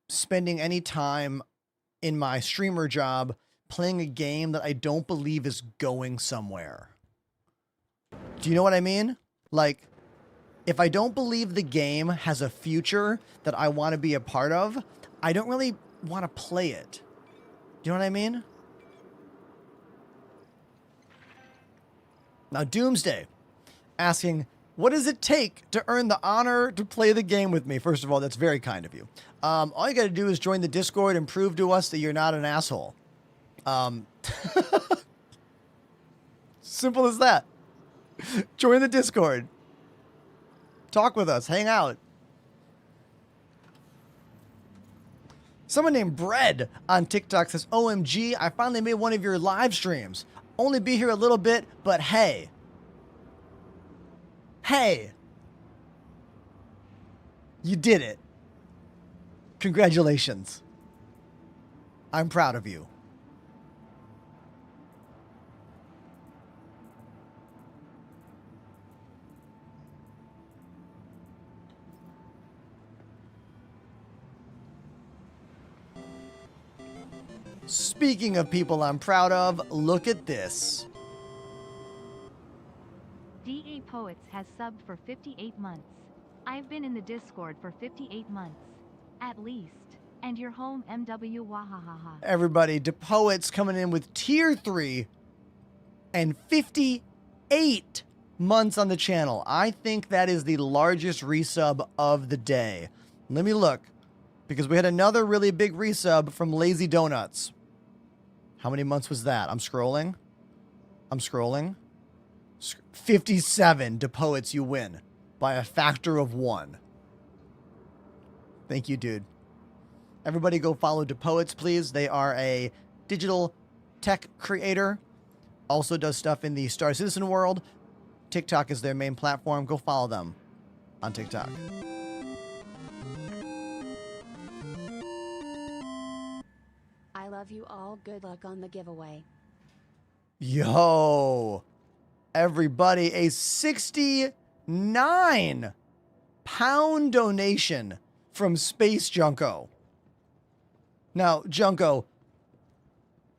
spending any time in my streamer job playing a game that I don't believe is going somewhere. Do you know what I mean? Like, if I don't believe the game has a future that I want to be a part of, I don't really want to play it. Do you know what I mean? Now, Doomsday asking, what does it take to earn the honor to play the game with me? First of all, that's very kind of you. All you got to do is join the Discord and prove to us that you're not an asshole. Simple as that. Join the Discord. Talk with us. Hang out. Someone named Bread on TikTok says, OMG, I finally made one of your live streams. Only be here a little bit, but hey. Hey. You did it. Congratulations. I'm proud of you. Speaking of people I'm proud of, look at this. DA Poets has subbed for 58 months. I've been in the Discord for 58 months. At least. And your home MW wahahaha. Everybody, DePoet's coming in with tier 3 and 58 months on the channel. I think that is the largest resub of the day. Let me look, because we had another really big resub from Lazy Donuts. How many months was that? I'm scrolling. 57. DePoets, you win by a factor of 1. Thank you, dude. Everybody go follow DePoets, please. They are a digital tech creator. Also does stuff in the Star Citizen world. TikTok is their main platform. Go follow them on TikTok. I love you all. Good luck on the giveaway. Yo, everybody, a 69-pound donation from Space Junko. Now, Junko,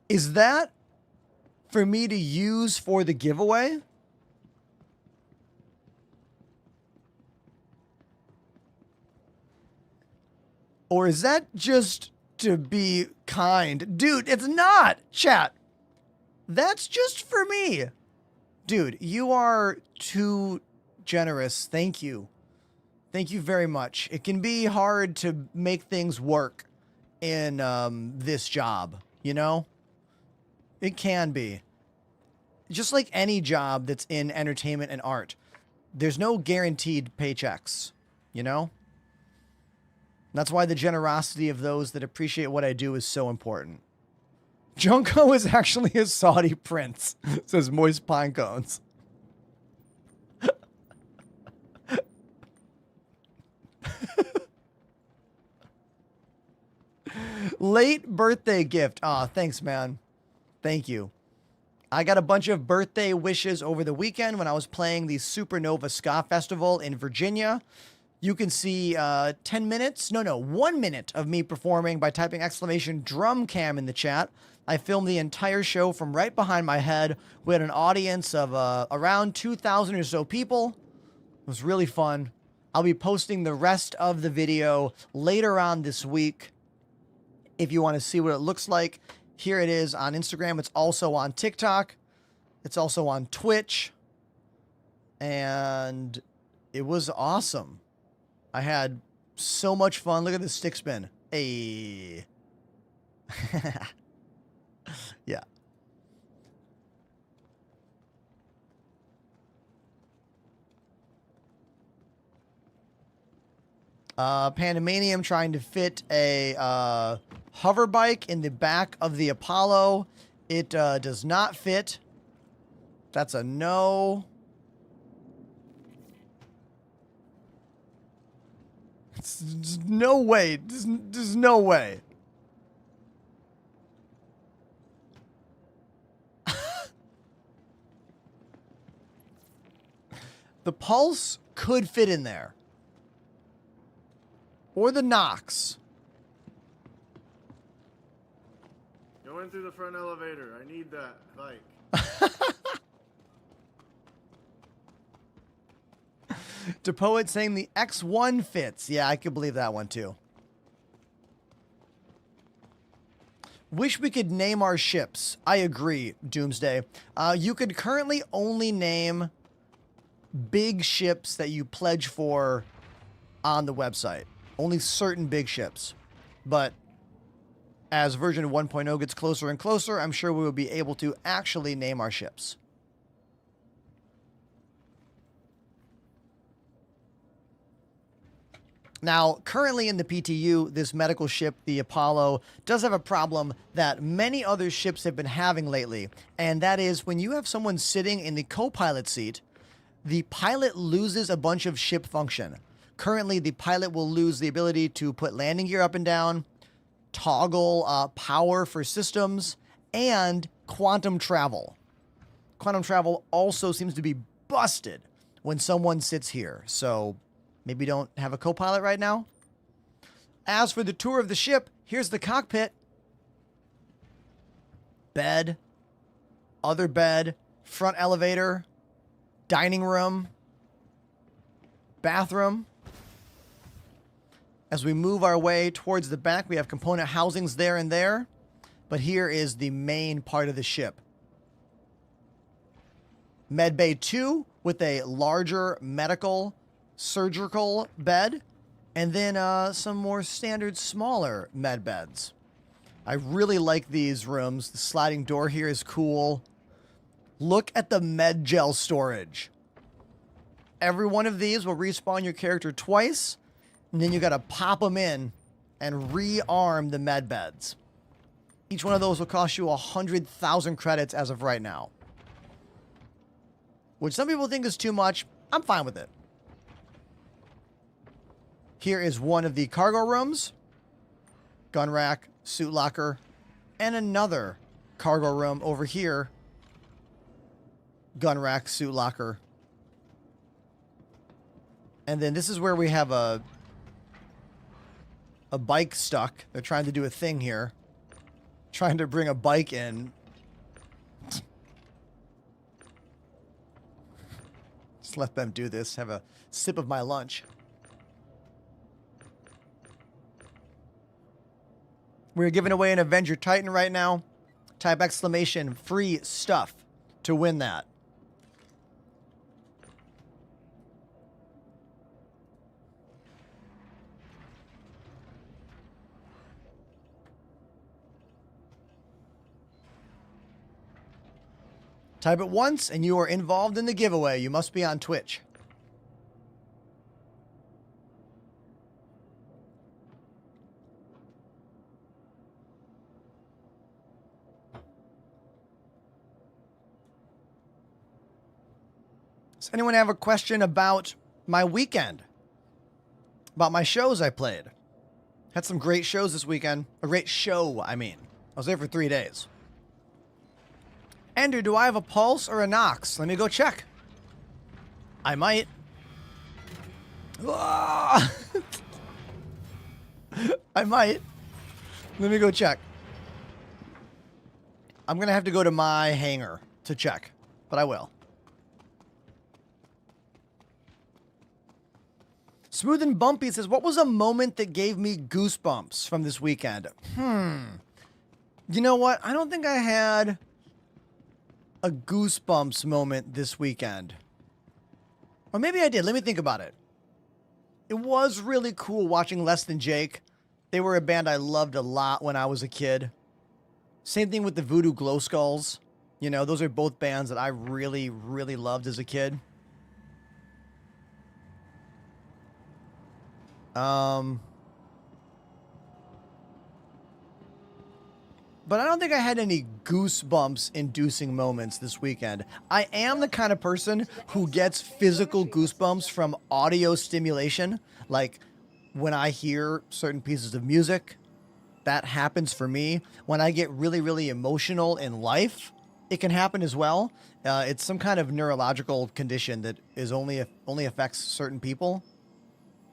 is that for me to use for the giveaway? Or is that just to be kind? Dude, it's not, chat. That's just for me. Dude, you are too generous. Thank you. Thank you very much. It can be hard to make things work in this job, you know? It can be. Just like any job that's in entertainment and art. There's no guaranteed paychecks, you know? That's why the generosity of those that appreciate what I do is so important. Junko is actually a Saudi prince, says Moist Pine Cones. Late birthday gift. Aw, thanks, man. Thank you. I got a bunch of birthday wishes over the weekend when I was playing the Supernova Ska Festival in Virginia. You can see 10 minutes, no, 1 minute of me performing by typing exclamation drum cam in the chat. I filmed the entire show from right behind my head. We had an audience of around 2,000 or so people. It was really fun. I'll be posting the rest of the video later on this week. If you want to see what it looks like, here it is on Instagram. It's also on TikTok. It's also on Twitch. And it was awesome. I had so much fun. Look at this stick spin. Hey. Yeah. Pandemanium trying to fit a hover bike in the back of the Apollo. It does not fit. That's a no. There's no way. There's no way. The Pulse could fit in there. Or the Nox. Going through the front elevator. I need that bike. To Poet saying the X1 fits. Yeah, I could believe that one too. Wish we could name our ships. I agree, Doomsday. You could currently only name big ships that you pledge for on the website. Only certain big ships. But as version 1.0 gets closer and closer, I'm sure we will be able to actually name our ships. Now, currently in the PTU, this medical ship, the Apollo, does have a problem that many other ships have been having lately, and that is when you have someone sitting in the co-pilot seat, the pilot loses a bunch of ship function. Currently, the pilot will lose the ability to put landing gear up and down, toggle power for systems, and quantum travel. Quantum travel also seems to be busted when someone sits here, so maybe don't have a co-pilot right now. As for the tour of the ship, here's the cockpit. Bed, other bed, front elevator, dining room, bathroom. As we move our way towards the back, we have component housings there and there. But here is the main part of the ship. Med Bay 2 with a larger medical surgical bed, and then some more standard smaller med beds. I really like these rooms. The sliding door here is cool. Look at the med gel storage. Every one of these will respawn your character twice, and then you gotta pop them in and rearm the med beds. Each one of those will cost you 100,000 credits as of right now, which some people think is too much. I'm fine with it. Here is one of the cargo rooms. Gun rack, suit locker, and another cargo room over here. Gun rack, suit locker. And then this is where we have a bike stuck. They're trying to do a thing here. Trying to bring a bike in. Just let them do this. Have a sip of my lunch. We're giving away an Avenger Titan right now. Type exclamation free stuff to win that. Type it once and you are involved in the giveaway. You must be on Twitch. Does anyone have a question about my weekend? About my shows I played? Had some great shows this weekend. A great show, I mean. I was there for 3 days. Ender, do I have a pulse or a Nox? Let me go check. I might. Ah! I might. Let me go check. I'm going to have to go to my hangar to check, but I will. Smooth and Bumpy says, what was a moment that gave me goosebumps from this weekend? You know what? I don't think I had a goosebumps moment this weekend. Or maybe I did. Let me think about it. It was really cool watching Less Than Jake. They were a band I loved a lot when I was a kid. Same thing with the Voodoo Glow Skulls. You know, those are both bands that I really, really loved as a kid. But I don't think I had any goosebumps inducing moments this weekend. I am the kind of person who gets physical goosebumps from audio stimulation. Like when I hear certain pieces of music, that happens for me. When I get really, really emotional in life, it can happen as well. It's some kind of neurological condition that is only affects certain people.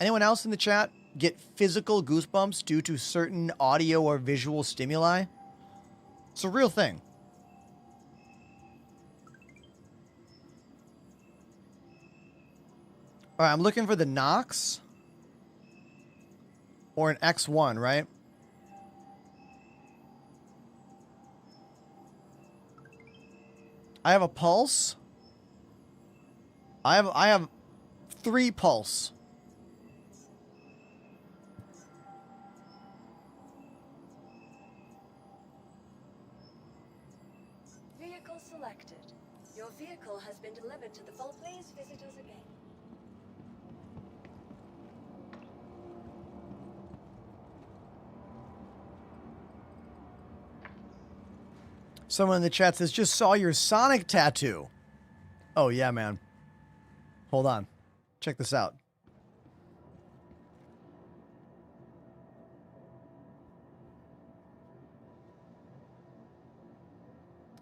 Anyone else in the chat get physical goosebumps due to certain audio or visual stimuli? It's a real thing. All right, I'm looking for the Nox or an X1, right? I have a pulse. I have 3 pulse. Vehicle selected. Your vehicle has been delivered to the vault. Please visit us again. Someone in the chat says, just saw your Sonic tattoo. Oh, yeah, man. Hold on. Check this out.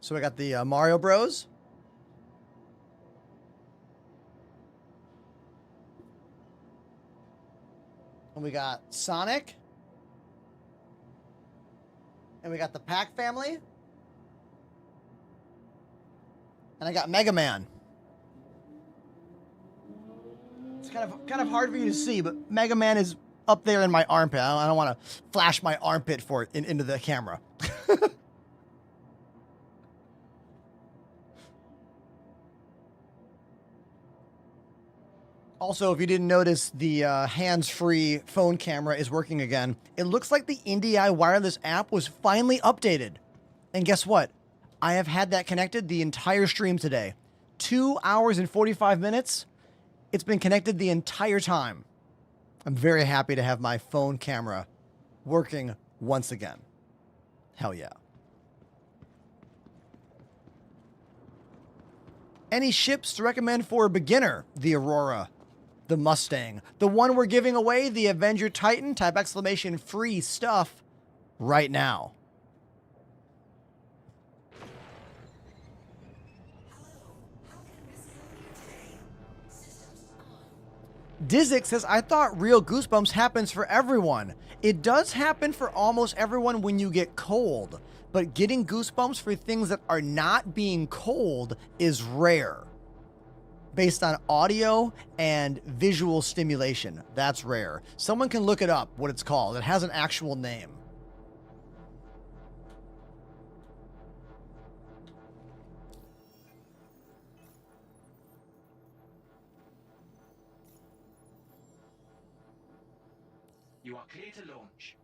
So I got the Mario Bros. And we got Sonic. And we got the Pac family. And I got Mega Man. It's kind of hard for you to see, but Mega Man is up there in my armpit. I don't want to flash my armpit for it into the camera. Also, if you didn't notice, the hands-free phone camera is working again. It looks like the NDI wireless app was finally updated. And guess what? I have had that connected the entire stream today. 2 hours and 45 minutes. It's been connected the entire time. I'm very happy to have my phone camera working once again. Hell yeah. Any ships to recommend for a beginner? The Aurora, the Mustang, the one we're giving away, the Avenger Titan, type exclamation free stuff right now. Dizzik says, I thought real goosebumps happens for everyone. It does happen for almost everyone when you get cold, but getting goosebumps for things that are not being cold is rare. Based on audio and visual stimulation, that's rare. Someone can look it up, what it's called. It has an actual name. You are clear to launch.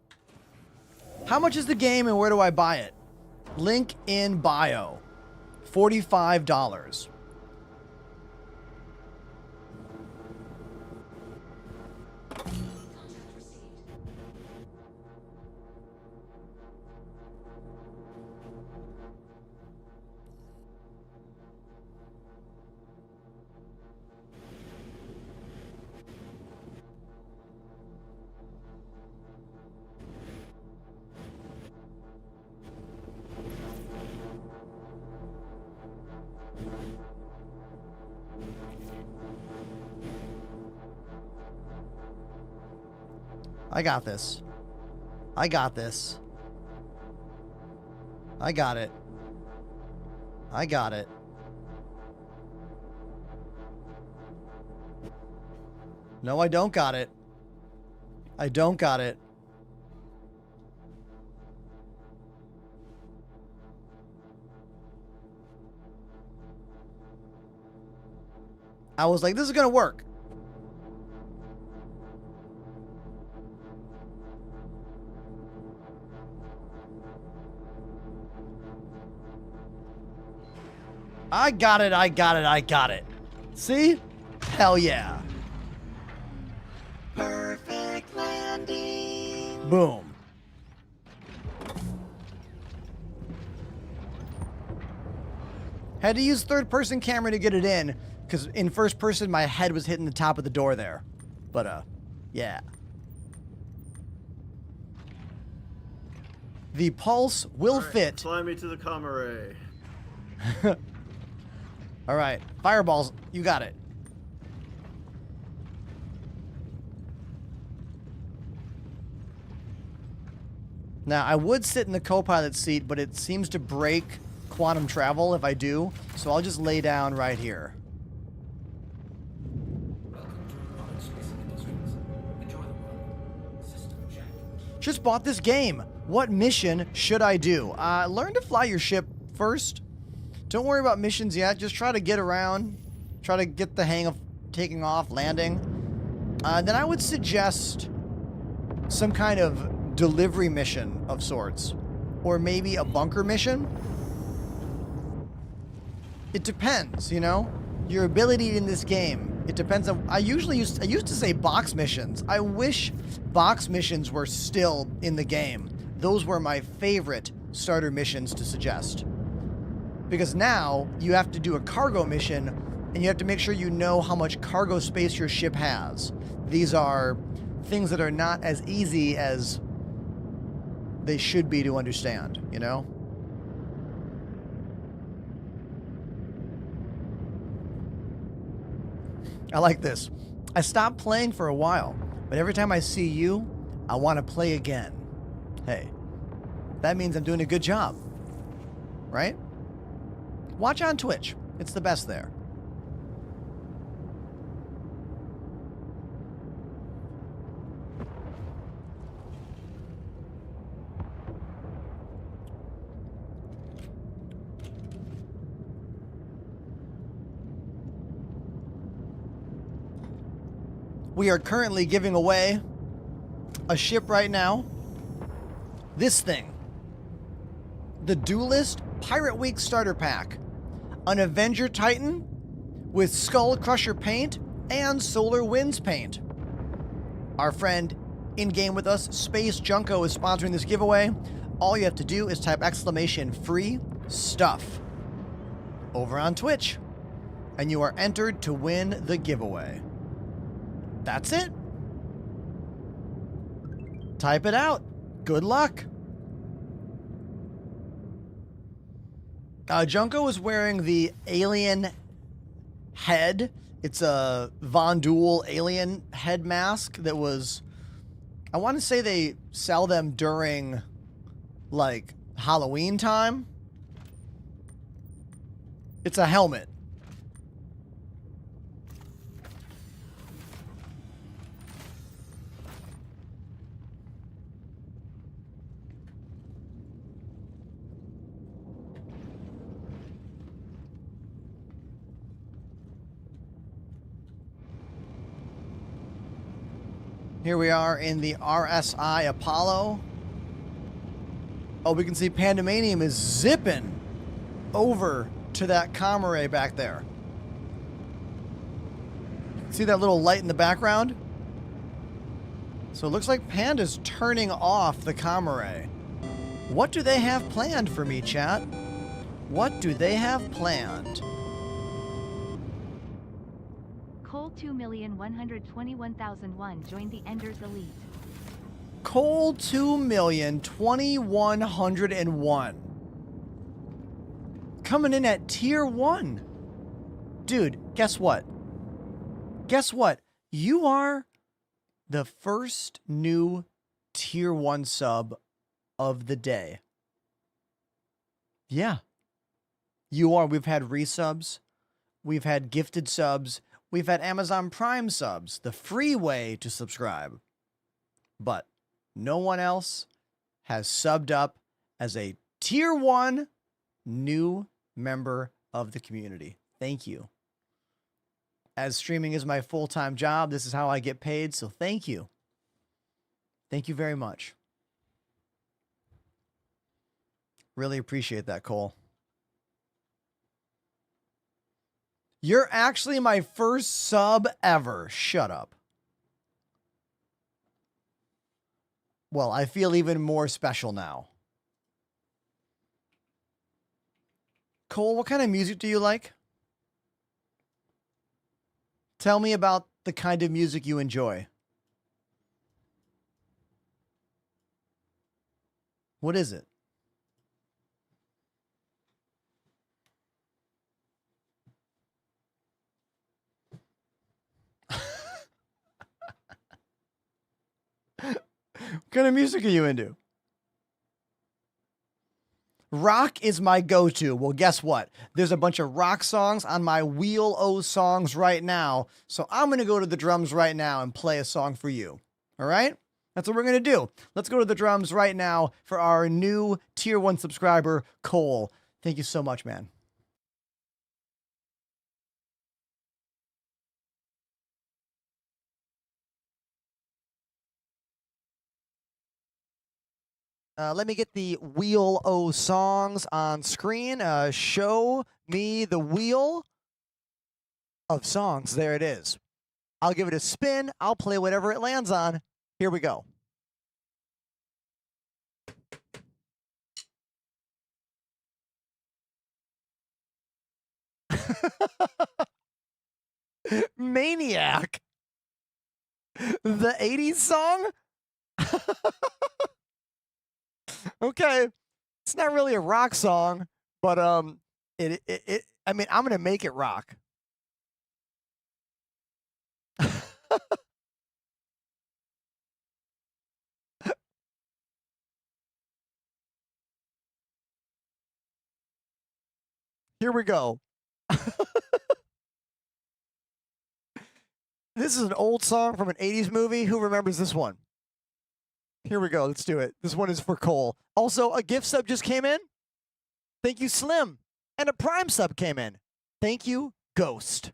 How much is the game and where do I buy it? Link in bio. $45. I got this. I got this. I got it. I got it. No, I don't got it. I don't got it. I was like, this is gonna work. I got it, I got it, I got it. See? Hell yeah. Perfect landing. Boom. Had to use third-person camera to get it in, because in first person, my head was hitting the top of the door there. But, yeah. The pulse will fit. Fly me to the Comare. All right. Fireballs, you got it. Now, I would sit in the co-pilot seat, but it seems to break quantum travel if I do, so I'll just lay down right here. Just bought this game. What mission should I do? Learn to fly your ship first. Don't worry about missions yet. Just try to get around. Try to get the hang of taking off, landing. Then I would suggest some kind of delivery mission of sorts. Or maybe a bunker mission. It depends, you know? Your ability in this game. It depends on... I used to say box missions. I wish box missions were still in the game. Those were my favorite starter missions to suggest. Because now, you have to do a cargo mission, and you have to make sure you know how much cargo space your ship has. These are things that are not as easy as they should be to understand, you know? I like this. I stopped playing for a while, but every time I see you, I want to play again. Hey, that means I'm doing a good job, right? Watch on Twitch. It's the best there. We are currently giving away a ship right now. This thing. The Duelist Pirate Week Starter Pack. An Avenger Titan with Skull Crusher paint and Solar Winds paint. Our friend in-game with us, Space Junko, is sponsoring this giveaway. All you have to do is type !free stuff over on Twitch, and you are entered to win the giveaway. That's it. Type it out. Good luck. Junko is wearing the alien head. It's a Von Duel alien head mask that was... I want to say they sell them during, like, Halloween time. It's a helmet. Here we are in the RSI Apollo. Oh, we can see Pandemanium is zipping over to that Comare back there. See that little light in the background? So it looks like Panda's turning off the Comare. What do they have planned for me, chat? What do they have planned? Cole 2,121,001 joined the Enders Elite. Cole 2,021,101. Coming in at tier 1. Dude, guess what? Guess what? You are The first new tier 1 sub of the day. Yeah. You are. We've had resubs. We've had gifted subs. We've had Amazon Prime subs, the free way to subscribe. But no one else has subbed up as a tier 1 new member of the community. Thank you. As streaming is my full-time job, this is how I get paid, so thank you. Thank you very much. Really appreciate that, Cole. You're actually my first sub ever. Shut up. Well, I feel even more special now. Cole, what kind of music do you like? Tell me about the kind of music you enjoy. What is it? What kind of music are you into? Rock is my go-to. Well, guess what? There's a bunch of rock songs on my Wheel O songs right now. So I'm going to go to the drums right now and play a song for you. All right? That's what we're going to do. Let's go to the drums right now for our new tier 1 subscriber, Cole. Thank you so much, man. Let me get the Wheel O songs on screen. Show me the wheel of songs. There it is. I'll give it a spin. I'll play whatever it lands on. Here we go. Maniac. The 80s song? Okay. It's not really a rock song, but I mean, I'm going to make it rock. Here we go. This is an old song from an 80s movie. Who remembers this one? Here we go. Let's do it. This one is for Cole. Also, a gift sub just came in. Thank you, Slim. And a Prime sub came in. Thank you, Ghost.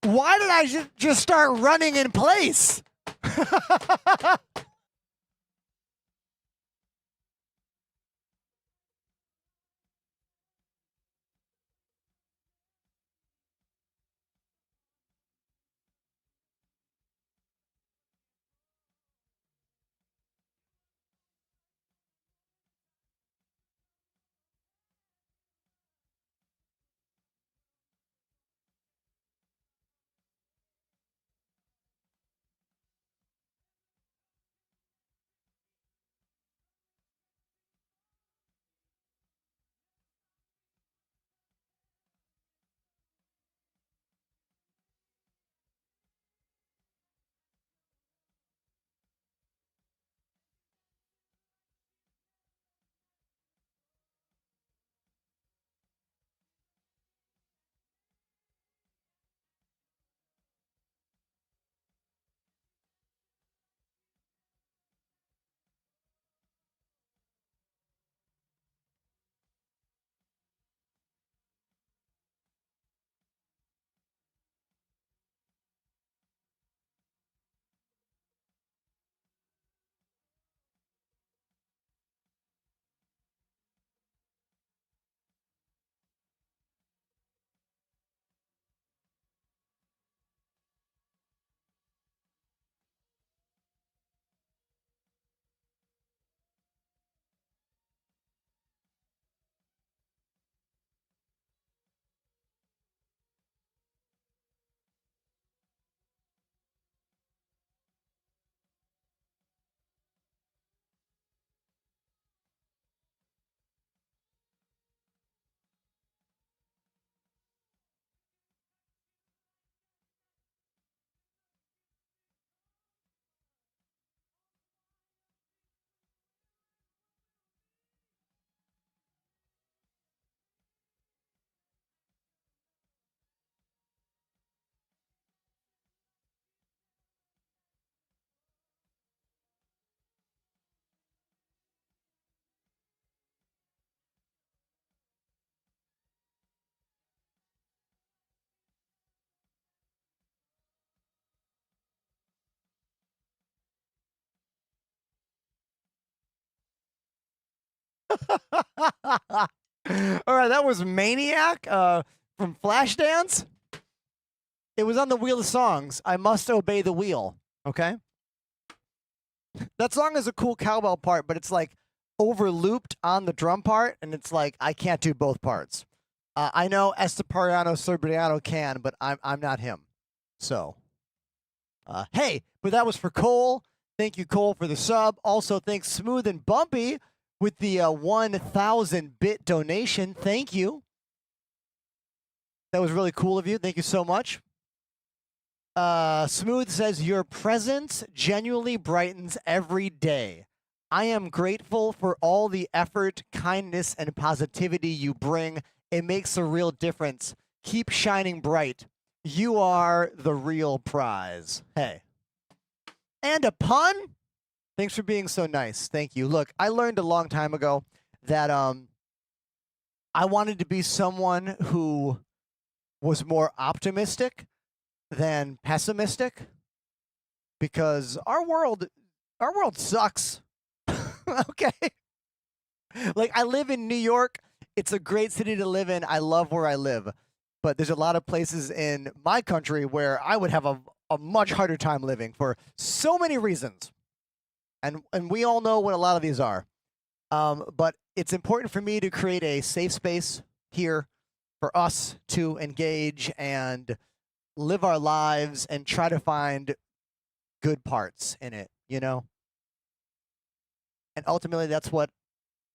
Why did I just start running in place? All right, that was Maniac from Flashdance. It was on the Wheel of Songs. I Must Obey the Wheel. Okay? That song is a cool cowbell part, but it's like overlooped on the drum part, and it's like I can't do both parts. I know Estepariano Sorbriano can, but I'm not him. So, hey, but that was for Cole. Thank you, Cole, for the sub. Also, thanks Smooth and Bumpy with the 1,000-bit donation. Thank you. That was really cool of you. Thank you so much. Smooth says, your presence genuinely brightens every day. I am grateful for all the effort, kindness, and positivity you bring. It makes a real difference. Keep shining bright. You are the real prize. Hey. And a pun? Thanks for being so nice. Thank you. Look, I learned a long time ago that I wanted to be someone who was more optimistic than pessimistic, because our world sucks. Okay? Like, I live in New York. It's a great city to live in. I love where I live. But there's a lot of places in my country where I would have a much harder time living for so many reasons. And we all know what a lot of these are. But it's important for me to create a safe space here for us to engage and live our lives and try to find good parts in it, you know? And ultimately, that's what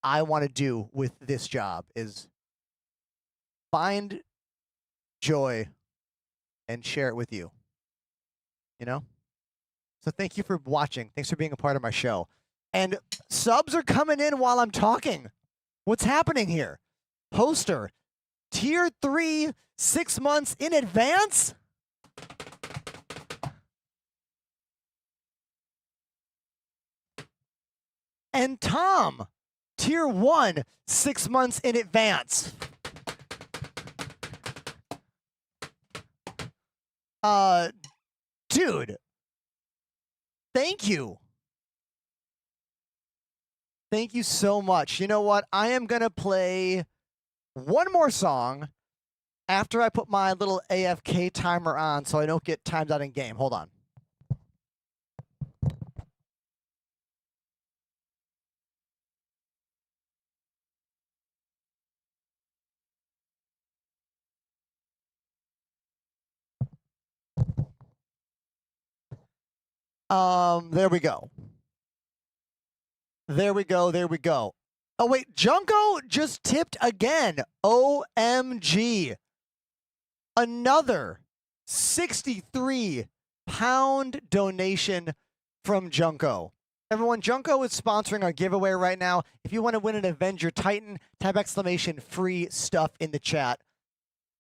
I want to do with this job, is find joy and share it with you, you know? So thank you for watching. Thanks for being a part of my show. And subs are coming in while I'm talking. What's happening here? Poster, tier 3, 6 months in advance? And Tom, tier 1, 6 months in advance. Dude, thank you. Thank you so much. You know what? I am going to play one more song after I put my little AFK timer on so I don't get timed out in game. Hold on. There we go. There we go. There we go. Oh, wait. Junko just tipped again. OMG. Another 63-pound donation from Junko. Everyone, Junko is sponsoring our giveaway right now. If you want to win an Avenger Titan, type !free stuff in the chat.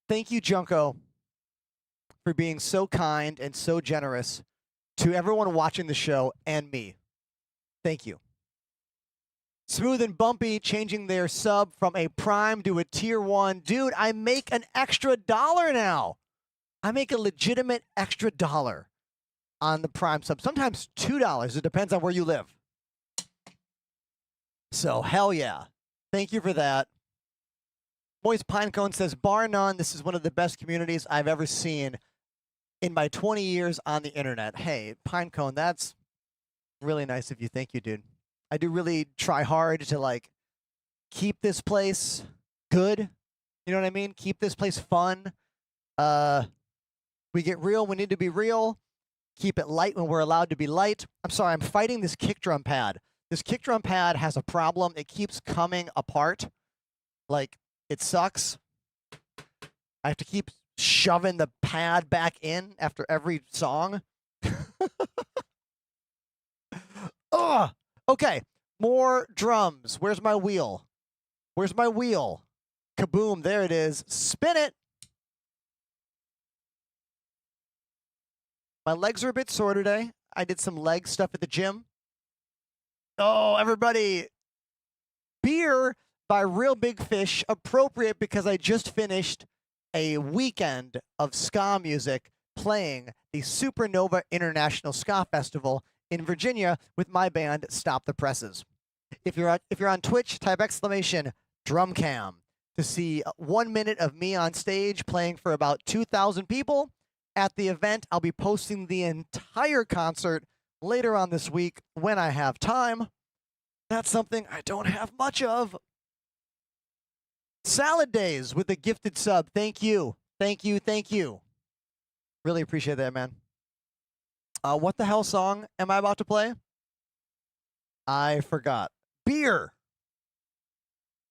Thank you, Junko, for being so kind and so generous to everyone watching the show and me. Thank you. Smooth and Bumpy changing their sub from a prime to a tier 1. Dude, I make an extra $1 now. I make a legitimate extra $1 on the prime sub. Sometimes $2. It depends on where you live. So, hell yeah. Thank you for that. Moist Pinecone says, bar none, this is one of the best communities I've ever seen in my 20 years on the internet. Hey, Pinecone, that's really nice of you. Thank you, dude. I do really try hard to, like, keep this place good. You know what I mean? Keep this place fun. We get real when we need to be real. Keep it light when we're allowed to be light. I'm sorry, I'm fighting this kick drum pad. This kick drum pad has a problem. It keeps coming apart. Like, it sucks. I have to keep shoving the pad back in after every song. Ugh. Okay, more drums. Where's my wheel? Where's my wheel? Kaboom, there it is. Spin it. My legs are a bit sore today. I did some leg stuff at the gym. Oh, everybody. Beer by Real Big Fish, appropriate because I just finished a weekend of ska music playing the Supernova International Ska Festival in Virginia with my band Stop the Presses. If you're on Twitch, type exclamation drum cam to see 1 minute of me on stage playing for about 2,000 people. At the event, I'll be posting the entire concert later on this week when I have time. That's something I don't have much of. Salad Days with a gifted sub. Thank you. Thank you. Thank you. Really appreciate that, man. What the hell song am I about to play? I forgot. Beer.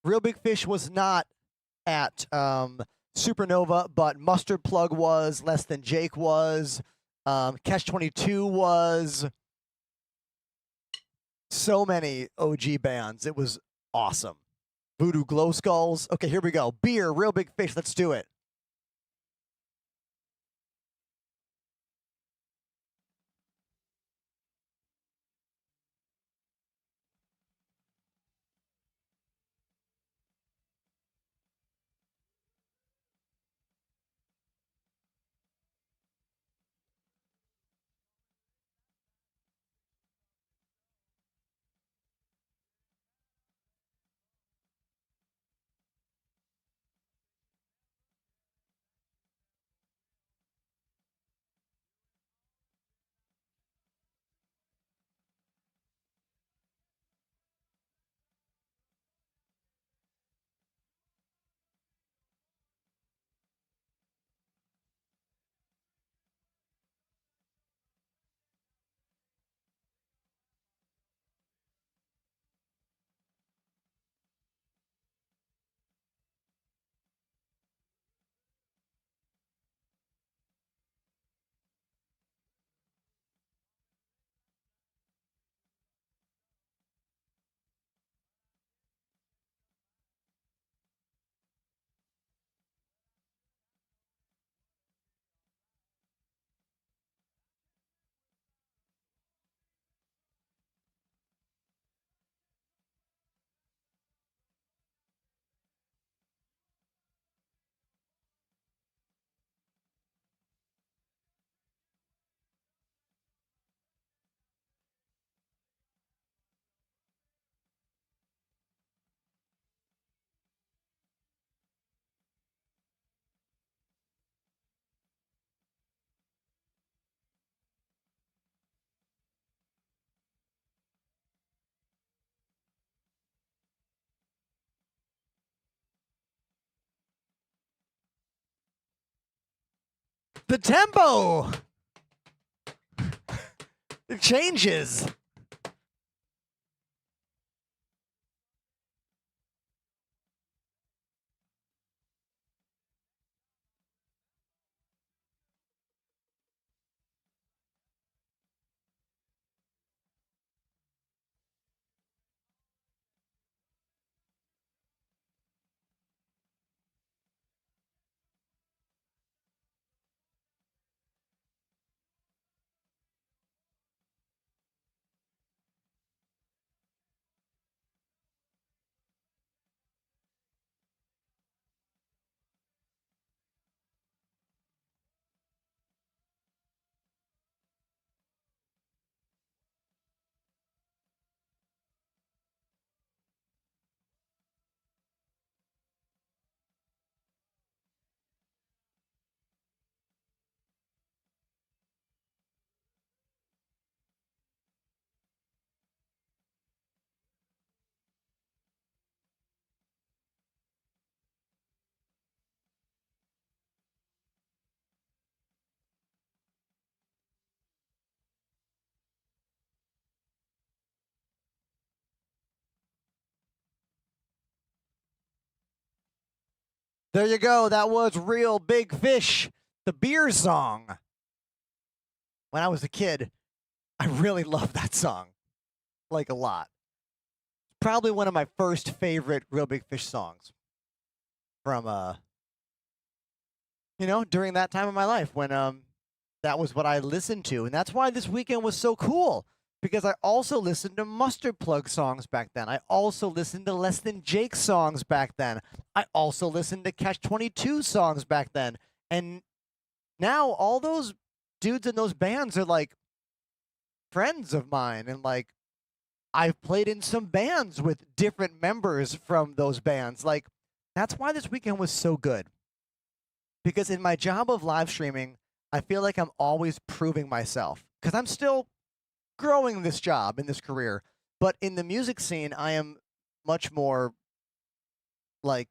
Real Big Fish was not at Supernova, but Mustard Plug was, Less Than Jake was, Catch 22 was. So many OG bands. It was awesome. Voodoo Glow Skulls. Okay, here we go. Beer, Real Big Fish. Let's do it. The tempo. It changes. There you go. That was Real Big Fish, the beer song. When I was a kid, I really loved that song, like a lot. Probably one of my first favorite Real Big Fish songs from, during that time of my life when that was what I listened to. And that's why this weekend was so cool, because I also listened to Mustard Plug songs back then. I also listened to Less Than Jake songs back then. I also listened to Catch 22 songs back then. And now all those dudes in those bands are like friends of mine and like I've played in some bands with different members from those bands. Like, that's why this weekend was so good. Because in my job of live streaming, I feel like I'm always proving myself. Because I'm still growing this job in this career. But in the music scene, I am much more like,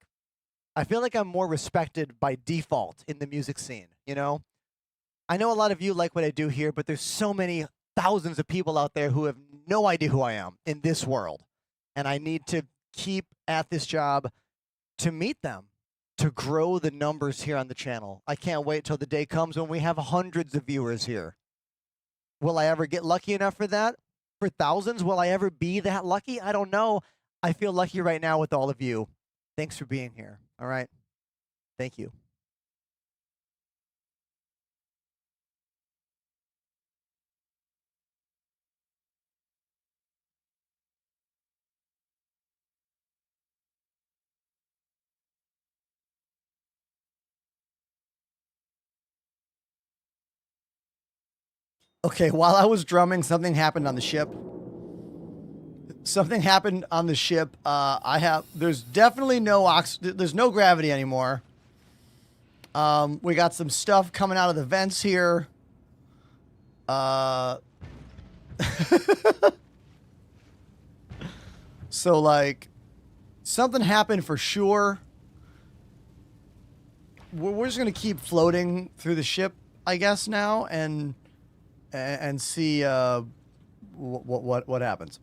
I feel like I'm more respected by default in the music scene, you know? I know a lot of you like what I do here, but there's so many thousands of people out there who have no idea who I am in this world. And I need to keep at this job to meet them, to grow the numbers here on the channel. I can't wait till the day comes when we have hundreds of viewers here. Will I ever get lucky enough for that? For thousands? Will I ever be that lucky? I don't know. I feel lucky right now with all of you. Thanks for being here. All right. Thank you. Okay, while I was drumming, something happened on the ship. Something happened on the ship. There's definitely there's no gravity anymore. We got some stuff coming out of the vents here. So like, something happened for sure. We're just gonna keep floating through the ship, I guess now, and see what happens.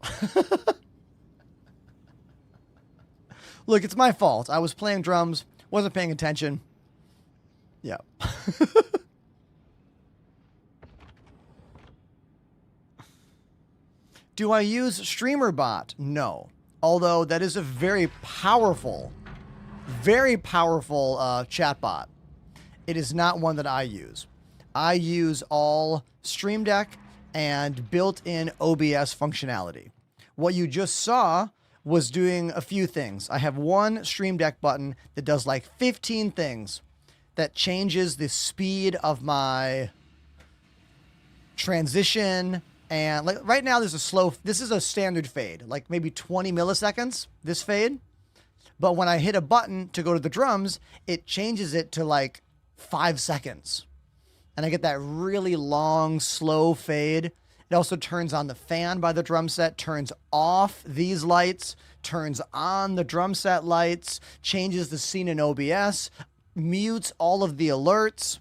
Look, it's my fault. I was playing drums, wasn't paying attention. Yeah. Do I use StreamerBot? No. Although that is a very powerful chatbot. It is not one that I use. I use all Stream Deck and built-in OBS functionality. What you just saw was doing a few things. I have one Stream Deck button that does like 15 things that changes the speed of my transition. And like right now this is a standard fade, like maybe 20 milliseconds, this fade. But when I hit a button to go to the drums, it changes it to like 5 seconds. And I get that really long, slow fade. It also turns on the fan by the drum set, turns off these lights, turns on the drum set lights, changes the scene in OBS, mutes all of the alerts.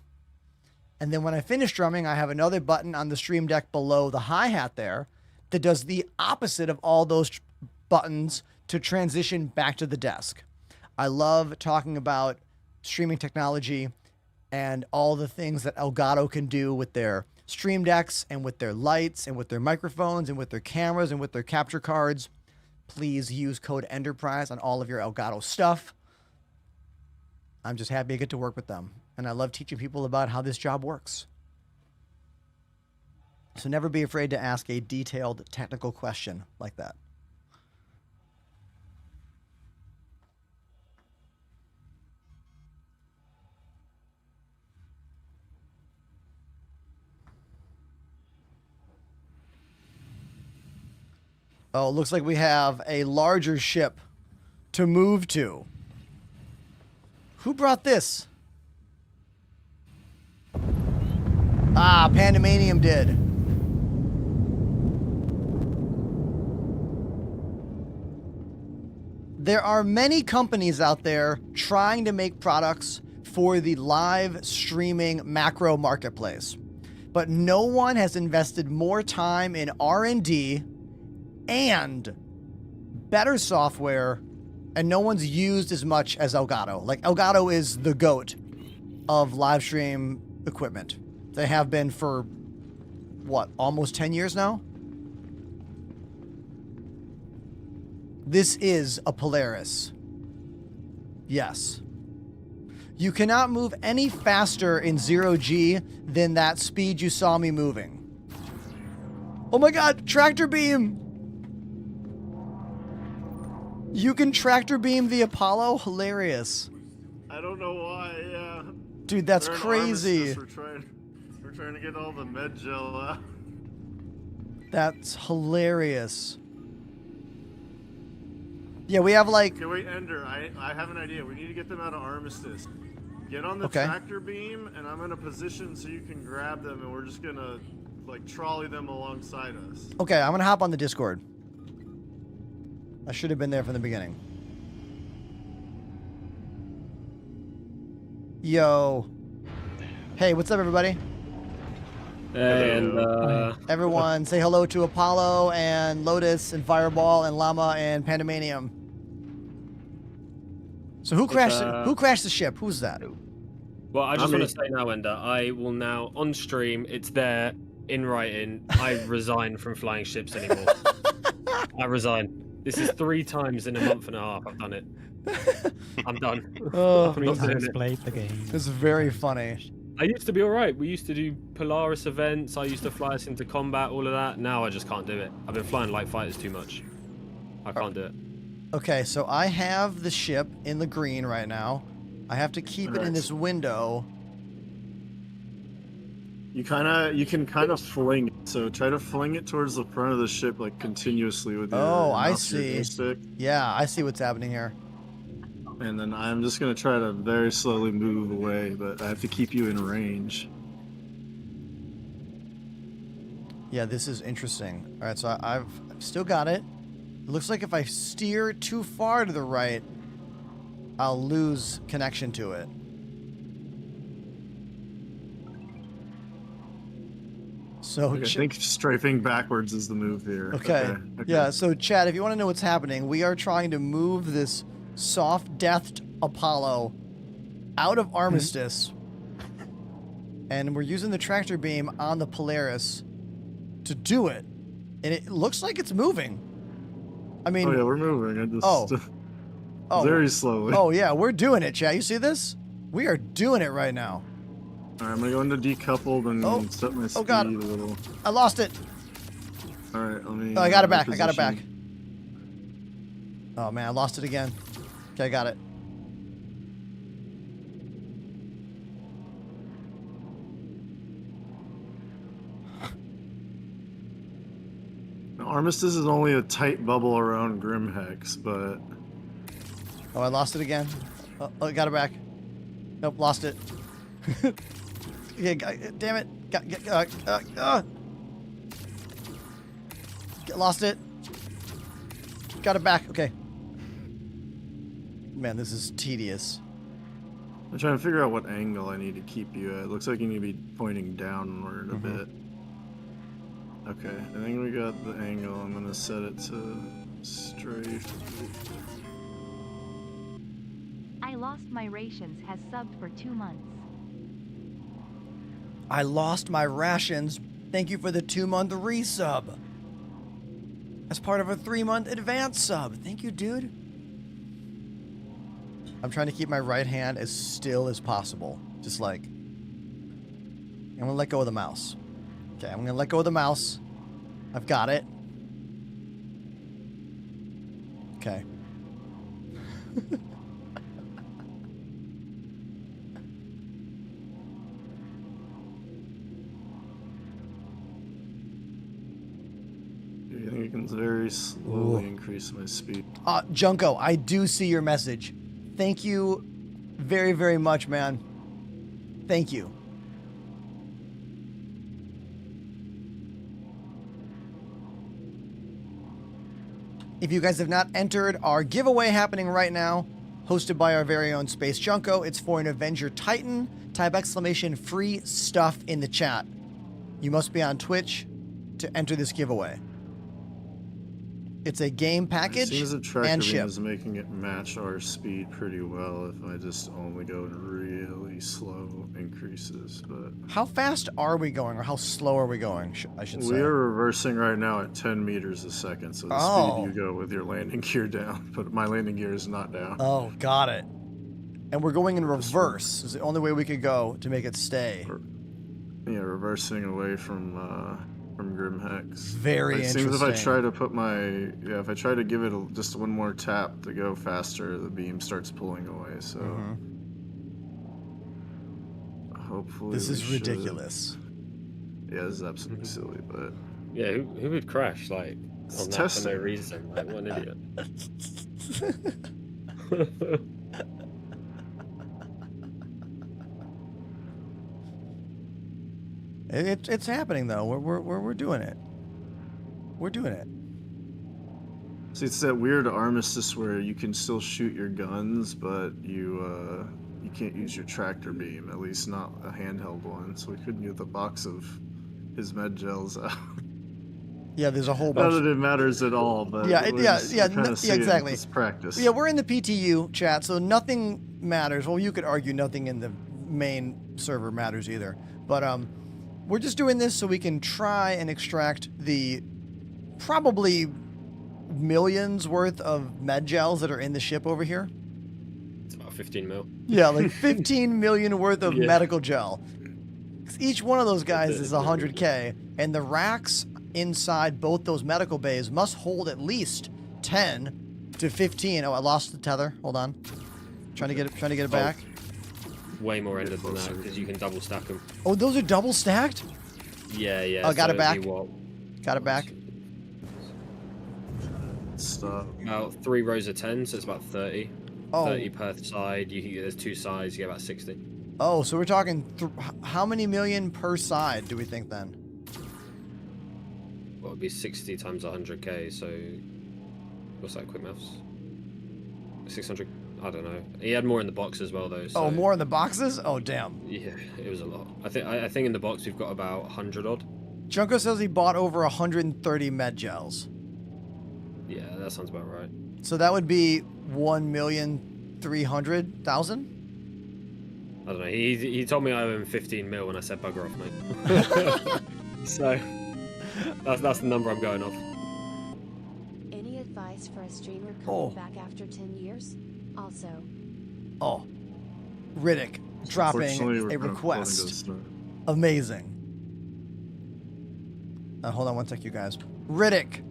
And then when I finish drumming, I have another button on the Stream Deck below the hi-hat there that does the opposite of all those buttons to transition back to the desk. I love talking about streaming technology and all the things that Elgato can do with their Stream Decks and with their lights and with their microphones and with their cameras and with their capture cards. Please use code ENTERPRISE on all of your Elgato stuff. I'm just happy I get to work with them. And I love teaching people about how this job works. So never be afraid to ask a detailed technical question like that. Oh, it looks like we have a larger ship to move to. Who brought this? Ah, Pandemanium did. There are many companies out there trying to make products for the live streaming macro marketplace, but no one has invested more time in R&D and better software, and no one's used as much as Elgato. Like, Elgato is the GOAT of live stream equipment. They have been for, what, almost 10 years now? This is a Polaris. Yes. You cannot move any faster in 0G than that speed you saw me moving. Oh my god, tractor beam! You can tractor beam the Apollo? Hilarious. I don't know why, yeah. Dude, that's We're in crazy. Armistice, We're trying to get all the med gel out. That's hilarious. Yeah, we have like. Okay, wait, Ender. I have an idea. We need to get them out of Armistice. Get on the Okay. tractor beam, and I'm in a position so you can grab them, and we're just gonna like trolley them alongside us. Okay, I'm gonna hop on the Discord. I should have been there from the beginning. Yo. Hey, what's up, everybody? And Everyone, say hello to Apollo and Lotus and Fireball and Llama and Pandemanium. So who crashed? Who crashed the ship? Who's that? well, I just want to say now, Ender, I will now on stream. It's there in writing. I resign from flying ships anymore. I resign. This is 3 times in a month and a half. I've done it. I'm done. Oh, I'm not doing it. played the game. this is very funny. I used to be alright. We used to do Polaris events. I used to fly us into combat, all of that. Now I just can't do it. I've been flying light fighters too much. I can't do it. Okay, so I have the ship in the green right now. I have to keep it in this window. You can kind of fling it. So try to fling it towards the front of the ship, like continuously with your I mouse or see. joystick. Yeah, I see what's happening here. And then I'm just gonna try to very slowly move away, but I have to keep you in range. Yeah, this is interesting. All right, so I've still got it. It looks like if I steer too far to the right, I'll lose connection to it. So I think strafing backwards is the move here. Okay. Yeah, so Chad, if you want to know what's happening, we are trying to move this soft-deathed Apollo out of Armistice. And we're using the tractor beam on the Polaris to do it. And it looks like it's moving. I mean... Oh, yeah, we're moving. I just... very slowly. Oh, yeah, we're doing it, Chad. You see this? We are doing it right now. All right, I'm going to go into decoupled and set my speed a little. I lost it. All right, let me... Oh, I got it back. I got it back. Oh, man, I lost it again. Okay, I got it. Armistice is only a tight bubble around Grimhex, but... Oh, I lost it again. Oh, I got it back. Nope, lost it. Yeah, damn it. Lost it. Got it back. Okay. Man, this is tedious. I'm trying to figure out what angle I need to keep you at. It looks like you need to be pointing downward a bit. Okay, I think we got the angle. I'm going to set it to strafe. I lost my rations has subbed for 2 months. I lost my rations. Thank you for the 2-month resub. As part of a 3-month advance sub. Thank you, dude. I'm trying to keep my right hand as still as possible. Just like... I'm going to let go of the mouse. Okay, I'm going to let go of the mouse. I've got it. Okay. I think I can very slowly increase my speed. Junko, I do see your message. Thank you very, very much, man. Thank you. If you guys have not entered our giveaway happening right now, hosted by our very own Space Junko, it's for an Avenger Titan. Type exclamation free stuff in the chat. You must be on Twitch to enter this giveaway. It's a game package It seems the tractor and beam ship. is making it match our speed pretty well if I just only go in really slow increases. But How fast are we going, or how slow are we going, I should say? we are reversing right now at 10 meters a second, so the speed you go with your landing gear down, but my landing gear is not down. Oh, got it. And we're going in reverse. Is the only way we could go to make it stay. Yeah, reversing away from Grimhex. Very It seems if I interesting. try to put if I try to give it just one more tap to go faster, the beam starts pulling away. So hopefully This is ridiculous. Yeah, this is absolutely silly, but Yeah, who would crash like It's on that for no testing. reason? Like, what an idiot. It's happening though. We're doing it. We're doing it. See, it's that weird armistice where you can still shoot your guns, but you can't use your tractor beam. At least not a handheld one. So we couldn't get the box of his med gels out. Yeah, there's a whole Not bunch. that it matters at all, but Yeah, exactly. It's practice. Yeah, we're in the PTU chat, so nothing matters. Well, you could argue nothing in the main server matters either. But we're just doing this so we can try and extract the probably millions worth of med gels that are in the ship over here. It's about 15 mil. Yeah, like 15 million worth of Yeah. medical gel. 'Cause each one of those guys is 100K, and the racks inside both those medical bays must hold at least 10 to 15. Oh, I lost the tether. Hold on. Trying to get it back. Way more ended than that because you can double stack them. Oh, those are double stacked? Yeah, yeah. Oh, got so it back. it'd be what, Got it back. Stop. about 3 rows of 10, so it's about 30. Oh. 30 per side. There's 2 sides, you get about 60. Oh, so we're talking how many million per side do we think then? Well, it'd be 60 times 100k, so what's that, quick maths? 600, I don't know. He had more in the box as well, though. So, Oh, more in the boxes? Oh, damn. Yeah, it was a lot. I think in the box we've got about 100 odd. Junko says he bought over 130 med gels. Yeah, that sounds about right. So that would be 1,300,000? I don't know. He told me I owe him 15 mil when I said bugger off, mate. So that's the number I'm going off. Any advice for a streamer Oh. coming back after 10 years? Also, Oh, Riddick dropping Unfortunately, we're a gonna request. flood into Amazing. Hold on one sec, you guys. Riddick,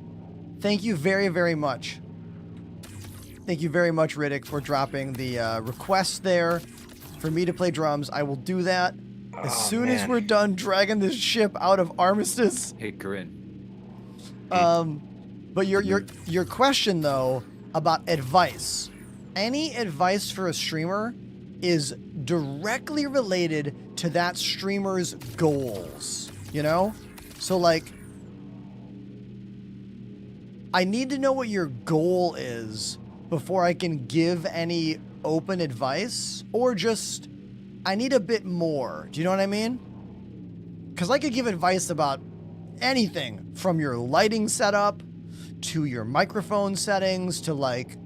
thank you very, very much. Thank you very much, Riddick, for dropping the request there for me to play drums. I will do that as soon as we're done dragging this ship out of Armistice. Hey, Corinne. But your question though about advice. Any advice for a streamer is directly related to that streamer's goals, you know? So like I need to know what your goal is before I can give any open advice, or just I need a bit more. Do you know what I mean? Because I could give advice about anything from your lighting setup to your microphone settings to like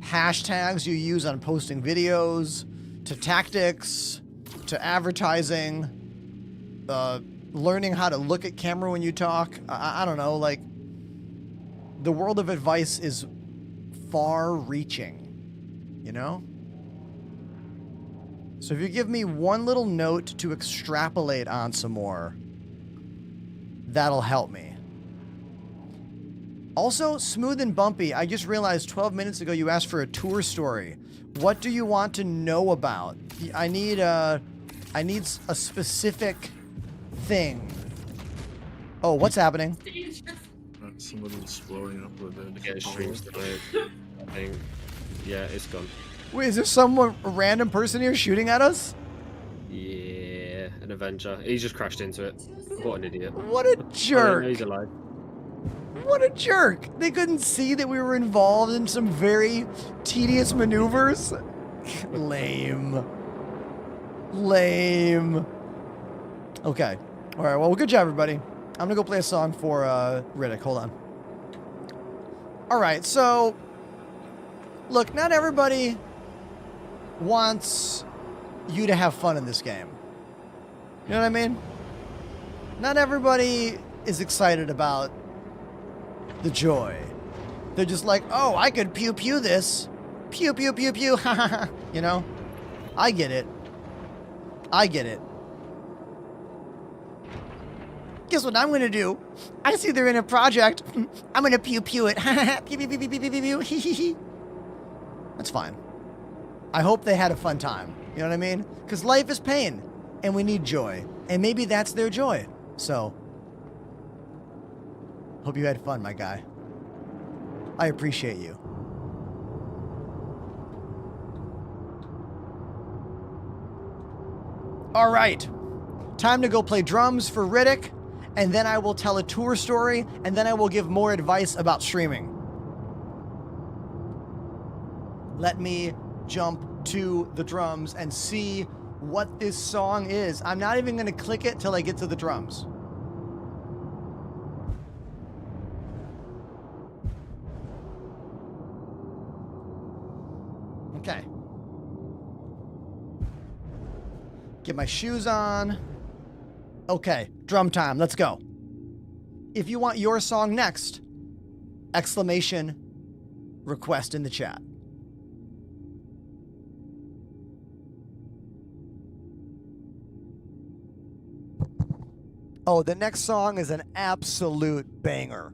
hashtags you use on posting videos to tactics to advertising, learning how to look at camera when you talk. I don't know, like the world of advice is far reaching, you know? So if you give me one little note to extrapolate on some more, that'll help me. Also, Smooth and Bumpy, I just realized 12 minutes ago you asked for a tour story. What do you want to know about? I need a specific thing. Oh, what's happening? Somebody's blowing up with it. Get streams tonight. I think. Yeah, it's gone. Wait, is there someone, a random person here shooting at us? Yeah, an Avenger. He just crashed into it. What an idiot. What a Oh, jerk. no, he's alive. What a jerk. They couldn't see that we were involved in some very tedious maneuvers. Lame. Lame. Okay. All right, well, good job, everybody. I'm going to go play a song for Riddick. Hold on. All right, so look, not everybody wants you to have fun in this game. You know what I mean? Not everybody is excited about the joy. They're just like, oh, I could pew pew this. Pew pew pew pew. Ha ha ha. You know? I get it. I get it. Guess what I'm gonna do? I see they're in a project. I'm gonna pew pew it. Pew pew pew pew pew pew pew. Hee hee hee. That's fine. I hope they had a fun time. You know what I mean? Because life is pain, and we need joy. And maybe that's their joy. So, Hope you had fun, my guy. I appreciate you. All right. Time to go play drums for Riddick, and then I will tell a tour story, and then I will give more advice about streaming. Let me jump to the drums and see what this song is. I'm not even going to click it till I get to the drums. Okay. Get my shoes on. Okay, drum time. Let's go. If you want your song next, exclamation request in the chat. Oh, the next song is an absolute banger.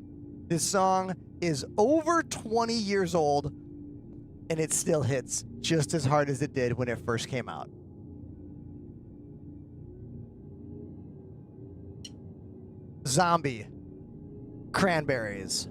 This song is over 20 years old, and it still hits just as hard as it did when it first came out. Zombie. Cranberries.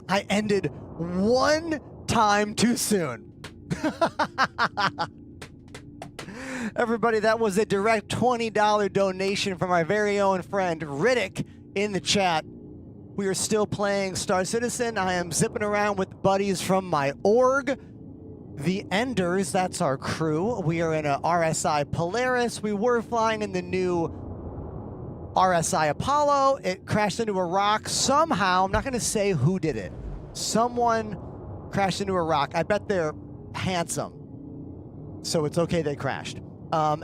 I ended one time too soon. Everybody, that was a direct $20 donation from our very own friend Riddick in the chat. We are still playing Star Citizen. I am zipping around with buddies from my org. The Enders, that's our crew. We are in a RSI Polaris. We were flying in the new RSI Apollo. It crashed into a rock somehow. I'm not going to say who did it. Someone crashed into a rock. I bet they're handsome, so it's okay they crashed. And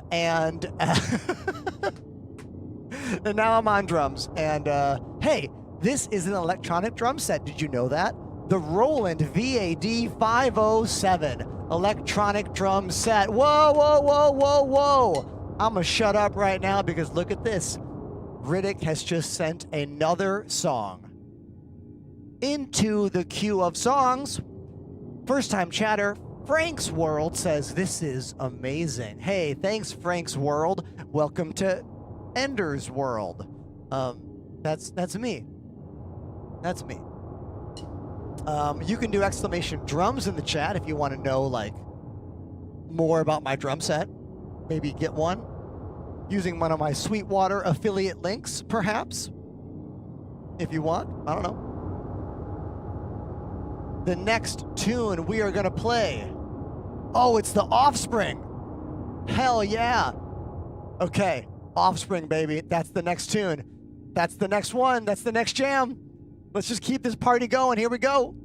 now I'm on drums. And hey, this is an electronic drum set. Did you know that? The Roland VAD 507 electronic drum set. Whoa, whoa, whoa, whoa, whoa. I'm going to shut up right now because look at this. Riddick has just sent another song into the queue of songs. First time chatter, Frank's World says, this is amazing. Hey, thanks, Frank's World. Welcome to Ender's World. That's me. That's me. You can do exclamation drums in the chat if you want to know like more about my drum set. Maybe get one using one of my Sweetwater affiliate links, perhaps. If you want, I don't know. The next tune we are gonna play. Oh, it's The Offspring. Hell yeah. Okay, Offspring, baby. That's the next tune. That's the next one. That's the next jam. Let's just keep this party going. Here we go.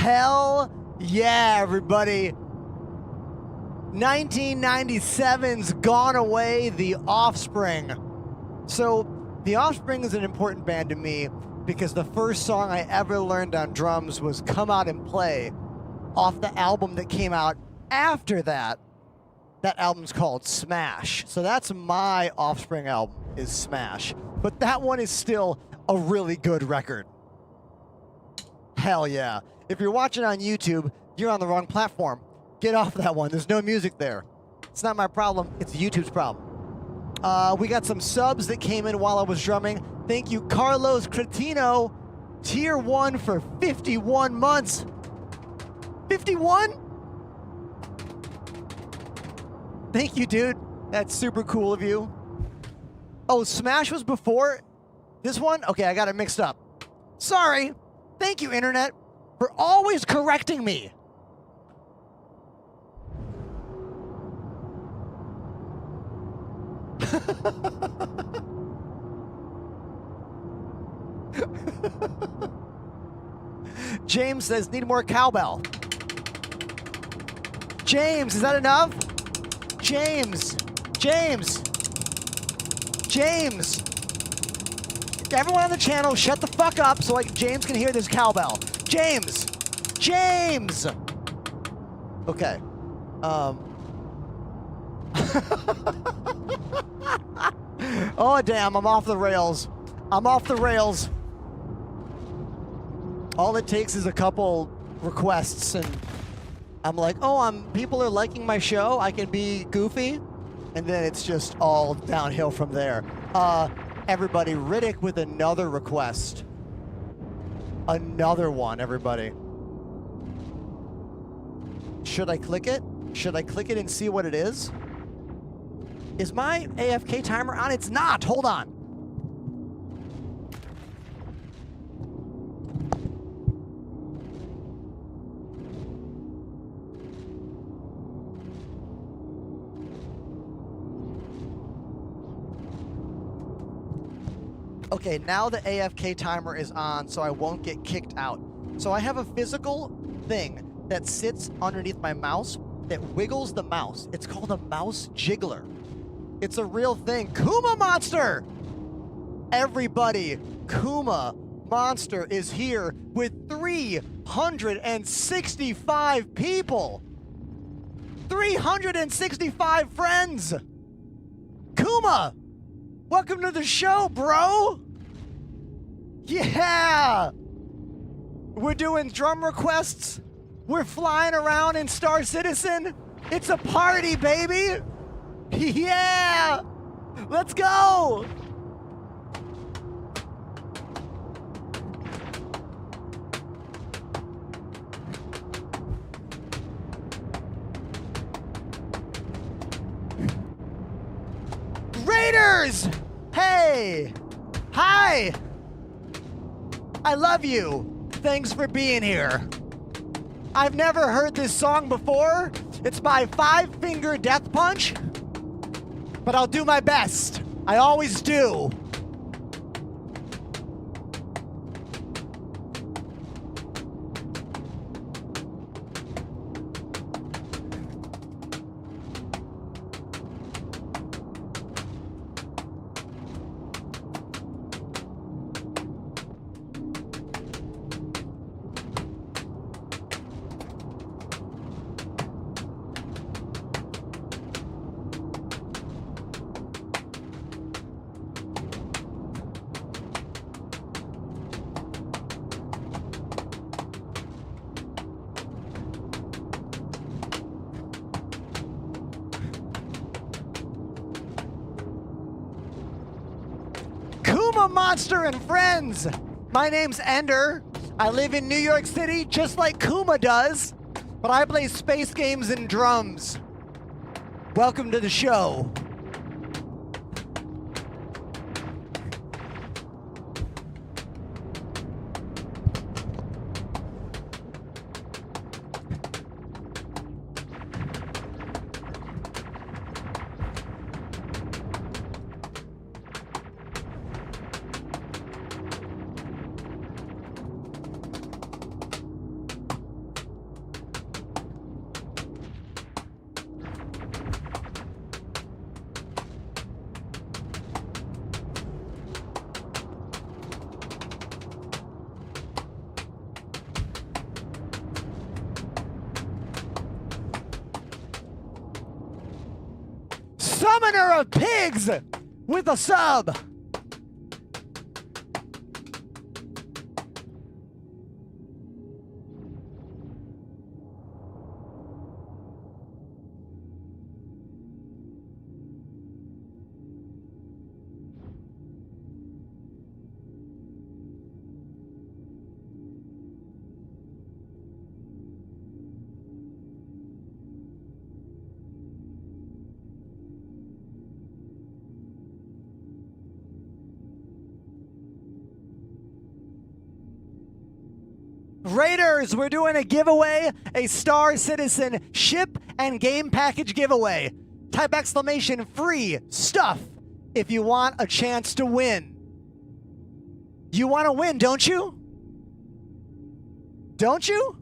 Hell yeah, everybody. 1997's Gone Away, The Offspring. So, The Offspring is an important band to me because the first song I ever learned on drums was Come Out and Play off the album that came out after that. That album's called Smash. So that's my Offspring album, is Smash. But that one is still a really good record. Hell yeah. If you're watching on YouTube, you're on the wrong platform. Get off that one. There's no music there. It's not my problem. It's YouTube's problem. We got some subs that came in while I was drumming. Thank you, Carlos Cretino. Tier 1 for 51 months. 51? Thank you, dude. That's super cool of you. Oh, Smash was before this one? Okay, I got it mixed up. Sorry. Thank you, Internet, for always correcting me. James says, need more cowbell. James, is that enough? James. Everyone on the channel, shut the fuck up so James can hear this cowbell. James. Okay. Oh, damn, I'm off the rails. All it takes is a couple requests and I'm like, oh, people are liking my show. I can be goofy. And then it's just all downhill from there. Everybody, Riddick with another request. Another one, everybody. Should I click it? Should I click it and see what it is? Is my AFK timer on? It's not. Hold on. Okay, now the AFK timer is on, so I won't get kicked out. So I have a physical thing that sits underneath my mouse that wiggles the mouse. It's called a mouse jiggler. It's a real thing. Kuma Monster! Everybody, Kuma Monster is here with 365 people. 365 friends. Kuma, welcome to the show, bro. Yeah. We're doing drum requests. We're flying around in Star Citizen. It's a party, baby. Yeah. Let's go. Raiders! Hey! Hi! I love you. Thanks for being here. I've never heard this song before. It's my 5-finger death punch, but I'll do my best. I always do. Monster and friends! My name's Ender. I live in New York City just like Kuma does, but I play space games and drums. Welcome to the show. summoner of pigs with a sub. Raiders, we're doing a giveaway, a Star Citizen ship and game package giveaway. Type exclamation free stuff if you want a chance to win. You want to win, don't you? Don't you?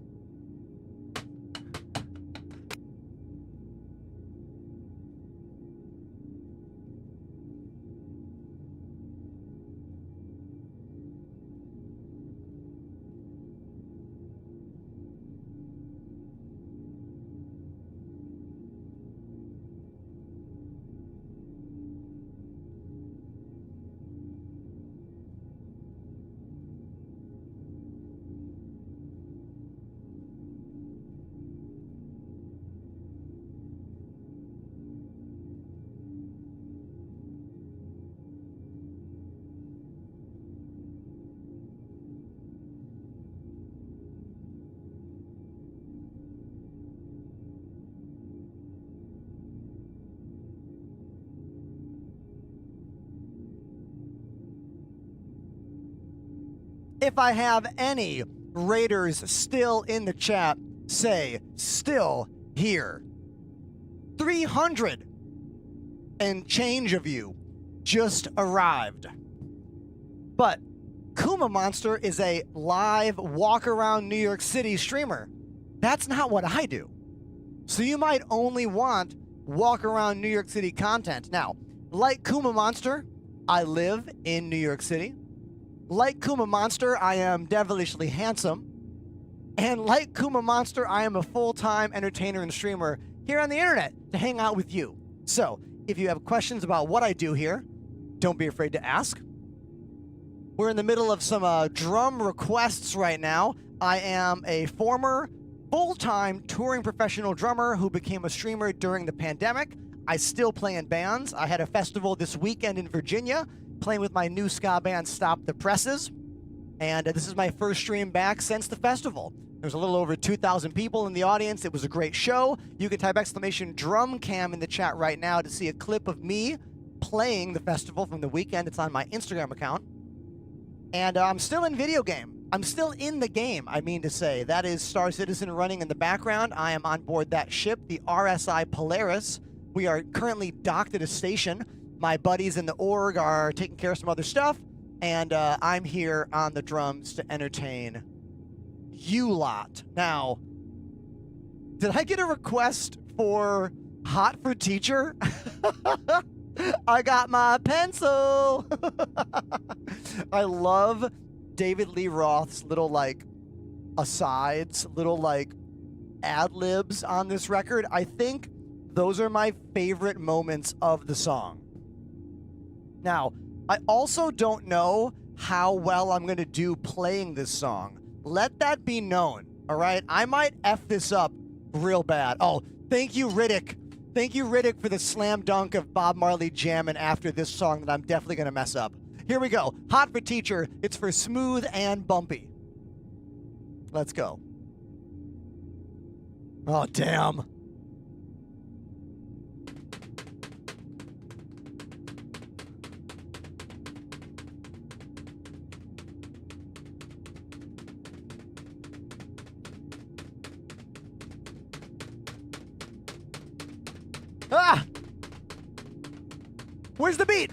If I have any Raiders still in the chat, say, still here. 300 and change of you just arrived. But Kuma Monster is a live walk around New York City streamer. That's not what I do. So you might only want walk around New York City content. Now, like Kuma Monster, I live in New York City. Like Kuma Monster, I am devilishly handsome. And like Kuma Monster, I am a full-time entertainer and streamer here on the internet to hang out with you. So, if you have questions about what I do here, don't be afraid to ask. We're in the middle of some drum requests right now. I am a former full-time touring professional drummer who became a streamer during the pandemic. I still play in bands. I had a festival this weekend in Virginia, playing with my new ska band, Stop the Presses. And this is my first stream back since the festival. There's a little over 2,000 people in the audience. It was a great show. You can type exclamation drum cam in the chat right now to see a clip of me playing the festival from the weekend. It's on my Instagram account. And I'm still in video game. I'm still in the game, I mean to say. That is Star Citizen running in the background. I am on board that ship, the RSI Polaris. We are currently docked at a station. My buddies in the org are taking care of some other stuff, and I'm here on the drums to entertain you lot. Now, did I get a request for Hot for Teacher? I got my pencil. I love David Lee Roth's little, like, asides, little, like, ad-libs on this record. I think those are my favorite moments of the song. Now, I also don't know how well I'm going to do playing this song. Let that be known, all right? I might F this up real bad. Oh, thank you, Riddick. Thank you, Riddick, for the slam dunk of Bob Marley jamming after this song that I'm definitely going to mess up. Here we go. Hot for Teacher. It's for smooth and bumpy. Let's go. Oh, damn. Ah! Where's the beat?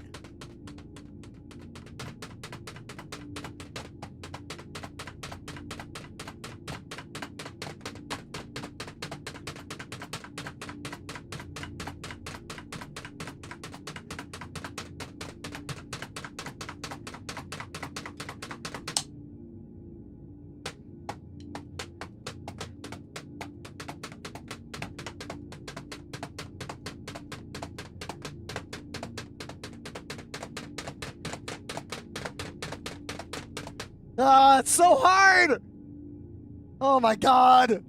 Ah, it's so hard. Oh my God.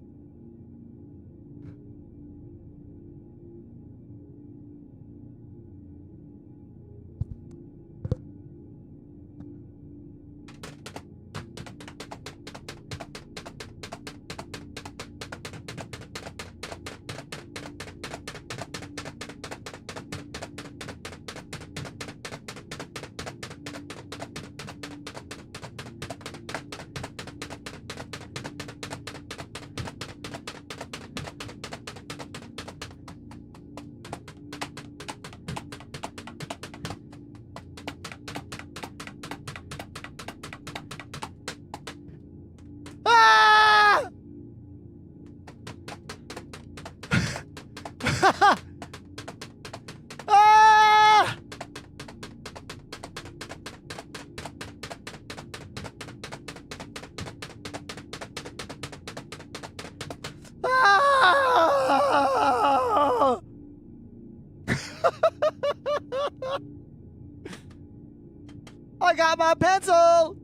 Ah! Ah! Ah! I got my pencil.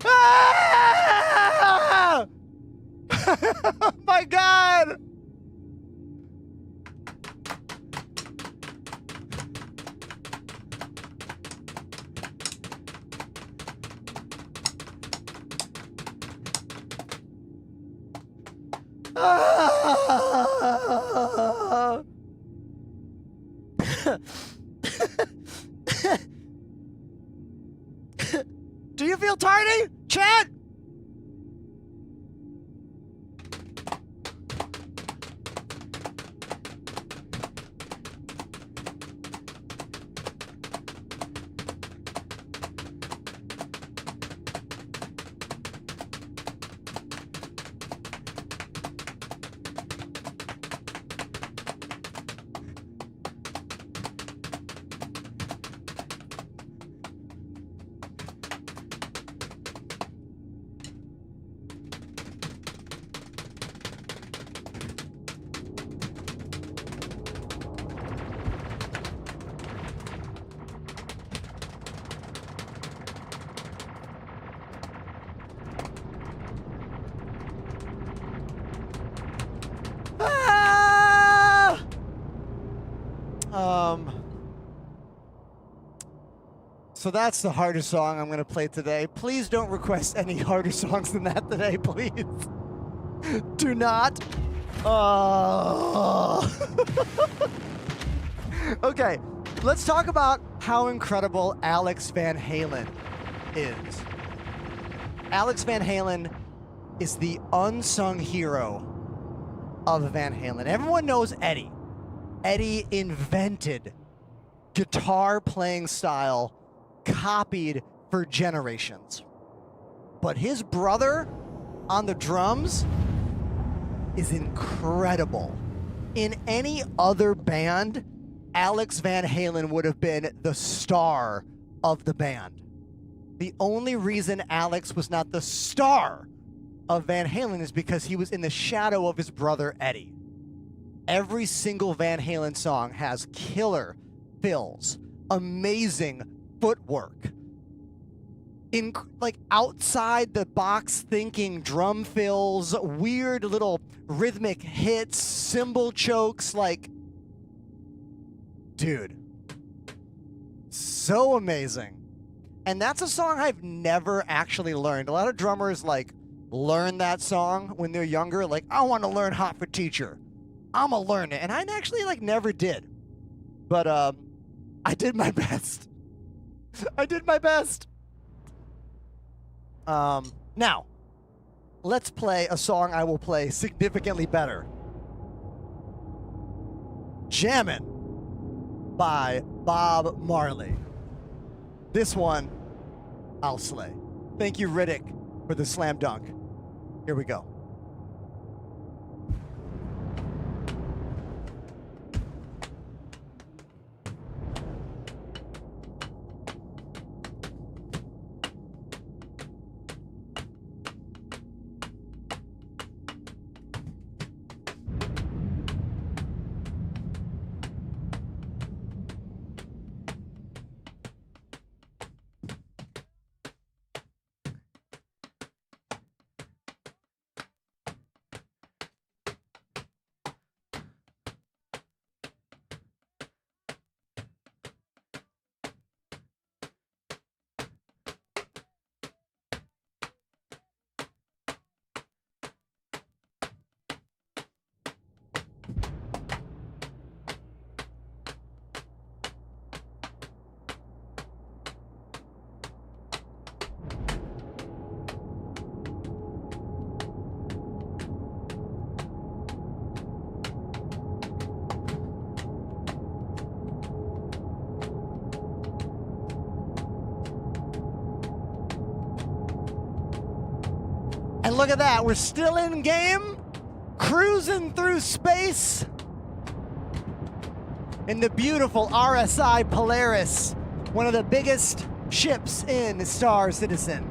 Ah! Oh my God! Ah! Do you feel tardy, Chad? Ah! So that's the hardest song I'm going to play today. Please don't request any harder songs than that today, please. Do not. Okay, let's talk about how incredible Alex Van Halen is. Alex Van Halen is the unsung hero of Van Halen. Everyone knows Eddie. Eddie invented guitar playing style copied for generations. But his brother on the drums is incredible. In any other band, Alex Van Halen would have been the star of the band. The only reason Alex was not the star of Van Halen is because he was in the shadow of his brother Eddie. Every single Van Halen song has killer fills, amazing footwork, in like outside the box thinking drum fills, weird little rhythmic hits, cymbal chokes. Like Dude. So amazing. And that's a song I've never actually learned. A lot of drummers like learn that song when they're younger. Like, I want to learn Hot for Teacher. I'm going to learn it. And I actually like never did. But I did my best. I did my best. Now, let's play a song I will play significantly better. Jammin' by Bob Marley. This one, I'll slay. Thank you, Riddick, for the slam dunk. Here we go. And look at that, we're still in game, cruising through space in the beautiful RSI Polaris, one of the biggest ships in Star Citizen.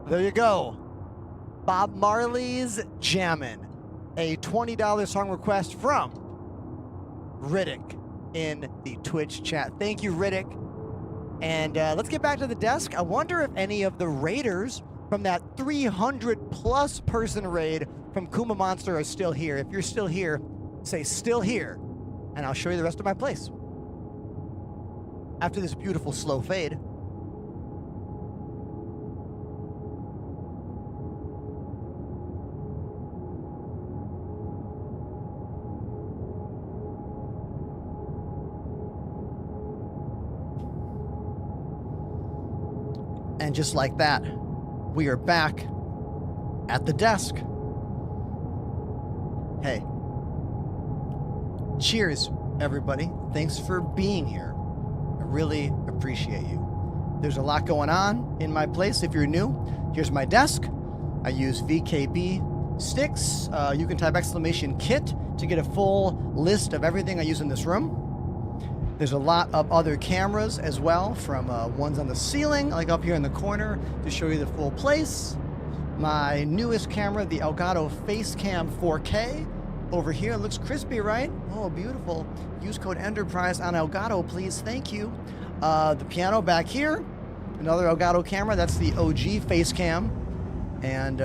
There you go. Bob Marley's Jammin', a $20 song request from Riddick in the Twitch chat. Thank you, Riddick. And let's get back to the desk. I wonder if any of the raiders from that 300-plus person raid from Kuma Monster are still here. If you're still here, say still here, and I'll show you the rest of my place. After this beautiful slow fade. And just like that, we are back at the desk. Hey, cheers everybody. Thanks for being here. I really appreciate you. There's a lot going on in my place. If you're new, here's my desk. I use VKB sticks. You can type !kit to get a full list of everything I use in this room. There's a lot of other cameras as well, from ones on the ceiling, like up here in the corner, to show you the full place. My newest camera, the Elgato Facecam 4K. Over here, looks crispy, right? Oh, beautiful. Use code Enterprise on Elgato, please. Thank you. The piano back here. Another Elgato camera. That's the OG Facecam. And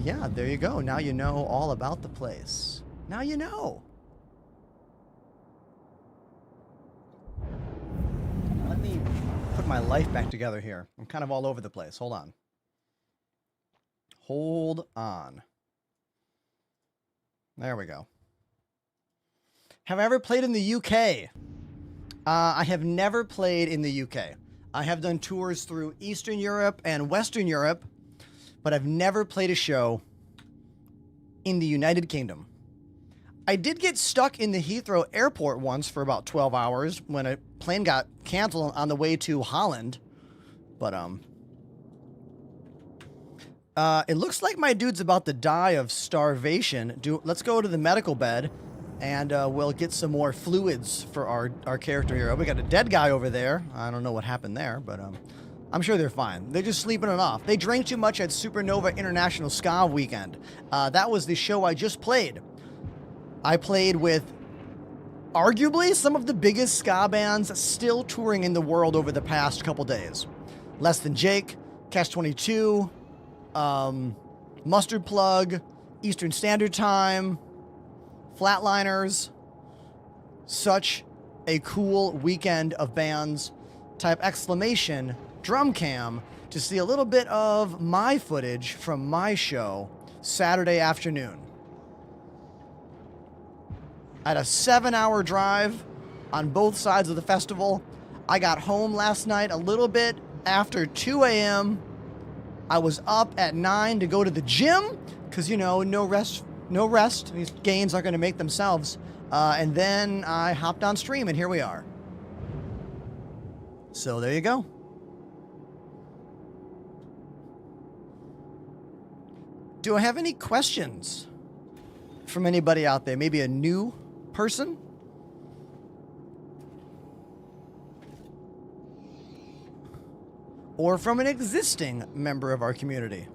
yeah, there you go. Now you know all about the place. Now you know. Let me put my life back together here. I'm kind of all over the place. Hold on. Hold on. There we go. Have I ever played in the UK? I have never played in the UK. I have done tours through Eastern Europe and Western Europe, but I've never played a show in the United Kingdom. I did get stuck in the Heathrow airport once for about 12 hours when a plane got canceled on the way to Holland. But, it looks like my dude's about to die of starvation. Let's go to the medical bed, and we'll get some more fluids for our character here. We got a dead guy over there. I don't know what happened there, but I'm sure they're fine. They're just sleeping it off. They drank too much at Supernova International Ska Weekend. That was the show I just played. I played with arguably some of the biggest ska bands still touring in the world over the past couple days. Less Than Jake, Catch-22, Mustard Plug, Eastern Standard Time, Flatliners. Such a cool weekend of bands. Type !drum cam to see a little bit of my footage from my show Saturday afternoon. I had a 7-hour drive on both sides of the festival. I got home last night a little bit after 2 a.m. I was up at 9 to go to the gym because, you know, no rest. These gains aren't going to make themselves. And then I hopped on stream, and here we are. So there you go. Do I have any questions from anybody out there? Maybe a new person? Or from an existing member of our community?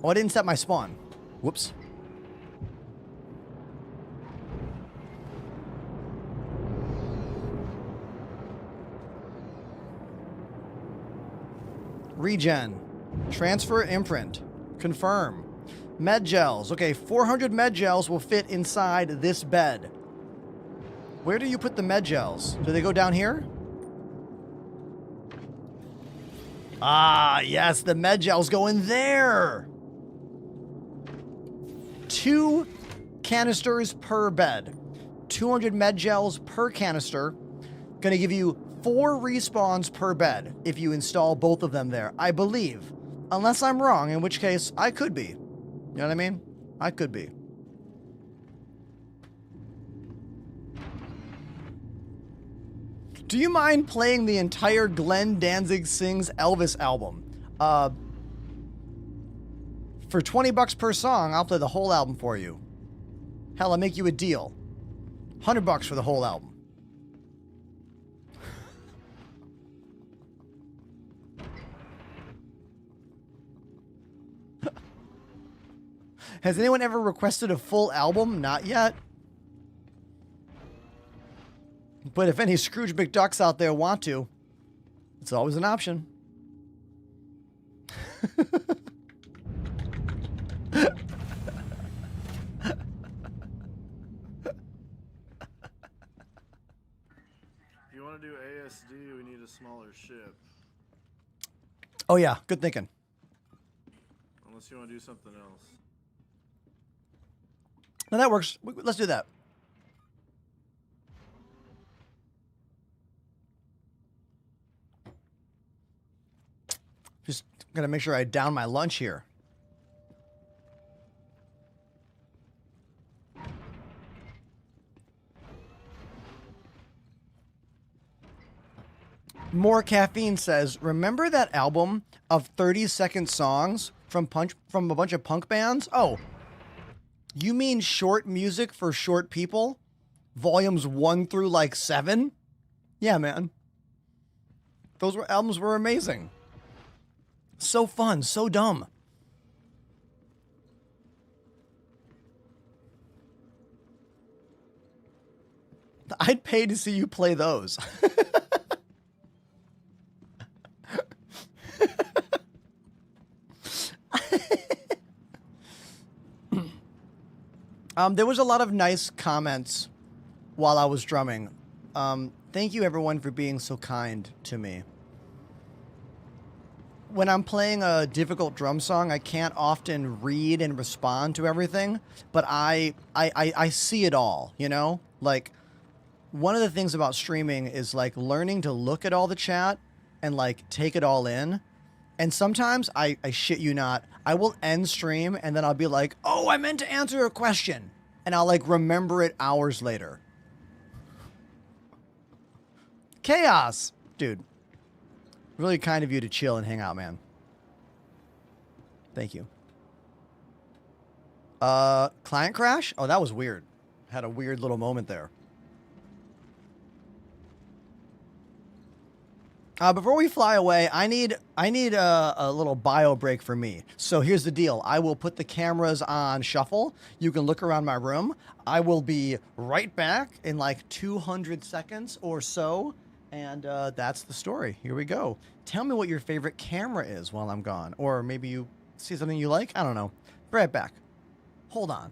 Oh, I didn't set my spawn. Whoops. Regen. Transfer imprint. Confirm. Med gels. Okay, 400 med gels will fit inside this bed. Where do you put the med gels? Do they go down here? Ah, yes, the med gels go in there. 2 canisters per bed. 200 med gels per canister. Gonna give you 4 respawns per bed if you install both of them there, I believe. Unless I'm wrong, in which case I could be. You know what I mean? I could be. Do you mind playing the entire Glenn Danzig Sings Elvis album? For $20 per song, I'll play the whole album for you. Hell, I'll make you a deal. $100 for the whole album. Has anyone ever requested a full album? Not yet. But if any Scrooge McDucks out there want to, it's always an option. If you want to do ASD, we need a smaller ship. Oh yeah, good thinking. Unless you want to do something else. No, that works. Let's do that. Just gotta make sure I down my lunch here. More Caffeine says, remember that album of 30-second songs from a bunch of punk bands? Oh, you mean short music for short people? Volumes 1 through like 7? Yeah, man. Those albums were amazing. So fun, so dumb. I'd pay to see you play those. There was a lot of nice comments while I was drumming. Thank you everyone for being so kind to me. When I'm playing a difficult drum song, I can't often read and respond to everything, but I see it all, you know? Like, one of the things about streaming is like learning to look at all the chat and like take it all in. And sometimes I shit you not, I will end stream and then I'll be like, oh, I meant to answer a question. And I'll like remember it hours later. Chaos, dude. Really kind of you to chill and hang out, man. Thank you. Client crash? Oh, that was weird. Had a weird little moment there. Before we fly away, I need a little bio break for me. So here's the deal. I will put the cameras on shuffle. You can look around my room. I will be right back in like 200 seconds or so. And that's the story. Here we go. Tell me what your favorite camera is while I'm gone. Or maybe you see something you like. I don't know. Be right back. Hold on.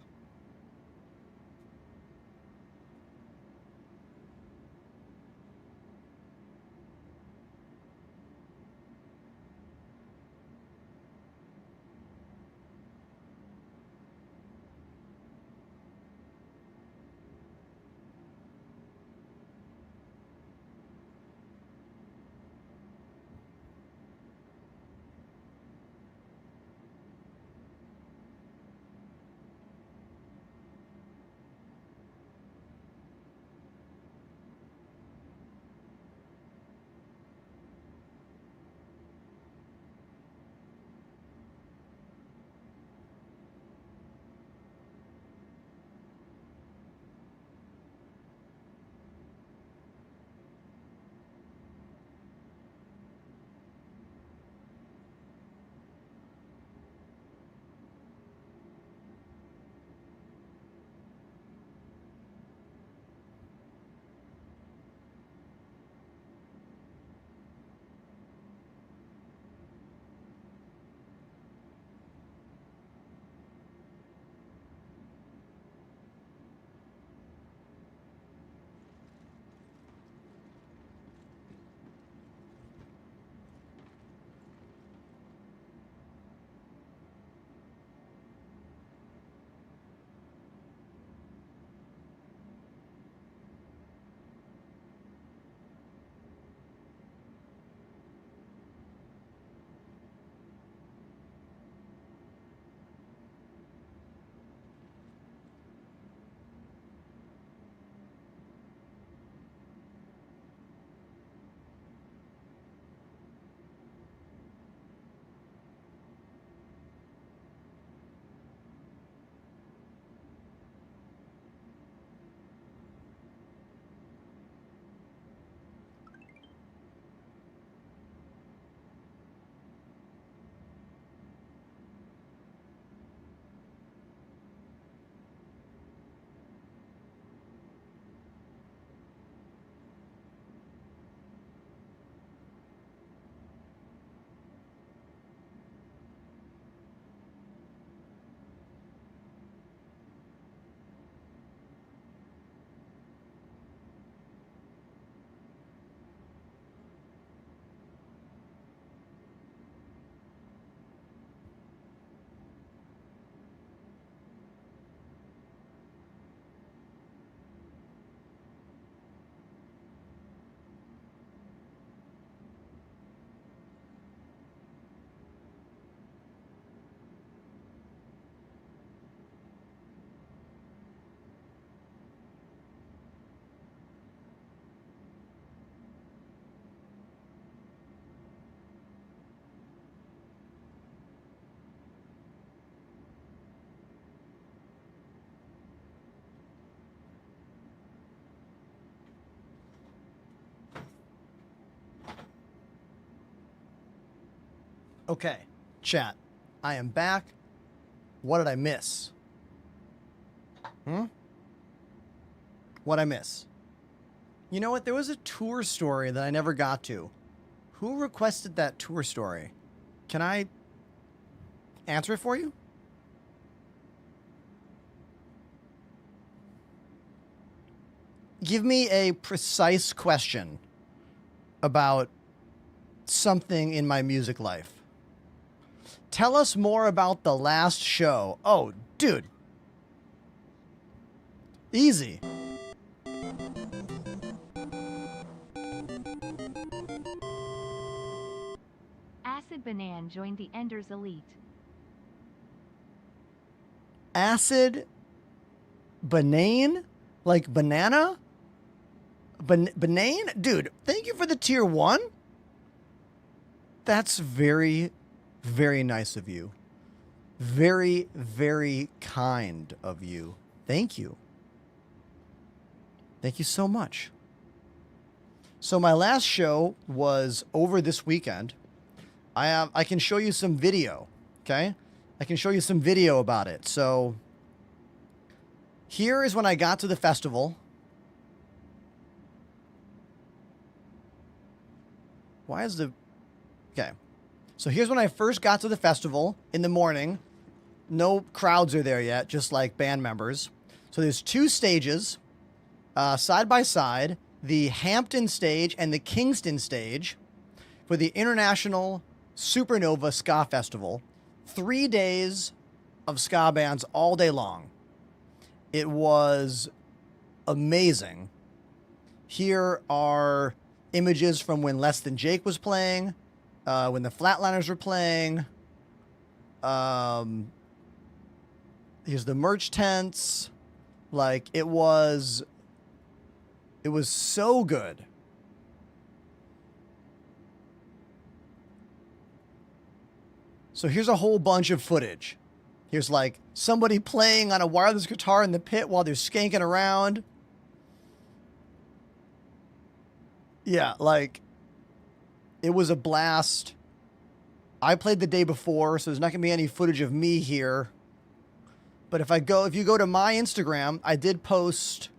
Okay, chat. I am back. What did I miss? What'd I miss? You know what? There was a tour story that I never got to. Who requested that tour story? Can I answer it for you? Give me a precise question about something in my music life. Tell us more about the last show. Oh, dude. Easy. Acid Banan joined the Enders Elite. Acid Banane? Like banana? Banane? Dude, thank you for the tier 1. That's very, very nice of you. Very, very kind of you. Thank you. Thank you so much. So my last show was over this weekend. I can show you some video, okay? I can show you some video about it. So here is when I got to the festival. Why is the... Okay. So here's when I first got to the festival in the morning. No crowds are there yet, just like band members. So there's 2 stages, side by side, the Hampton stage and the Kingston stage for the International Supernova Ska Festival. 3 days of ska bands all day long. It was amazing. Here are images from when Less Than Jake was playing, when the Flatliners were playing. Here's the merch tents. Like, it was so good. So here's a whole bunch of footage. Here's like somebody playing on a wireless guitar in the pit while they're skanking around. Yeah, like, it was a blast. I played the day before, so there's not gonna be any footage of me here. But if you go to my Instagram, I did post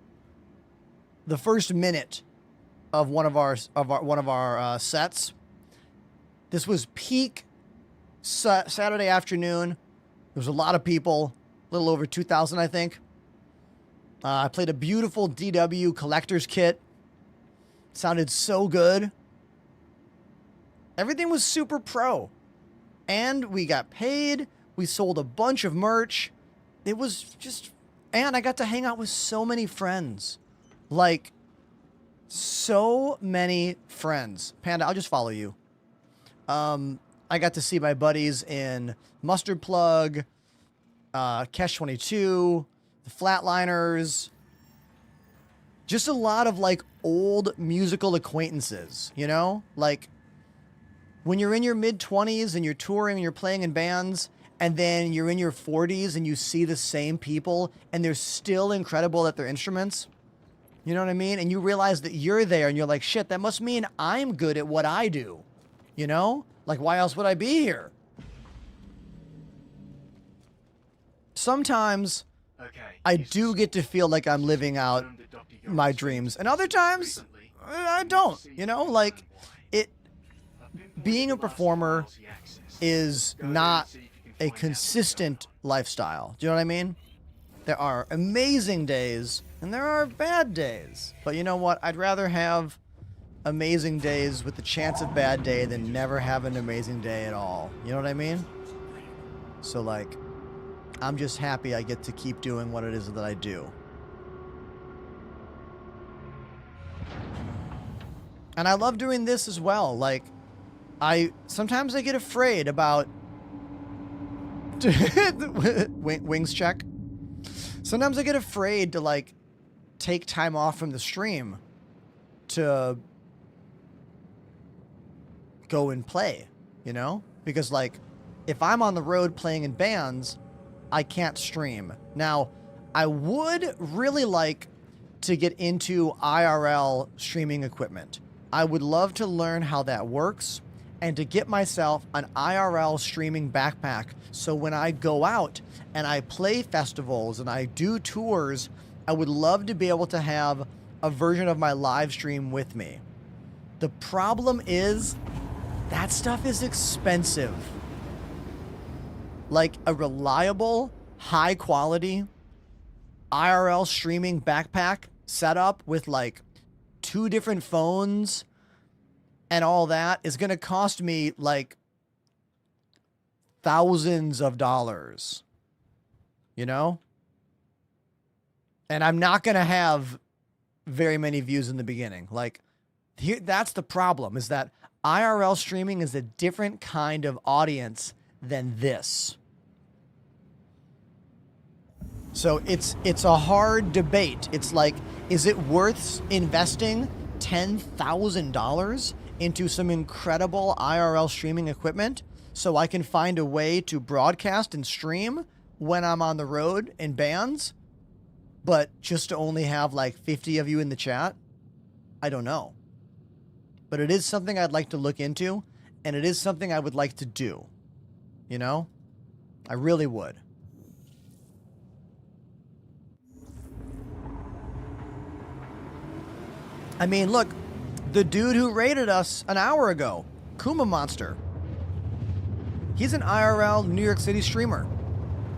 the first minute of one of our sets. This was peak Saturday afternoon. There was a lot of people, a little over 2,000, I think. I played a beautiful DW collector's kit. Sounded so good. Everything was super pro. And we got paid. We sold a bunch of merch. It was just... And I got to hang out with so many friends. Like, so many friends. Panda, I'll just follow you. I got to see my buddies in Mustard Plug, Cash 22, the Flatliners. Just a lot of, like, old musical acquaintances, you know? Like, when you're in your mid-20s and you're touring and you're playing in bands, and then you're in your 40s and you see the same people and they're still incredible at their instruments. You know what I mean? And you realize that you're there and you're like, shit, that must mean I'm good at what I do. You know? Like, why else would I be here? Sometimes I do get to feel like I'm living out my dreams. And other times, I don't. You know? Like, being a performer is not a consistent lifestyle. Do you know what I mean? There are amazing days and there are bad days. But you know what? I'd rather have amazing days with the chance of bad day than never have an amazing day at all. You know what I mean? So, like, I'm just happy I get to keep doing what it is that I do. And I love doing this as well. Like, sometimes I get afraid about wings check. Sometimes I get afraid to, like, take time off from the stream to go and play, you know? Because, like, if I'm on the road playing in bands, I can't stream. Now, I would really like to get into IRL streaming equipment. I would love to learn how that works and to get myself an IRL streaming backpack. So when I go out and I play festivals and I do tours, I would love to be able to have a version of my live stream with me. The problem is that stuff is expensive. Like a reliable, high quality IRL streaming backpack setup with like 2 different phones and all that is going to cost me like thousands of dollars, you know? And I'm not going to have very many views in the beginning. Like, here, that's the problem, is that IRL streaming is a different kind of audience than this. So it's a hard debate. It's like, is it worth investing $10,000 into some incredible IRL streaming equipment so I can find a way to broadcast and stream when I'm on the road in bands, but just to only have like 50 of you in the chat? I don't know. But it is something I'd like to look into, and it is something I would like to do. You know? I really would. I mean, look, the dude who raided us an hour ago, Kuma Monster. He's an IRL New York City streamer.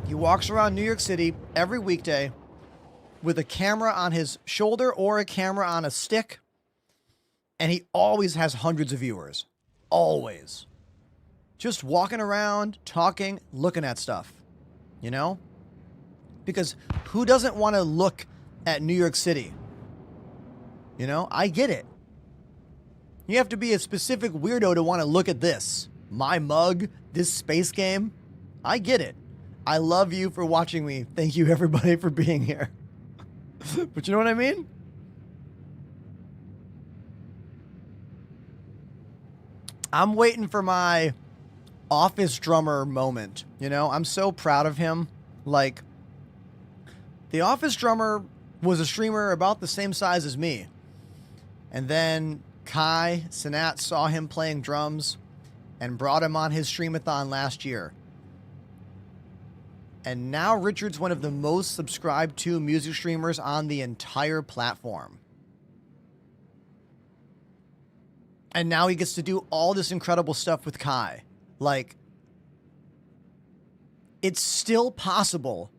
He walks around New York City every weekday with a camera on his shoulder or a camera on a stick, and he always has hundreds of viewers. Always. Just walking around, talking, looking at stuff. You know? Because who doesn't want to look at New York City? You know, I get it. You have to be a specific weirdo to want to look at this. My mug, this space game. I get it. I love you for watching me. Thank you, everybody, for being here. But you know what I mean? I'm waiting for my office drummer moment. You know, I'm so proud of him. Like, the office drummer was a streamer about the same size as me. And then Kai Sinat saw him playing drums and brought him on his streamathon last year. And now Richard's one of the most subscribed to music streamers on the entire platform. And now he gets to do all this incredible stuff with Kai. Like, it's still possible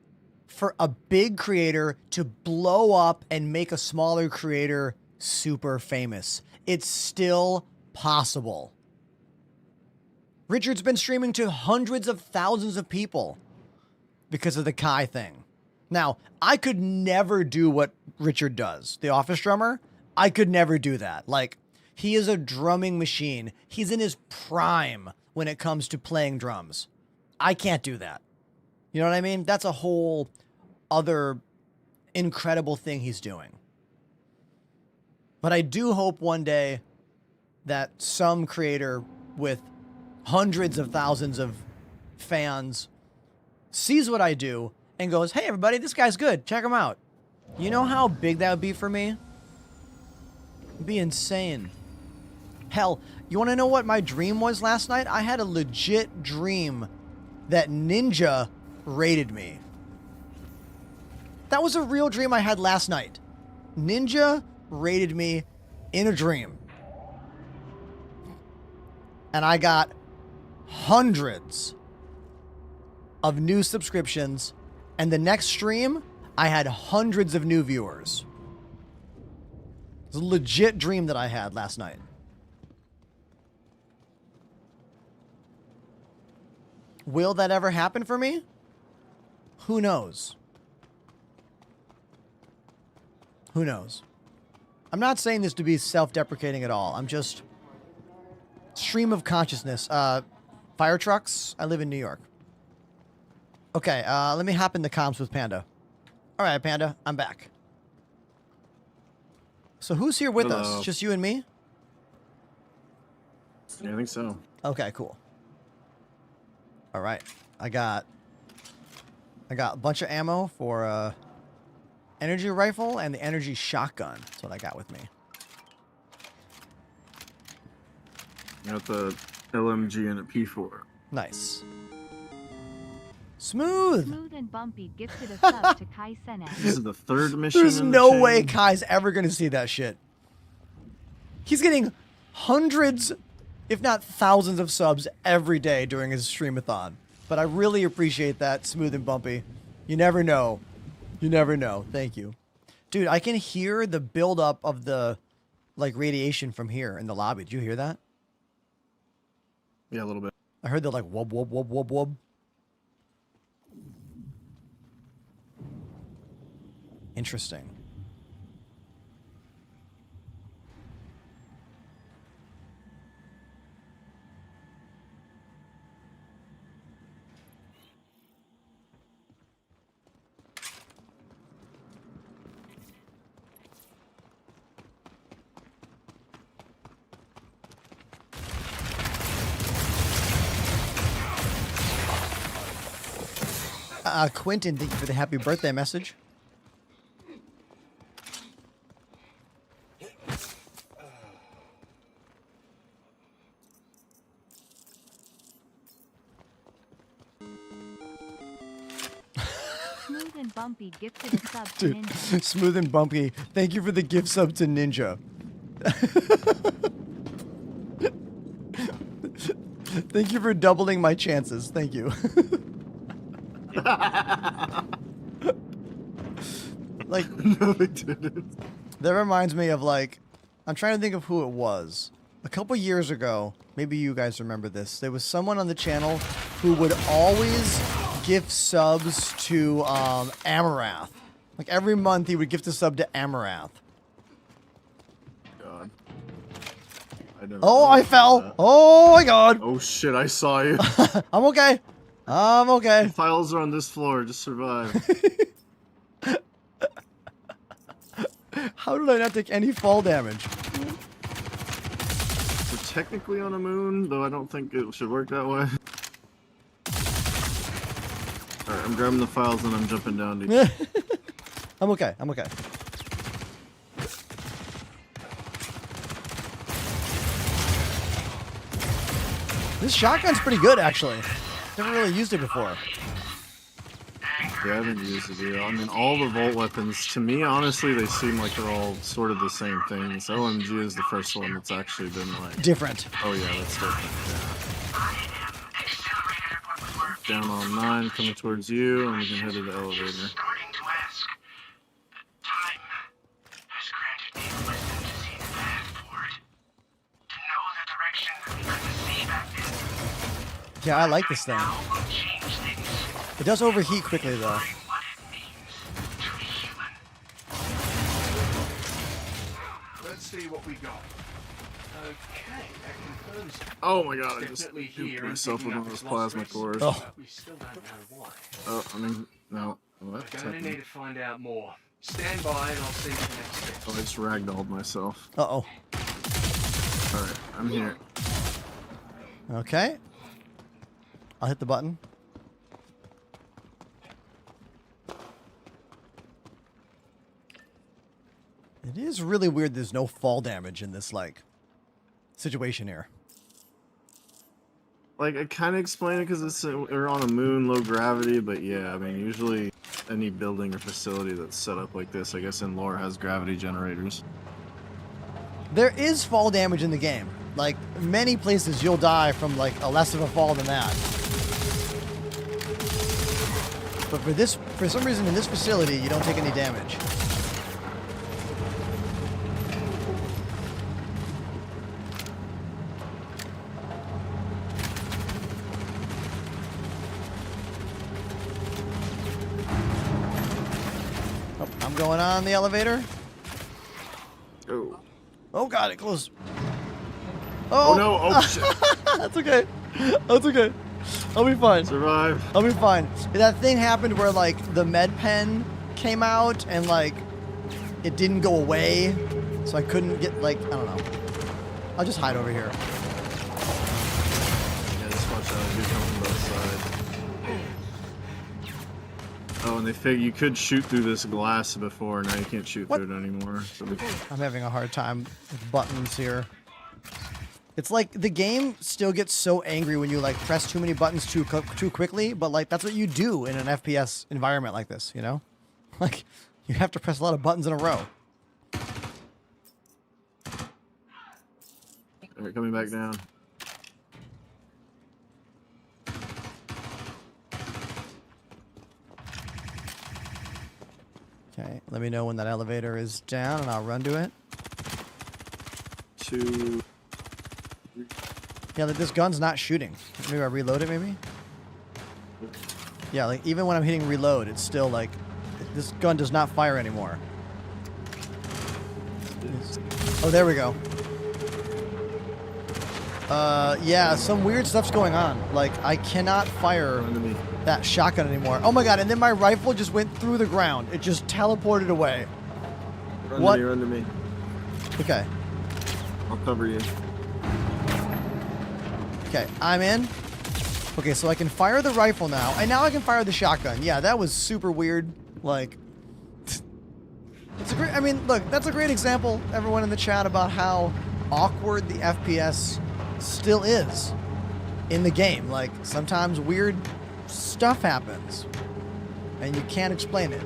for a big creator to blow up and make a smaller creator super famous. It's still possible. Richard's been streaming to hundreds of thousands of people because of the Kai thing. Now, I could never do what Richard does, the office drummer. I could never do that. Like, he is a drumming machine. He's in his prime when it comes to playing drums. I can't do that. You know what I mean? That's a whole other incredible thing he's doing. But I do hope one day that some creator with hundreds of thousands of fans sees what I do and goes, hey, everybody, this guy's good. Check him out. You know how big that would be for me? It'd be insane. Hell, you want to know what my dream was last night? I had a legit dream that Ninja raided me. That was a real dream I had last night. Ninja raided me in a dream. And I got hundreds of new subscriptions. And the next stream, I had hundreds of new viewers. It was a legit dream that I had last night. Will that ever happen for me? Who knows? Who knows? I'm not saying this to be self-deprecating at all. I'm just stream of consciousness. Fire trucks. I live in New York. Okay, let me hop in the comms with Panda. All right, Panda, I'm back. So who's here with us? Just you and me? Yeah, I think so. Okay, cool. All right, I got a bunch of ammo for energy rifle and the energy shotgun. That's what I got with me. You got the LMG and a P4. Nice. Smooth. Smooth and Bumpy gifted a sub to Kai Senet. This is the third mission. There's in no the way chain. Kai's ever gonna see that shit. He's getting hundreds, if not thousands of subs every day during his streamathon. But I really appreciate that, Smooth and Bumpy. You never know. You never know. Thank you. Dude, I can hear the buildup of the like radiation from here in the lobby. Did you hear that? Yeah, a little bit. I heard the like wub wub wub wub wub. Interesting. Quentin, thank you for the happy birthday message. Smooth and Bumpy gifted a sub to Dude, Ninja. Smooth and Bumpy, thank you for the gift sub to Ninja. Thank you for doubling my chances. Thank you. Like, No, they didn't. that reminds me of like, I'm trying to think of who it was. A couple years ago, maybe you guys remember this. There was someone on the channel who would always gift subs to Amarath. Like every month, he would gift a sub to Amarath. God. I never Oh, I noticed fell. that. Oh my god. Oh shit! I saw you. I'm okay. I'm okay. Files are on this floor. Just survive. How did I not take any fall damage? We're technically on a moon, though I don't think it should work that way. Alright, I'm grabbing the files and I'm jumping down to you. I'm okay. I'm okay. This shotgun's pretty good, actually. Never really used it before. Yeah, I haven't used it either. I mean, all the Volt weapons, to me, honestly, they seem like they're all sort of the same thing. So LMG is the first one that's actually been like... Different. Oh yeah, that's different, yeah. Down on 9, coming towards you, and we can head to the elevator. Yeah, I like this thing. It does overheat quickly, though. Let's see what we got. Okay, that confirms it. Oh my god, I just Definitely duped here and myself with picking one up of those his lost plasma wrist. cores. Oh. We still don't know why. Oh, I mean, no. What? We're gonna need to find out more. Stand by and I'll see you the next step. Oh, I just ragdolled myself. Uh-oh. Alright, I'm here. Okay. I'll hit the button. It is really weird there's no fall damage in this, like, situation here. Like, I kind of explain it because we're on a moon, low gravity, but yeah, I mean, usually any building or facility that's set up like this, I guess in lore, has gravity generators. There is fall damage in the game. Like, many places you'll die from, like, a less of a fall than that. But for some reason in this facility, you don't take any damage. Oh, I'm going on the elevator. Oh. Oh god, it closed. Oh no, oh shit. That's okay. That's okay. I'll be fine. Survive. I'll be fine. That thing happened where, like, the med pen came out and, like, it didn't go away. So I couldn't get, like, I don't know. I'll just hide over here. Yeah, just watch out. You come from both sides. Oh, and they figure you could shoot through this glass before. Now you can't shoot What? through it anymore. So I'm having a hard time with buttons here. It's like the game still gets so angry when you like press too many buttons too quickly, but like that's what you do in an FPS environment like this, you know? Like you have to press a lot of buttons in a row. All right, coming back down. Okay, let me know when that elevator is down and I'll run to it. 2. Yeah, like this gun's not shooting. Maybe I reload it, maybe? Yeah, like even when I'm hitting reload, it's still like, this gun does not fire anymore. Oh, there we go. Yeah, some weird stuff's going on. Like, I cannot fire that shotgun anymore. Oh my god, and then my rifle just went through the ground. It just teleported away. Run to me. Okay. I'll cover you. Okay, I'm in. Okay, so I can fire the rifle now, and now I can fire the shotgun. Yeah, that was super weird. Like, it's a great, I mean, look, that's a great example, everyone in the chat, about how awkward the FPS still is in the game. Like, sometimes weird stuff happens, and you can't explain it.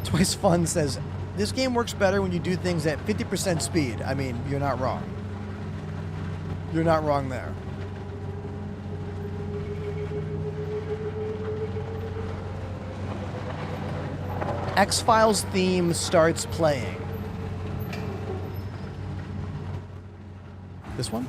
Twice Fun says, this game works better when you do things at 50% speed. I mean, you're not wrong. You're not wrong there. X-Files theme starts playing. This one?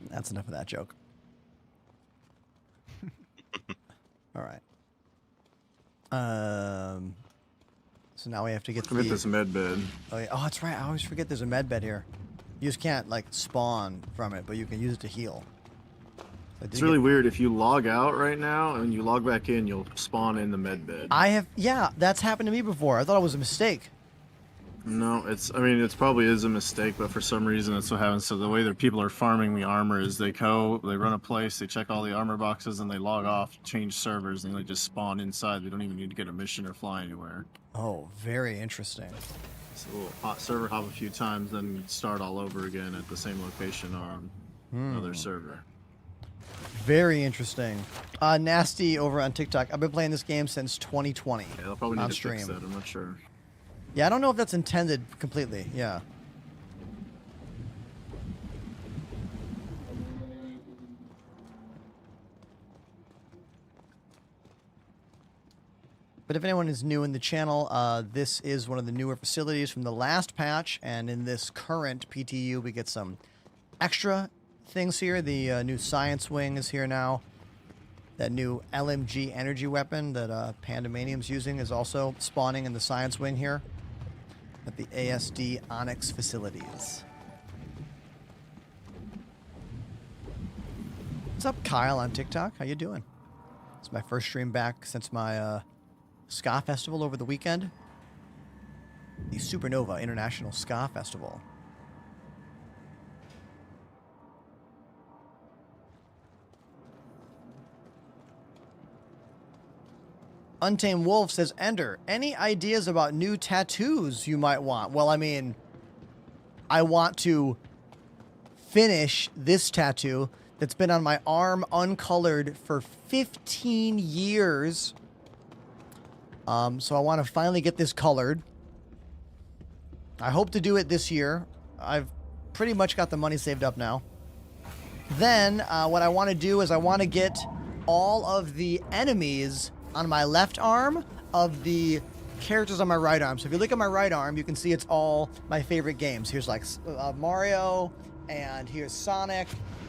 That's enough of that joke. All right. So now we have to get Hit this med bed. Oh, yeah. Oh, that's right. I always forget there's a med bed here. You just can't like spawn from it, but you can use it to heal. It's really weird. If you log out right now and you log back in, you'll spawn in the med bed. Yeah, that's happened to me before. I thought it was a mistake. No, I mean, it probably is a mistake, but for some reason that's what happens. So the way that people are farming the armor is they run a place, they check all the armor boxes, and they log off, change servers, and they just spawn inside. They don't even need to get a mission or fly anywhere. Oh, very interesting. So we'll server hop a few times, then start all over again at the same location on another server. Very interesting. Nasty over on TikTok. I've been playing this game since 2020. Yeah, they'll probably need to fix that. I'm not sure. Yeah, I don't know if that's intended completely. Yeah. But if anyone is new in the channel, this is one of the newer facilities from the last patch, and in this current PTU, we get some extra things here. The new science wing is here now. That new LMG energy weapon that Pandemanium's using is also spawning in the science wing here at the ASD Onyx facilities. What's up, Kyle on TikTok? How you doing? It's my first stream back since my Ska Festival over the weekend. The Supernova International Ska Festival. Untamed Wolf says, Ender, any ideas about new tattoos you might want? Well, I mean, I want to finish this tattoo that's been on my arm uncolored for 15 years. So I want to finally get this colored. I hope to do it this year. I've pretty much got the money saved up now. Then what I want to do is I want to get all of the enemies on my left arm of the characters on my right arm. So if you look at my right arm, you can see it's all my favorite games. Here's like Mario, and here's Sonic,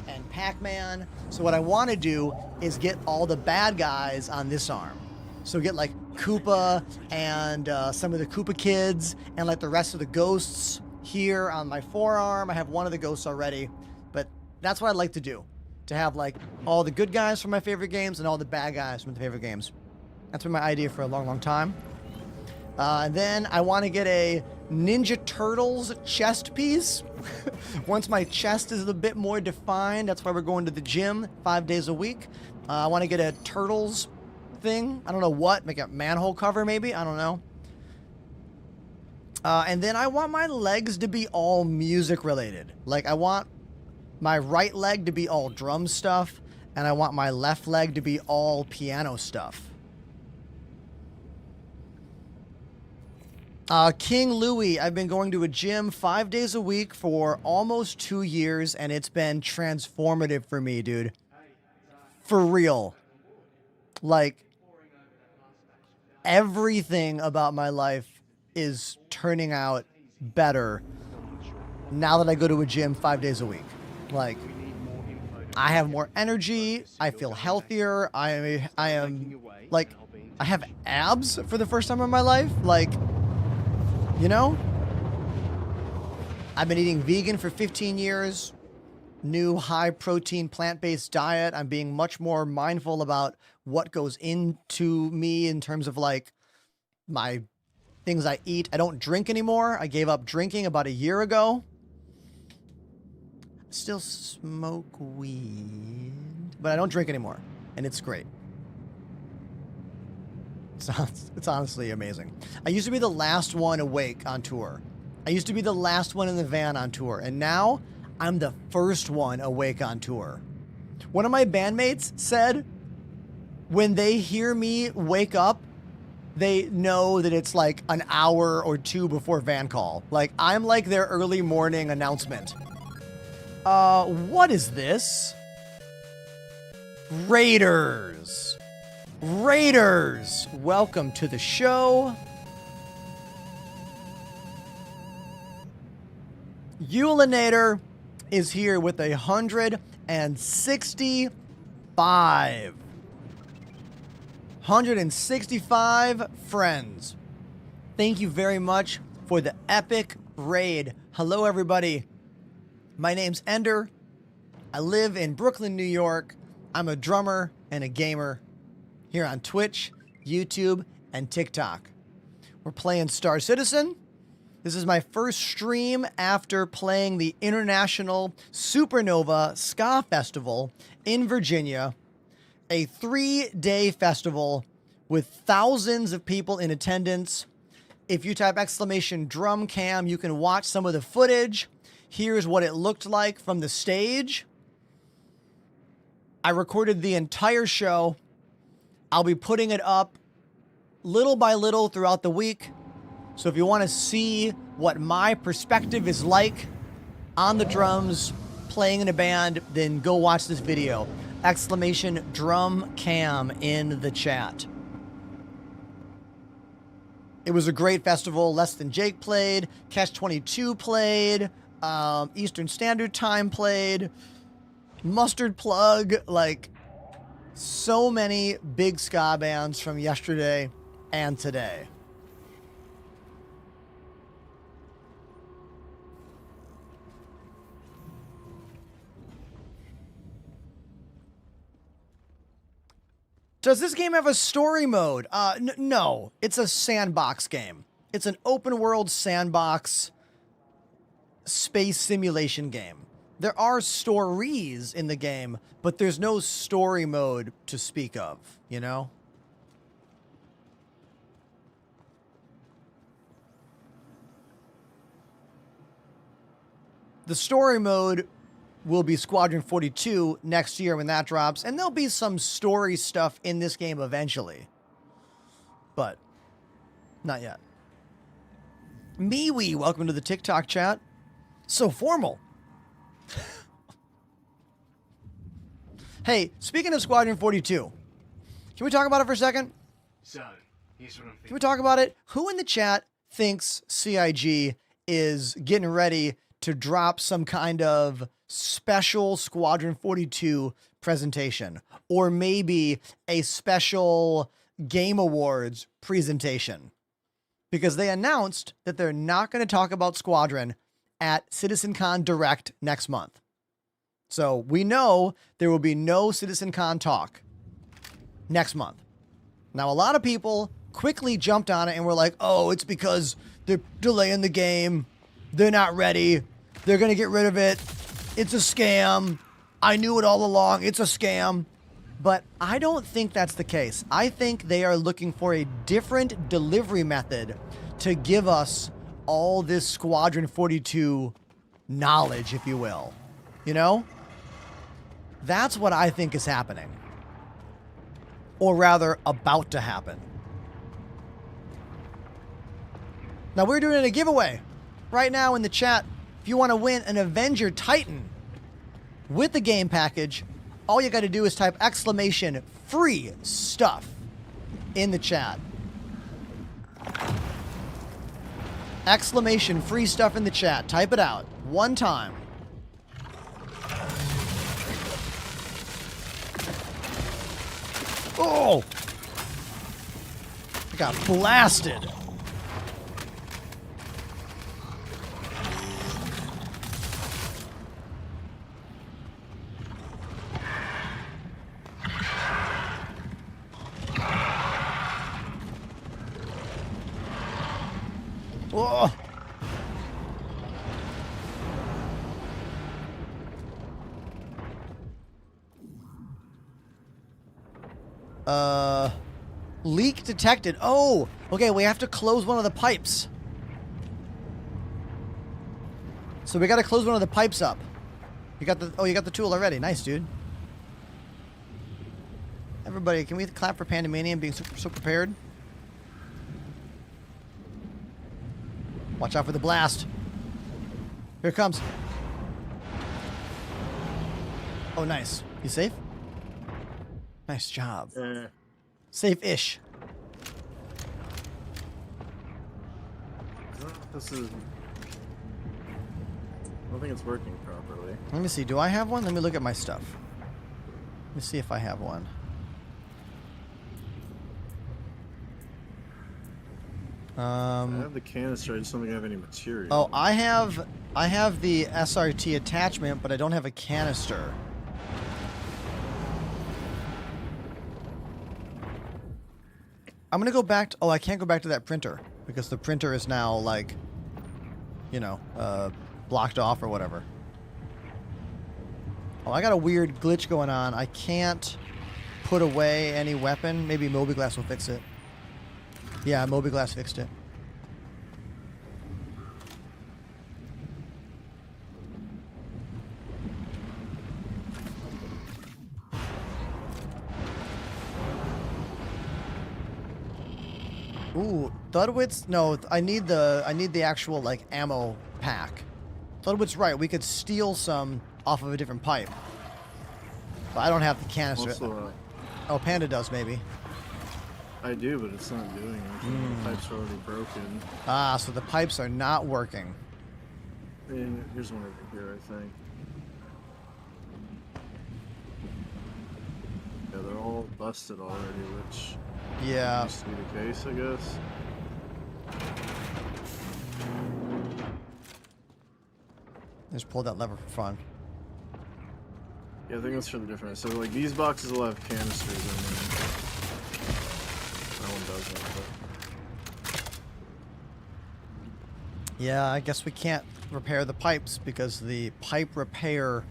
and Pac-Man. So what I want to do is get all the bad guys on this arm. So get like Koopa and some of the Koopa kids and like the rest of the ghosts here on my forearm. I have one of the ghosts already, but that's what I'd like to do. To have like all the good guys from my favorite games and all the bad guys from the favorite games. That's been my idea for a long, long time. And then I want to get a Ninja Turtles chest piece. Once my chest is a bit more defined, that's why we're going to the gym 5 days a week. I want to get a Turtles thing. I don't know what. Make a manhole cover maybe. I don't know. And then I want my legs to be all music related. Like I want my right leg to be all drum stuff. And I want my left leg to be all piano stuff. King Louie, I've been going to a gym 5 days a week for almost 2 years, and it's been transformative for me, dude. For real. Like, everything about my life is turning out better now that I go to a gym 5 days a week. Like, I have more energy. I feel healthier. I am, like, I have abs for the first time in my life. Like, you know, I've been eating vegan for 15 years, new high protein plant-based diet. I'm being much more mindful about what goes into me in terms of like my things I eat. I don't drink anymore. I gave up drinking about a year ago. Still smoke weed, but I don't drink anymore, and it's great. It's honestly amazing. I used to be the last one awake on tour. I used to be the last one in the van on tour. And now I'm the first one awake on tour. One of my bandmates said when they hear me wake up, they know that it's like an hour or two before van call. Like I'm like their early morning announcement. What is this? Raiders. Raiders, welcome to the show. Ulinator is here with 165. 165 friends. Thank you very much for the epic raid. Hello, everybody. My name's Ender. I live in Brooklyn, New York. I'm a drummer and a gamer here on Twitch, YouTube, and TikTok. We're playing Star Citizen. This is my first stream after playing the International Supernova Ska Festival in Virginia, a 3-day festival with thousands of people in attendance. If you type !drum cam, you can watch some of the footage. Here's what it looked like from the stage. I recorded the entire show. I'll be putting it up little by little throughout the week. So if you want to see what my perspective is like on the drums, playing in a band, then go watch this video. !drum cam in the chat. It was a great festival. Less Than Jake played. Catch 22 played. Eastern Standard Time played. Mustard Plug, like... So many big ska bands from yesterday and today. Does this game have a story mode? No, it's a sandbox game. It's an open world sandbox space simulation game. There are stories in the game, but there's no story mode to speak of, you know? The story mode will be Squadron 42 next year when that drops, and there'll be some story stuff in this game eventually. But, not yet. MeWe, welcome to the TikTok chat. So formal. Hey, speaking of Squadron 42, can we talk about it for a second? So, here's what I'm thinking. Can we talk about it? Who in the chat thinks CIG is getting ready to drop some kind of special Squadron 42 presentation, or maybe a special Game Awards presentation, because they announced that they're not going to talk about Squadron at CitizenCon Direct next month. So we know there will be no CitizenCon talk next month. Now, a lot of people quickly jumped on it and were like, oh, it's because they're delaying the game. They're not ready. They're going to get rid of it. It's a scam. I knew it all along. It's a scam. But I don't think that's the case. I think they are looking for a different delivery method to give us all this Squadron 42 knowledge, if you will. You know? That's what I think is happening. Or rather, about to happen. Now, we're doing a giveaway right now in the chat. If you want to win an Avenger Titan with the game package, all you got to do is type exclamation free stuff in the chat. Exclamation free stuff in the chat. Type it out one time. Oh! I got blasted. Oh. Leak detected. Oh, okay, we have to close one of the pipes. So we got to close one of the pipes up. You got the tool already. Nice, dude. Everybody, can we clap for Pandemanium being so prepared? Watch out for the blast. Here it comes. Oh, nice. You safe? Nice job. Safe-ish. This is... I don't think it's working properly. Let me see. Do I have one? Let me look at my stuff. Let me see if I have one. I have the canister. I just don't think I have any material. Oh, I have the SRT attachment, but I don't have a canister. I'm gonna go back to... Oh, I can't go back to that printer because the printer is now, like, you know, blocked off or whatever. Oh, I got a weird glitch going on. I can't put away any weapon. Maybe Mobiglass will fix it. Yeah, Mobiglass fixed it. Ooh, Thudwitz? No, I need the actual, like, ammo pack. Thudwitz, right, we could steal some off of a different pipe. But I don't have the canister. Also, oh, Panda does, maybe. I do, but it's not doing anything. The pipes are already broken. Ah, so the pipes are not working. And here's one over here, I think. Yeah, they're all busted already, which Yeah. used to be the case, I guess. Just pull that lever for fun. Yeah, I think that's for the difference. So, like, these boxes will have canisters in them. That one doesn't, but... Yeah, I guess we can't repair the pipes because the pipe repair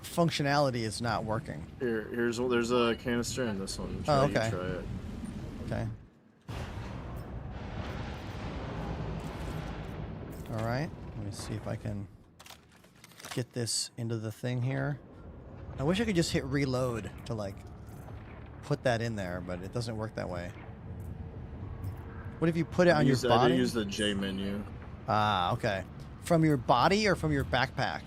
functionality is not working. There's a canister in this one. Oh, okay. You try it. Okay. All right. Let me see if I can get this into the thing here. I wish I could just hit reload to, like, put that in there, but it doesn't work that way. What if you put it on your body? I use the J menu. Ah, okay. From your body or from your backpack?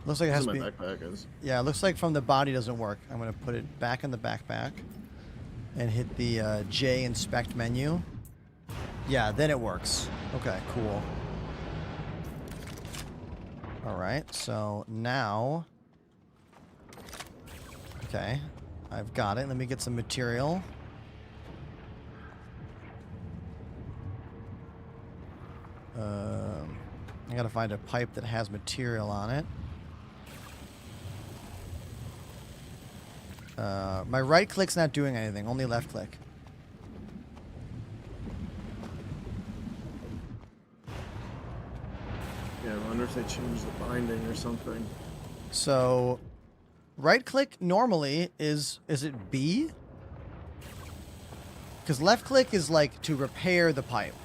Looks like it has to be. My backpack is. Yeah, it looks like from the body doesn't work. I'm gonna put it back in the backpack and hit the J inspect menu. Yeah, then it works. Okay, cool. All right, so now... Okay, I've got it. Let me get some material. I gotta find a pipe that has material on it. My right click's not doing anything, only left click. Yeah, I wonder if they changed the binding or something. So, right click normally is it B? Because left click is like to repair the pipe.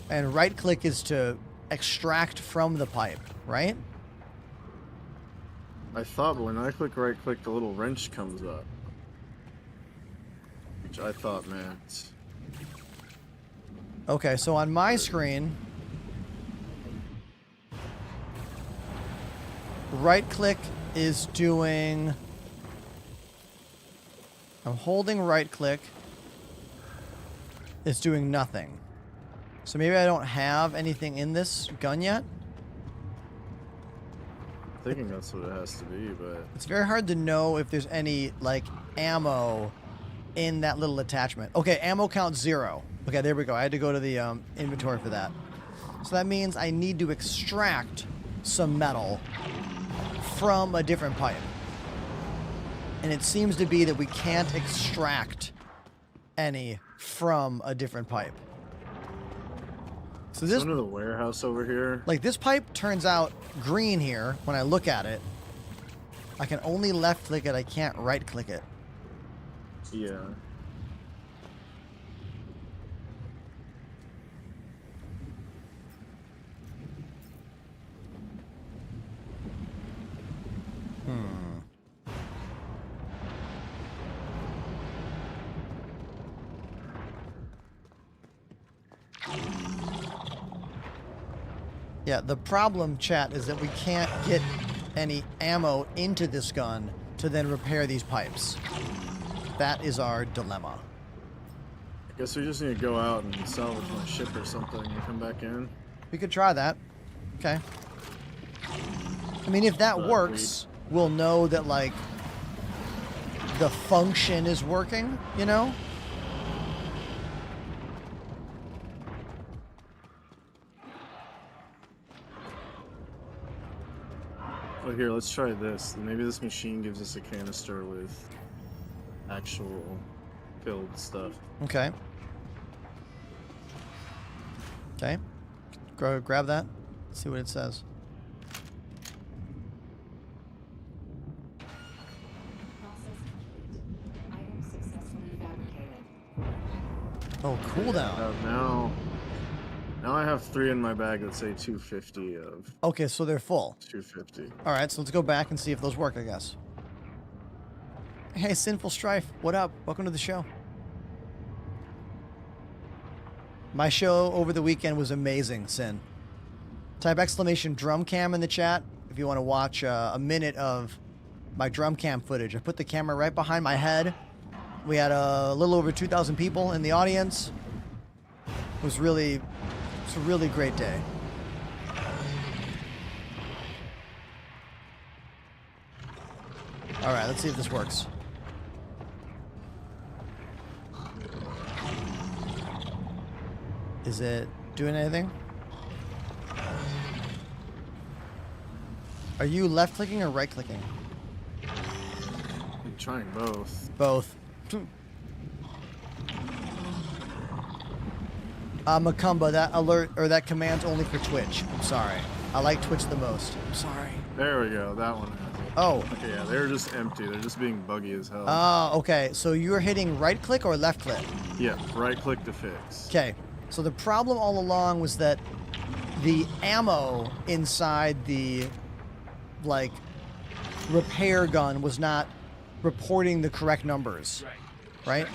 And right click is to extract from the pipe, right? I thought, but when I click right click, the little wrench comes up. Which I thought meant... Okay, so on my screen, right click is doing... I'm holding right click. It's doing nothing. So maybe I don't have anything in this gun yet? I'm thinking that's what it has to be, but... It's very hard to know if there's any, like, ammo in that little attachment. Okay, ammo count 0. Okay, there we go. I had to go to the inventory for that. So that means I need to extract some metal from a different pipe. And it seems to be that we can't extract any from a different pipe. So this, under the warehouse over here. like, this pipe turns out green here when I look at it. I can only left click it, I can't right click it. Yeah. Yeah, the problem, chat, is that we can't get any ammo into this gun to then repair these pipes. That is our dilemma. I guess we just need to go out and salvage my ship or something and come back in. We could try that. Okay. I mean, if that works, we'll know that, like, the function is working, you know? Well, here, let's try this. Maybe this machine gives us a canister with actual filled stuff. Okay. Okay. Go grab that. See what it says. Oh, cooldown. Now I have 3 in my bag that say 250 of. Okay, so they're full. 250. All right, so let's go back and see if those work, I guess. Hey, Sinful Strife, what up? Welcome to the show. My show over the weekend was amazing, Sin. Type exclamation drum cam in the chat if you want to watch a minute of my drum cam footage. I put the camera right behind my head. We had a little over 2,000 people in the audience. It was a really great day. All right, let's see if this works. Is it doing anything? Are you left clicking or right clicking? I'm trying both. Both. Macumba, that alert or that command's only for Twitch. I'm sorry. I like Twitch the most. I'm sorry. There we go. That one has it. Oh. Okay, yeah, they're just empty. They're just being buggy as hell. Oh, okay. So you're hitting right click or left click? Yeah, right click to fix. Okay. So the problem all along was that the ammo inside the, like, repair gun was not reporting the correct numbers. Right?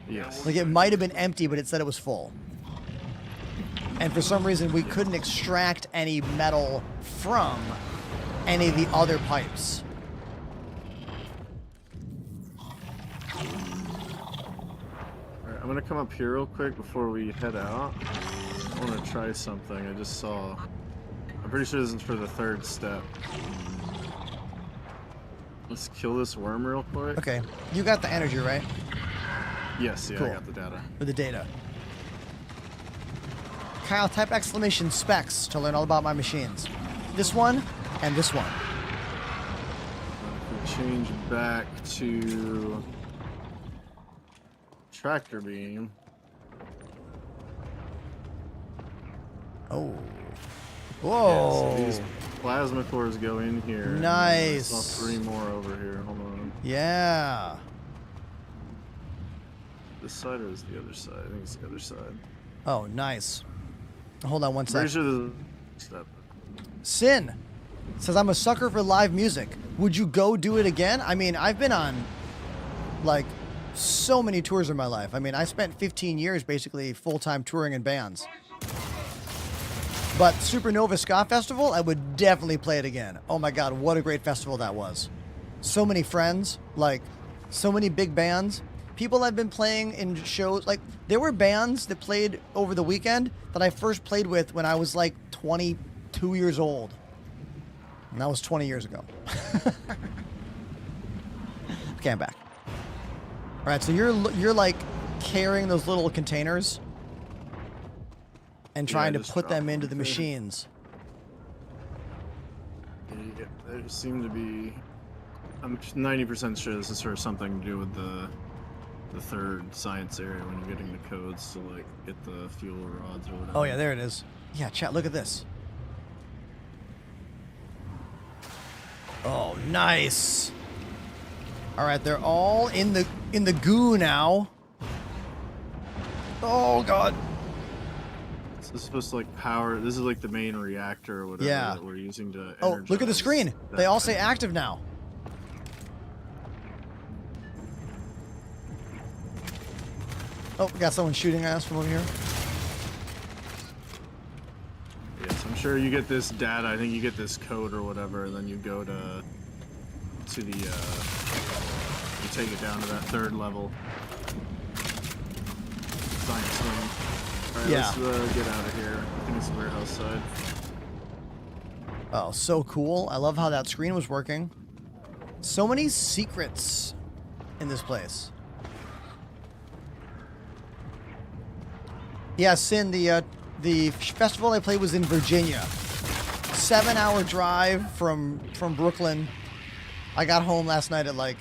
Yes. Like, it might have been empty, but it said it was full. And for some reason, we couldn't extract any metal from any of the other pipes. Alright, I'm gonna come up here real quick before we head out. I wanna try something I just saw. I'm pretty sure this is for the third step. Let's kill this worm real quick. Okay. You got the energy, right? Yes, yeah, Cool. I got the data. For the data. Kyle, type exclamation specs to learn all about my machines. This one and this one. If we change back to tractor beam. Oh. Yeah, Whoa. so these plasma cores go in here. Nice. I saw 3 more over here. Hold on. Yeah. This side or is the other side? I think it's the other side. Oh, nice. Hold on one Pretty sec. sure this is step. Sin says, I'm a sucker for live music. Would you go do it again? I mean, I've been on, like, so many tours in my life. I mean, I spent 15 years basically full-time touring in bands. But Supernova Ska Festival, I would definitely play it again. Oh my God, what a great festival that was. So many friends, like, so many big bands. People I've been playing in shows, like, there were bands that played over the weekend that I first played with when I was like 22 years old. And that was 20 years ago. Okay, I'm back. All right, so you're like carrying those little containers and trying to just put drop them into them. the machines. Yeah, there seem to be. I'm 90% sure this is for something to do with the third science area when you're getting the codes to like get the fuel rods or whatever. Oh yeah, there it is. Yeah, chat, look at this. Oh, nice. All right, they're all in the goo now. Oh God. This is supposed to like power. This is like the main reactor or whatever Yeah. that we're using to. Oh, look at the energize screen. that They all thing. say active now. Oh, we got someone shooting at us from over here. Yes, I'm sure you get this data. I think you get this code or whatever, and then you go to the. You take it down to that third level. Science wing. All right, Yeah. let's get out of here. I think it's the warehouse side. Oh, so cool. I love how that screen was working. So many secrets in this place. Yeah, Sin, the festival I played was in Virginia. 7-hour drive from Brooklyn. I got home last night at like,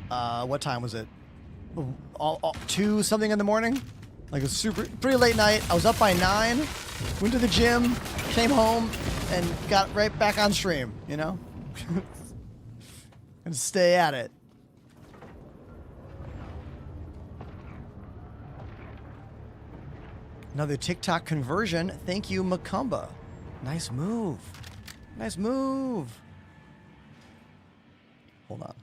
what time was it? 2 something in the morning? Like a pretty late night. I was up by 9, went to the gym, came home, and got right back on stream, you know? And stay at it. Another TikTok conversion. Thank you, Macumba. Nice move. Nice move. Hold on.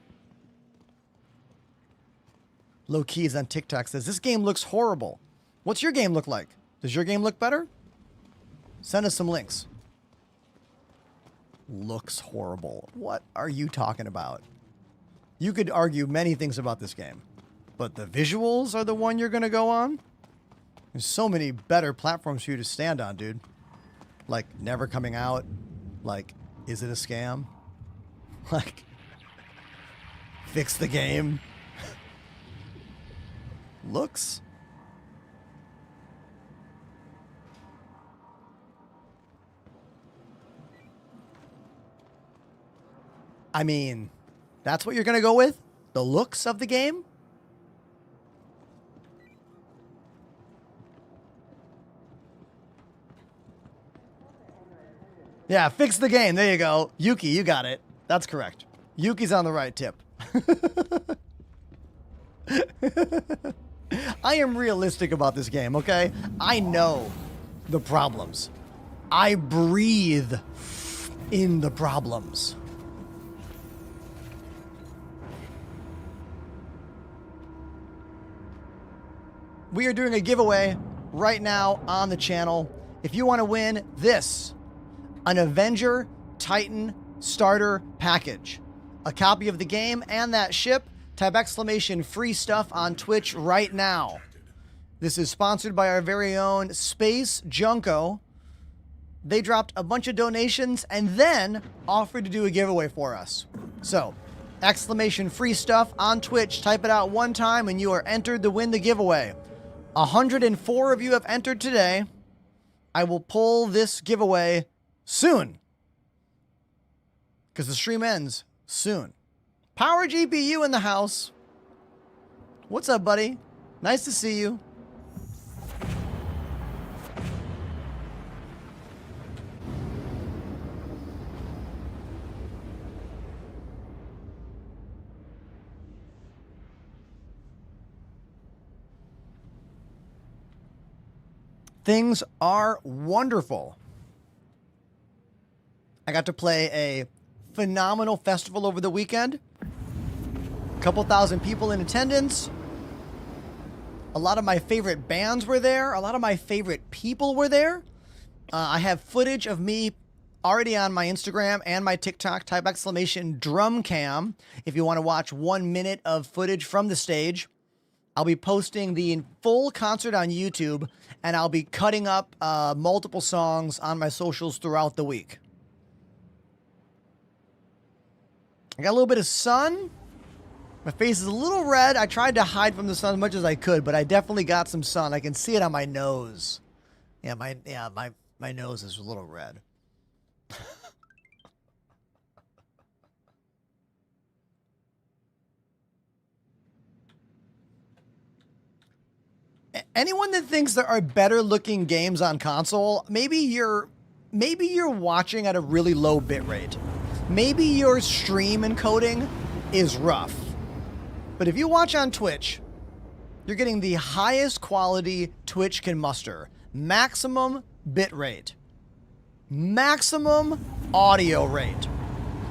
Low Keys on TikTok says, this game looks horrible. What's your game look like? Does your game look better? Send us some links. Looks horrible. What are you talking about? You could argue many things about this game, but the visuals are the one you're going to go on? There's so many better platforms for you to stand on, dude. Like, never coming out. Like, is it a scam? Like, fix the game. Looks. I mean, that's what you're going to go with? The looks of the game? Yeah, fix the game. There you go. Yuki, you got it. That's correct. Yuki's on the right tip. I am realistic about this game, okay? I know the problems. I breathe in the problems. We are doing a giveaway right now on the channel. If you want to win this, an Avenger Titan starter package, a copy of the game and that ship, type exclamation free stuff on Twitch right now. This is sponsored by our very own Space Junko. they dropped a bunch of donations and then offered to do a giveaway for us. So, exclamation free stuff on Twitch. Type it out one time and you are entered to win the giveaway. 104 of you have entered today. I will pull this giveaway soon, because the stream ends soon. Power GPU in the house. What's up, buddy? Nice to see you. Things are wonderful. I got to play a phenomenal festival over the weekend. A couple thousand people in attendance. A lot of my favorite bands were there. A lot of my favorite people were there. I have footage of me already on my Instagram and my TikTok. Type exclamation drum cam if you want to watch 1 minute of footage from the stage. I'll be posting the full concert on YouTube, and I'll be cutting up multiple songs on my socials throughout the week. I got a little bit of sun. My face is a little red. I tried to hide from the sun as much as I could, but I definitely got some sun. I can see it on my nose. Yeah, my nose is a little red. Anyone that thinks there are better looking games on console, maybe you're watching at a really low bitrate. Maybe your stream encoding is rough. But if you watch on Twitch, you're getting the highest quality Twitch can muster. Maximum bitrate. Maximum audio rate.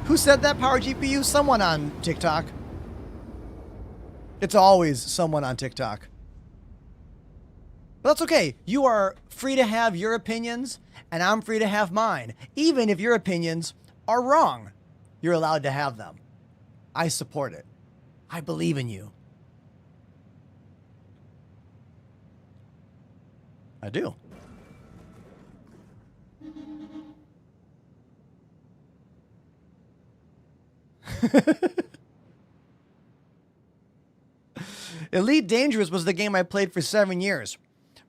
Who said that, Power GPU? Someone on TikTok. It's always someone on TikTok. But that's okay. You are free to have your opinions, and I'm free to have mine. Even if your opinions are wrong, you're allowed to have them. I support it. I believe in you. I do. Elite Dangerous was the game I played for 7 years.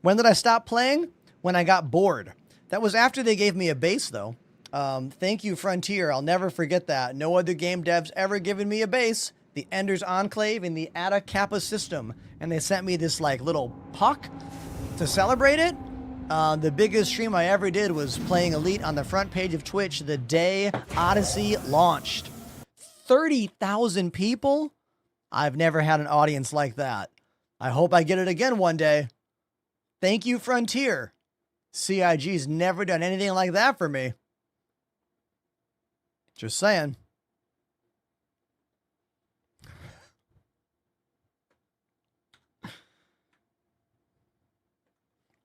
When did I stop playing? When I got bored. That was after they gave me a base, though. Thank you, Frontier. I'll never forget that. No other game devs ever given me a base. The Ender's Enclave in the Atta Kappa system. And they sent me this, like, little puck to celebrate it. The biggest stream I ever did was playing Elite on the front page of Twitch the day Odyssey launched. 30,000 people? I've never had an audience like that. I hope I get it again one day. Thank you, Frontier. CIG's never done anything like that for me. Just saying.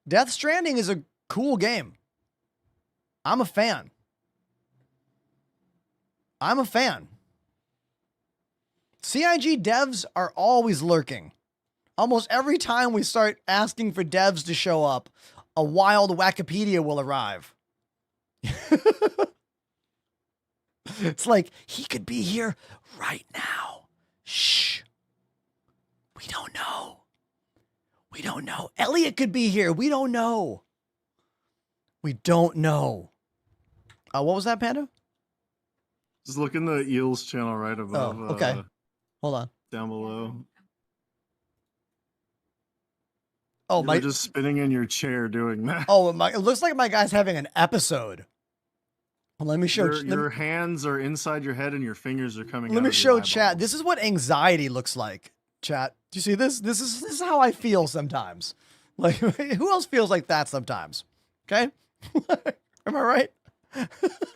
Death Stranding is a cool game. I'm a fan. I'm a fan. CIG devs are always lurking. Almost every time we start asking for devs to show up, a wild Wikipedia will arrive. It's like, he could be here right now. Shh. We don't know. We don't know. Elliot could be here. We don't know. We don't know. What was that, Panda? Just look in the Eels channel right above. Oh, okay. Hold on. Down below. Oh, You're just spinning in your chair doing that. Oh, it looks like my guy's having an episode. Well, let me show. Your hands are inside your head and your fingers are coming out. Let me of show your chat. This is what anxiety looks like. Chat. Do you see this? This is how I feel sometimes. Like, who else feels like that sometimes? Okay? Am I right?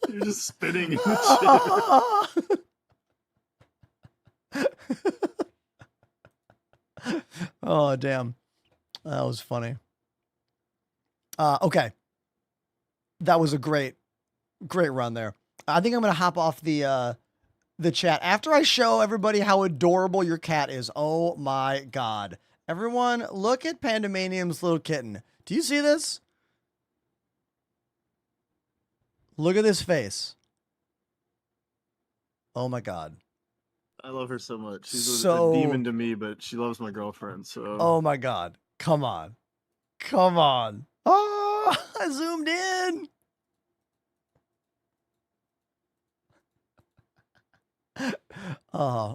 You're just spinning in the chair. Oh, damn. That was funny. Okay. That was a great run there. I think I'm going to hop off the chat after I show everybody how adorable your cat is. Oh my God. Everyone, look at Pandemanium's little kitten. Do you see this? Look at this face. Oh my God. I love her so much. She's So- a demon to me, but she loves my girlfriend. So Oh my God. Come on. Come on. Oh, I zoomed in.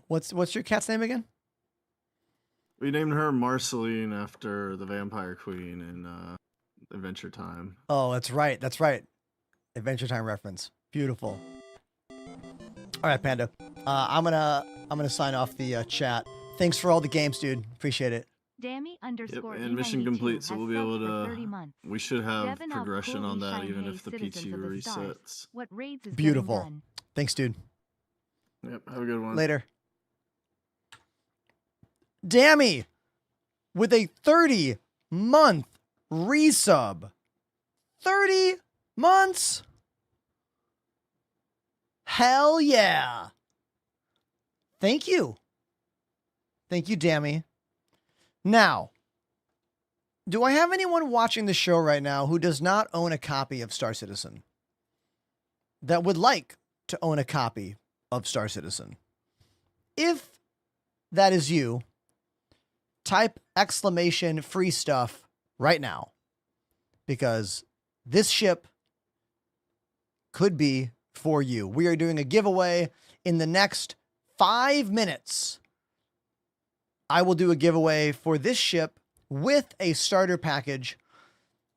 What's your cat's name again? we named her Marceline after the Vampire Queen in Adventure Time. Oh, that's right. That's right. Adventure Time reference. Beautiful. All right, Panda. I'm gonna sign off the chat. Thanks for all the games, dude. Appreciate it. Dammy Yep, underscore and mission E92 complete, so has we'll be subbed able for to. 30 months. We should have Devin Al progression on Khoury that, Shine even Hey if the Citizens PT of the Stars. resets. What raids is Beautiful. getting done? Thanks, dude. Yep, have a good one. Later. Dammy with a 30-month resub. 30 months? Hell yeah. Thank you. Thank you, Dammy. Now, do I have anyone watching the show right now who does not own a copy of Star Citizen that would like to own a copy of Star Citizen? If that is you, type exclamation free stuff right now, because this ship could be for you. We are doing a giveaway in the next 5 minutes. I will do a giveaway for this ship with a starter package.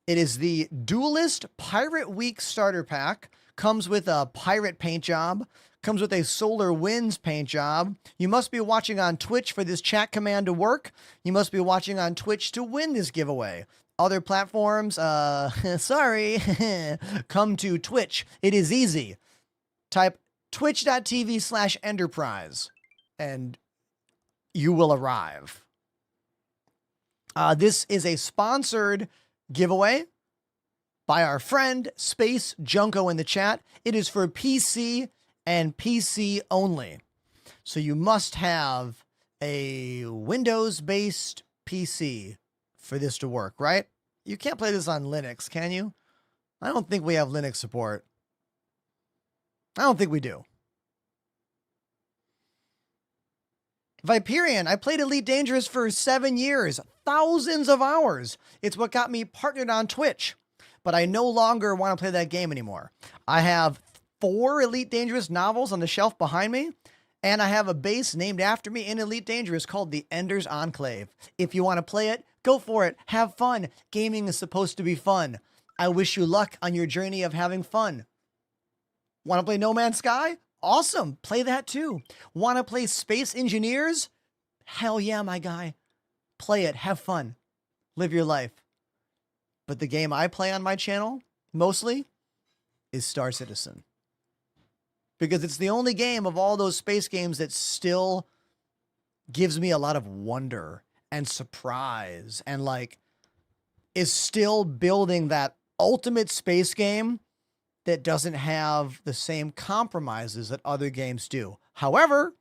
It is the Duelist Pirate Week starter pack. Comes with a pirate paint job. Comes with a Solar Winds paint job. You must be watching on Twitch for this chat command to work. You must be watching on Twitch to win this giveaway. Other platforms, sorry, come to Twitch. It is easy. Type twitch.tv/enterprise and you will arrive. This is a sponsored giveaway by our friend Space Junko in the chat. It is for PC and PC only. So you must have a Windows-based PC for this to work, right? You can't play this on Linux, can you? I don't think we have Linux support. I don't think we do. Viperian, I played Elite Dangerous for 7 years, thousands of hours. It's what got me partnered on Twitch, but I no longer want to play that game anymore. I have 4 Elite Dangerous novels on the shelf behind me, and I have a base named after me in Elite Dangerous called the Ender's Enclave. If you want to play it, go for it. Have fun. Gaming is supposed to be fun. I wish you luck on your journey of having fun. Want to play No Man's Sky? Awesome. Play that too. Want to play Space Engineers? Hell yeah, my guy. Play it. Have fun. Live your life. But the game I play on my channel, mostly, is Star Citizen. Because it's the only game of all those space games that still gives me a lot of wonder and surprise and like is still building that ultimate space game that doesn't have the same compromises that other games do. However,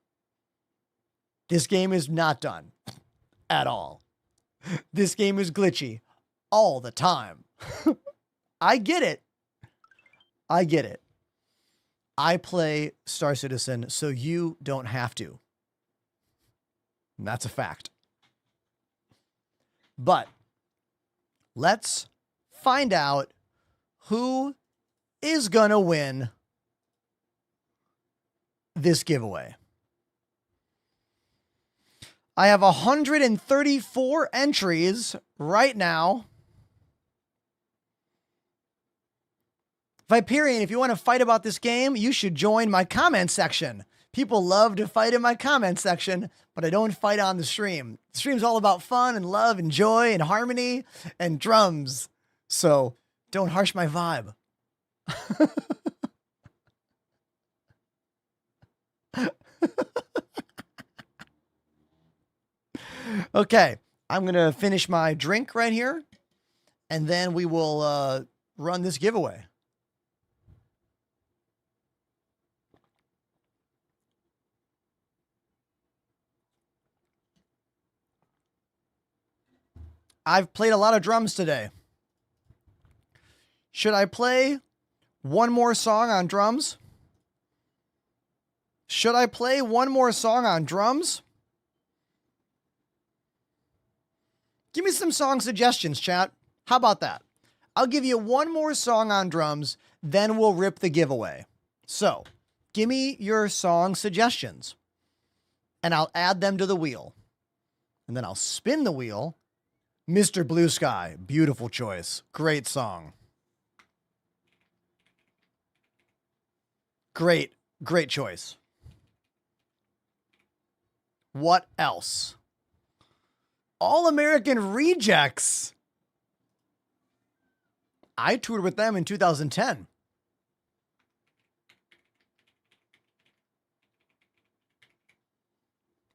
this game is not done at all. This game is glitchy all the time. I get it. I get it. I play Star Citizen so you don't have to. And that's a fact. But let's find out who is gonna win this giveaway. I have 134 entries right now. Viperian, if you want to fight about this game, you should join my comment section. People love to fight in my comment section, but I don't fight on the stream. The stream's all about fun and love and joy and harmony and drums. So don't harsh my vibe. Okay, I'm going to finish my drink right here, and then we will run this giveaway. I've played a lot of drums today. Should I play one more song on drums? Should I play one more song on drums? Give me some song suggestions, chat. How about that? I'll give you one more song on drums, then we'll rip the giveaway. So, give me your song suggestions, and I'll add them to the wheel. And then I'll spin the wheel. Mr. Blue Sky, beautiful choice. Great song. Great choice. What else? All American Rejects. I toured with them in 2010.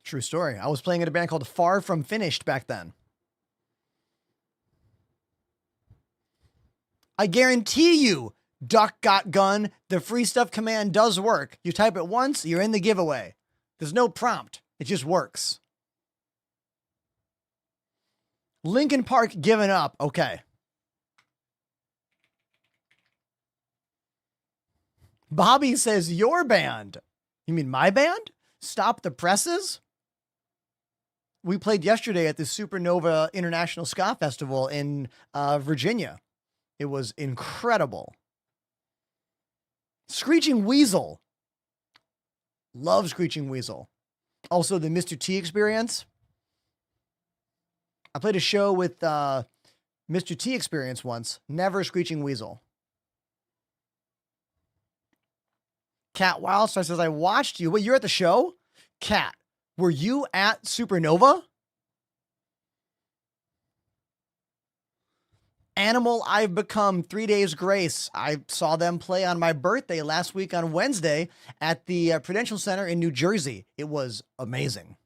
True story. I was playing in a band called Far From Finished back then. I guarantee you, Duck Got Gun, the free stuff command does work. You type it once, you're in the giveaway. There's no prompt. It just works. Linkin Park, Given Up. Okay. Bobby says, your band. You mean my band? Stop the Presses? We played yesterday at the Supernova International Ska Festival in Virginia. It was incredible. Screeching Weasel. Love Screeching Weasel. Also, the Mr. T Experience. I played a show with Mr. T Experience once. Never Screeching Weasel. Cat Wildstar says, I watched you. Wait, you're at the show? Cat, were you at Supernova? Animal I've Become, 3 Days Grace. I saw them play on my birthday last week on Wednesday at the Prudential Center in New Jersey. It was amazing.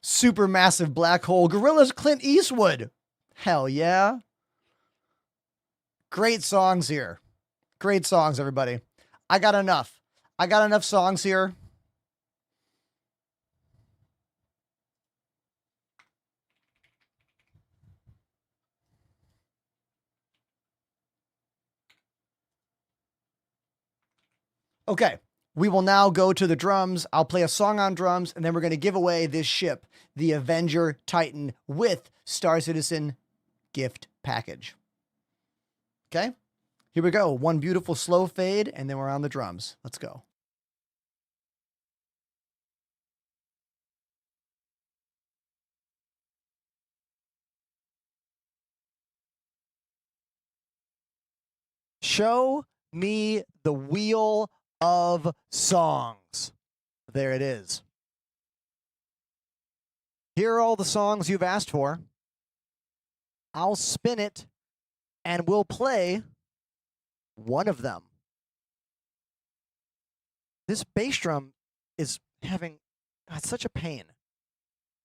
Supermassive Black Hole. Gorillaz, Clint Eastwood. Hell yeah. Great songs here. Great songs, everybody. I got enough. I got enough songs here. Okay, we will now go to the drums. I'll play a song on drums, and then we're going to give away this ship, the Avenger Titan, with Star Citizen gift package. Okay, here we go. One beautiful slow fade, and then we're on the drums. Let's go. Show me the wheel of songs. There it is. Here are all the songs you've asked for. I'll spin it, and we'll play one of them. This bass drum is having it's such a pain.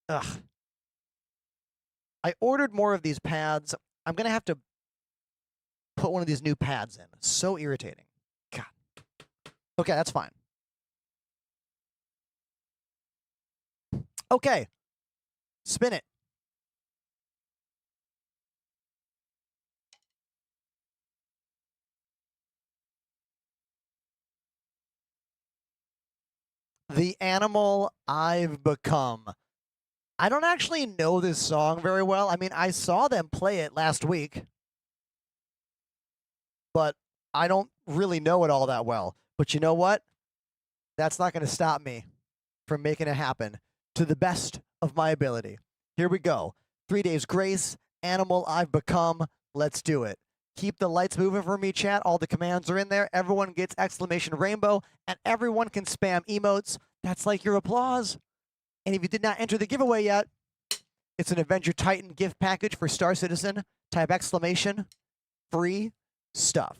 Ugh. I ordered more of these pads. I'm going to have to put one of these new pads in. So irritating. God. Okay, that's fine. Okay. Spin it. The Animal I've Become. I don't actually know this song very well. I mean, I saw them play it last week, but I don't really know it all that well. But you know what? That's not going to stop me from making it happen to the best of my ability. Here we go. 3 Days Grace, Animal I've Become. Let's do it. Keep the lights moving for me, chat. All the commands are in there. Everyone gets exclamation rainbow, and everyone can spam emotes. That's like your applause. And if you did not enter the giveaway yet, it's an Avenger Titan gift package for Star Citizen. Type exclamation, free stuff.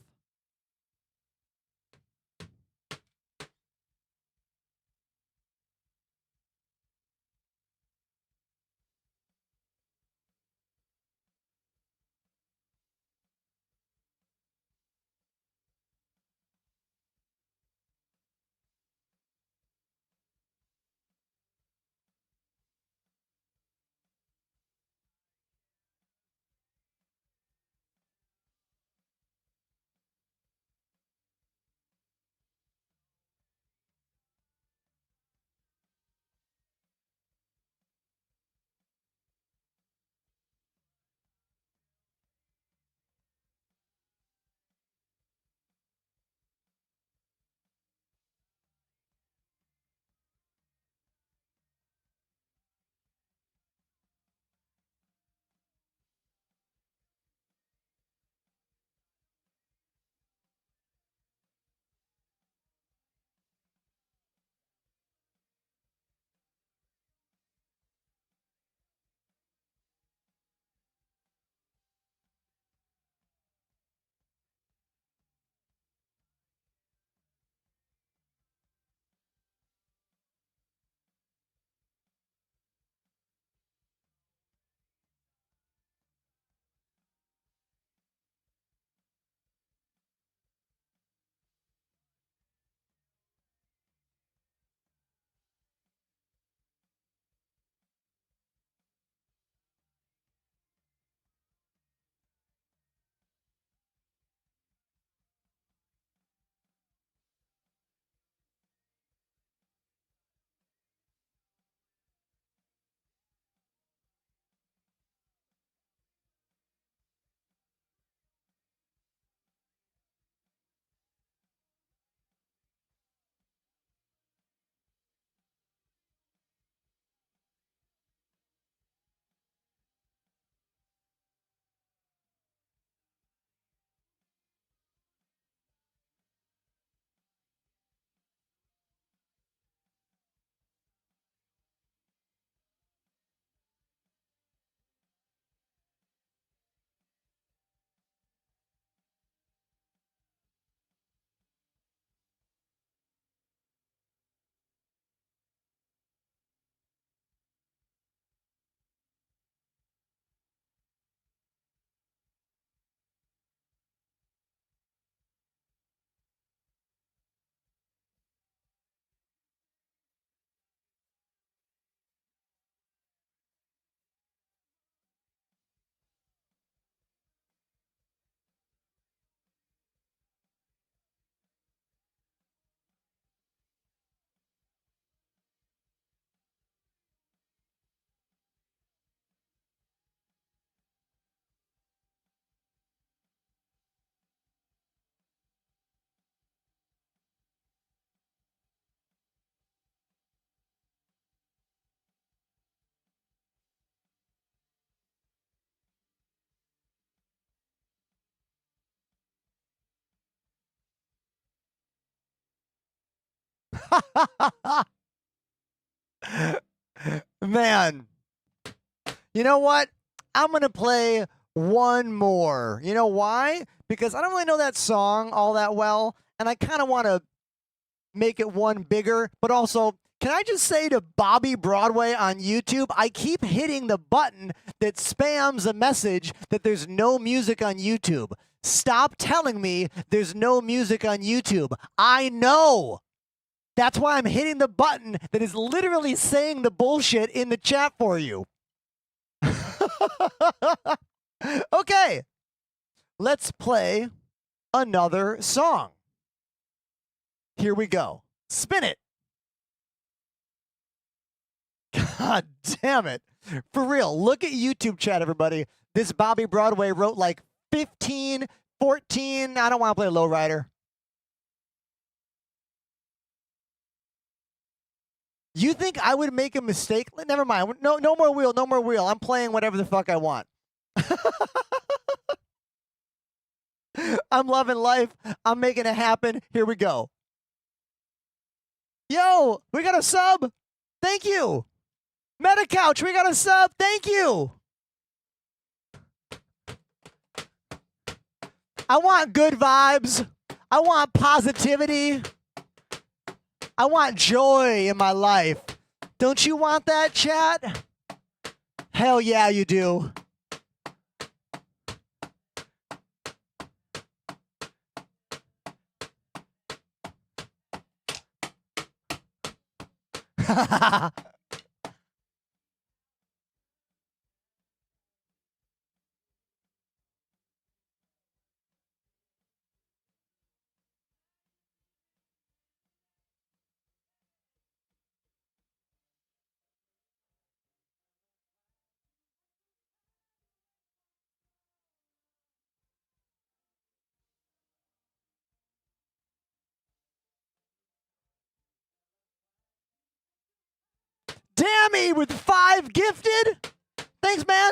Man, you know what? I'm going to play one more. You know why? Because I don't really know that song all that well, and I kind of want to make it one bigger, but also, can I just say to Bobby Broadway on YouTube, I keep hitting the button that spams a message that there's no music on YouTube. Stop telling me there's no music on YouTube. I know. That's why I'm hitting the button that is literally saying the bullshit in the chat for you. Okay, let's play another song. Here we go. Spin it. God damn it. For real, look at YouTube chat, everybody. This Bobby Broadway wrote like 15, 14. I don't want to play Lowrider. You think I would make a mistake? Never mind. No more wheel, no more wheel. I'm playing whatever the fuck I want. I'm loving life. I'm making it happen. Here we go. Yo, we got a sub. Thank you. Meta Couch, we got a sub. Thank you. I want good vibes. I want positivity. I want joy in my life. Don't you want that, chat? Hell yeah, you do. Dammy with 5 gifted. Thanks, man.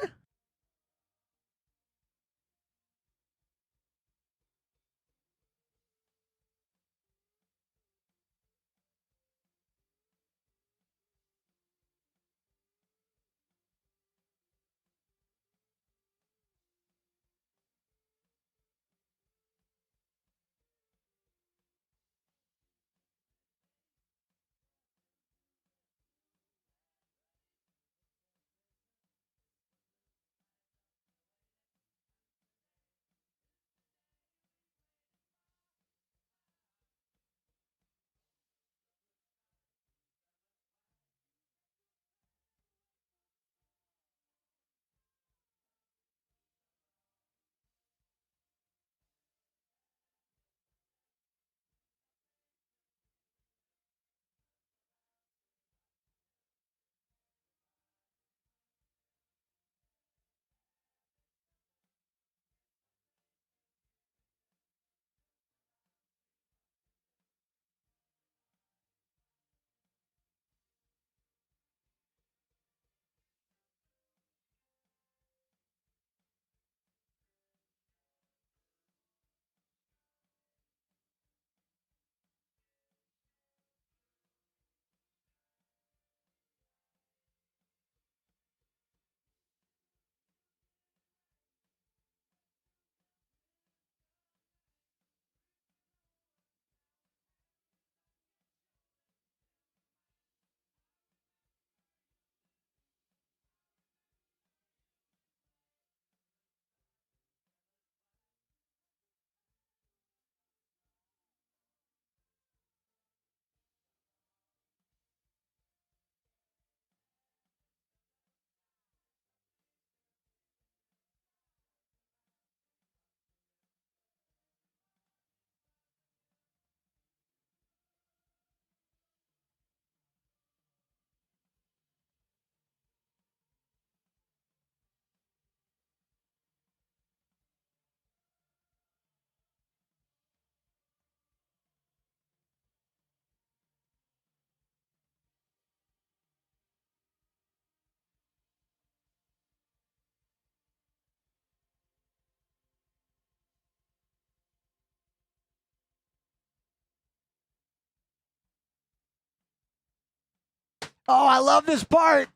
Oh, I love this part.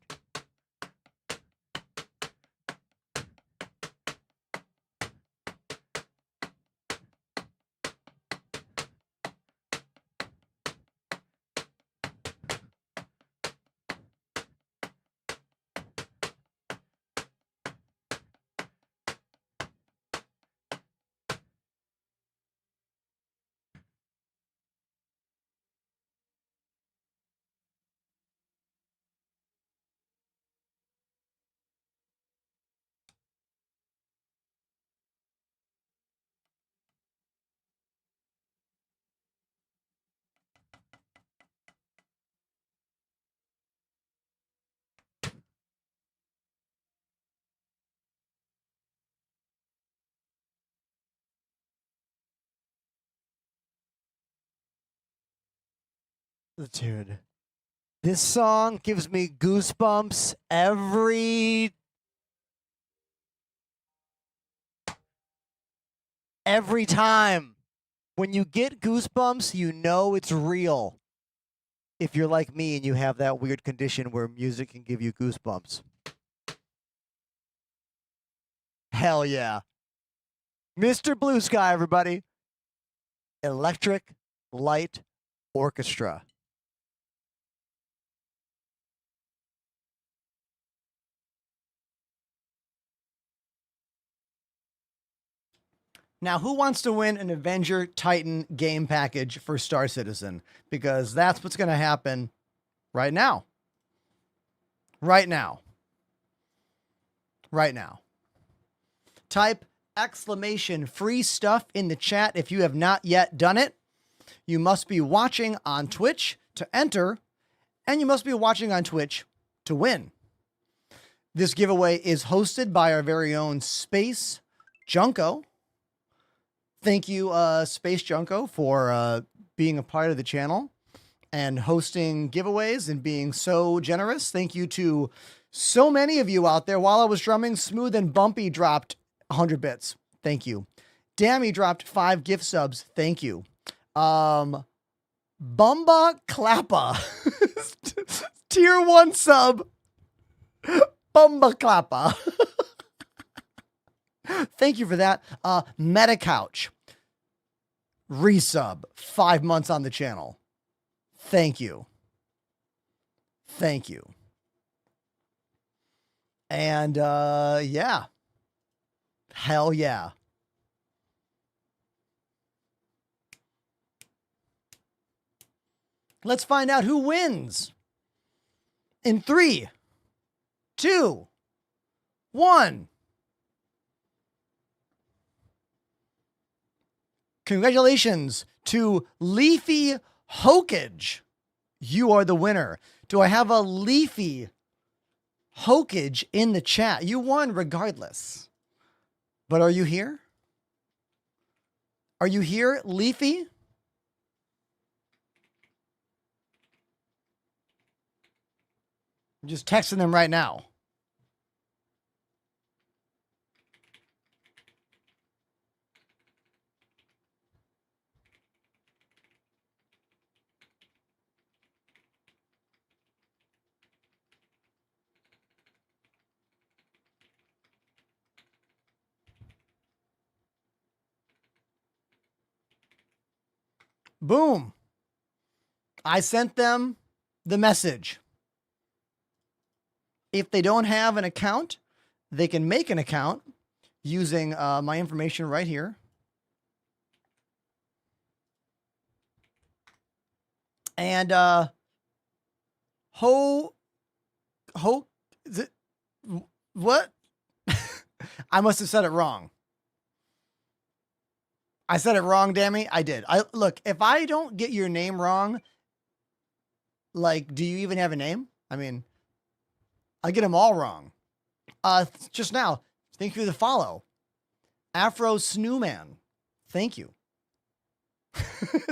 Dude, this song gives me goosebumps every time. When you get goosebumps, you know it's real. If you're like me and you have that weird condition where music can give you goosebumps. Hell yeah. Mr. Blue Sky, everybody. Electric Light Orchestra. Now, who wants to win an Avenger Titan game package for Star Citizen? Because that's what's going to happen right now. Right now. Right now. Type exclamation free stuff in the chat if you have not yet done it. You must be watching on Twitch to enter, and you must be watching on Twitch to win. This giveaway is hosted by our very own Space Junko. Thank you, Space Junko, for being a part of the channel and hosting giveaways and being so generous. Thank you to so many of you out there. While I was drumming, Smooth and Bumpy dropped 100 bits. Thank you. Dammy dropped 5 gift subs. Thank you. Bumba Klappa. Tier 1 sub. Bumba Klappa. Thank you for that. Meta Couch. Resub. 5 months on the channel. Thank you. Thank you. And yeah. Hell yeah. Let's find out who wins. In 3, 2, 1. Congratulations to Leafy Hokage. You are the winner. Do I have a Leafy Hokage in the chat? You won regardless. But are you here? Are you here, Leafy? I'm just texting them right now. Boom. I sent them the message. If they don't have an account, they can make an account using my information right here. And what? I must have said it wrong. I said it wrong, Dammy. I did. Look, if I don't get your name wrong, like, do you even have a name? I mean, I get them all wrong. Just now, thank you for the follow. Afro Snowman. Thank you.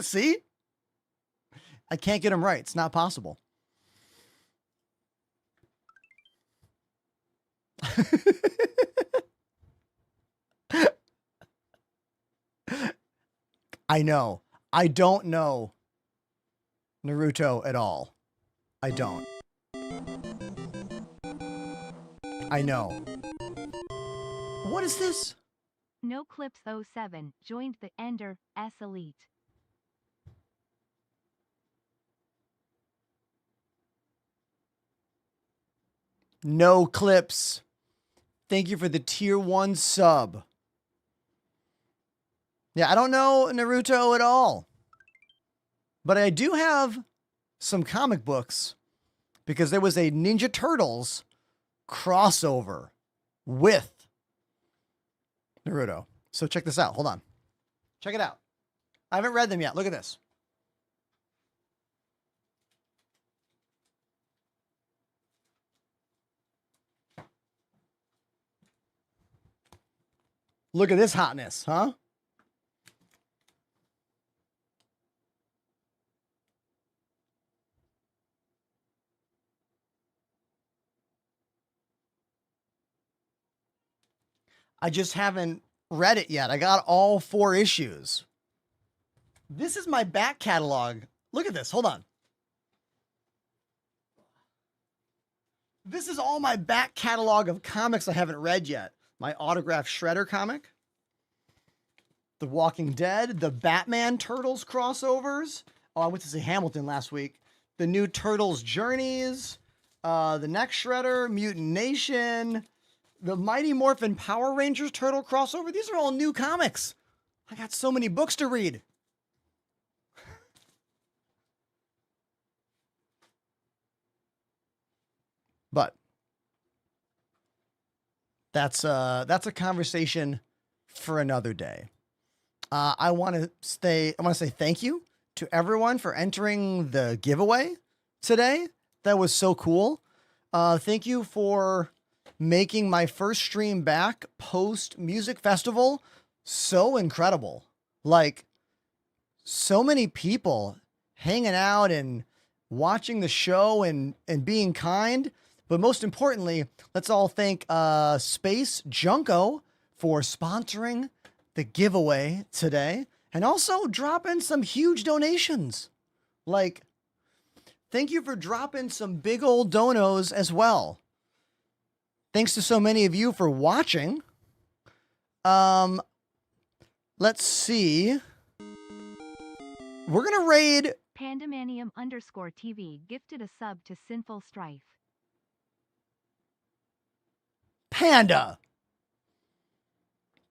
See? I can't get them right. It's not possible. I know. I don't know Naruto at all. I don't. I know. What is this? No Clips 07 joined the Ender S Elite. No Clips. Thank you for the tier 1 sub. Yeah, I don't know Naruto at all. But I do have some comic books because there was a Ninja Turtles crossover with Naruto. So check this out. Hold on. Check it out. I haven't read them yet. Look at this. Look at this hotness, huh? I just haven't read it yet. I got all 4 issues. This is my back catalog. Look at this. Hold on. This is all my back catalog of comics I haven't read yet. My autographed Shredder comic, The Walking Dead, the Batman Turtles crossovers. Oh, I went to see Hamilton last week. The new Turtles Journeys, the next Shredder, Mutant Nation, the Mighty Morphin Power Rangers Turtle crossover. These are all new comics. I got so many books to read. But that's a conversation for another day. I want to say thank you to everyone for entering the giveaway today. That was so cool. Thank you for making my first stream back post music festival so incredible. Like, so many people hanging out and watching the show and being kind. But most importantly, let's all thank Space Junko for sponsoring the giveaway today and also dropping some huge donations. Like, thank you for dropping some big old donos as well. Thanks to so many of you for watching. Let's see. We're going to raid Pandamanium_TV gifted a sub to Sinful Strife. Panda.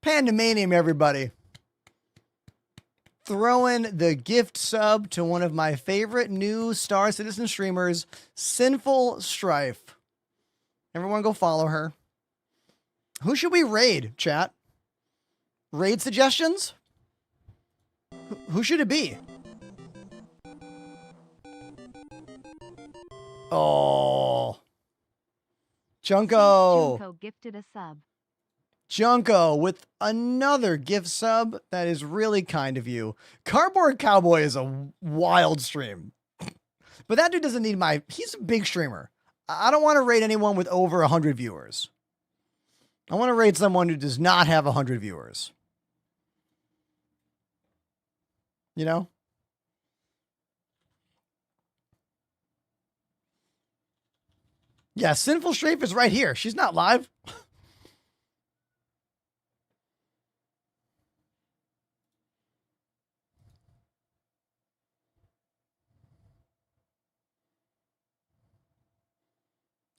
Pandamanium, everybody. Throwing the gift sub to one of my favorite new Star Citizen streamers, Sinful Strife. Everyone go follow her. Who should we raid, chat? Raid suggestions? Who should it be? Oh. Junko. Junko gifted a sub. Junko with another gift sub. That is really kind of you. Cardboard Cowboy is a wild stream. But that dude doesn't need he's a big streamer. I don't want to raid anyone with over 100 viewers. I want to raid someone who does not have 100 viewers. You know? Yeah, Sinful Strafe is right here. She's not live.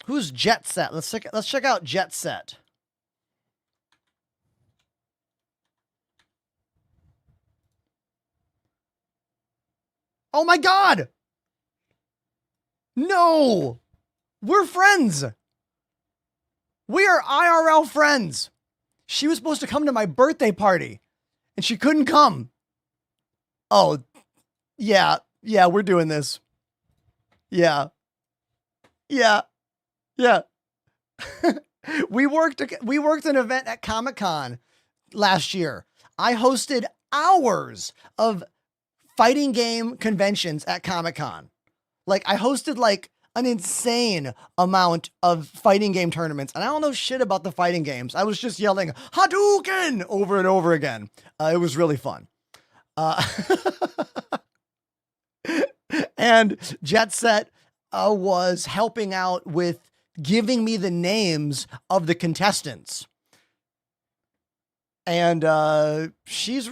Who's Jet Set? Let's check out Jet Set. Oh my God! No! We're friends. We are IRL friends. She was supposed to come to my birthday party and she couldn't come. Oh, yeah, we're doing this. Yeah. We worked an event at Comic-Con last year. I hosted hours of fighting game conventions at Comic-Con. Like, I hosted like an insane amount of fighting game tournaments, and I don't know shit about the fighting games. I was just yelling Hadouken over and over again. It was really fun. And Jet Set, was helping out with giving me the names of the contestants. And she's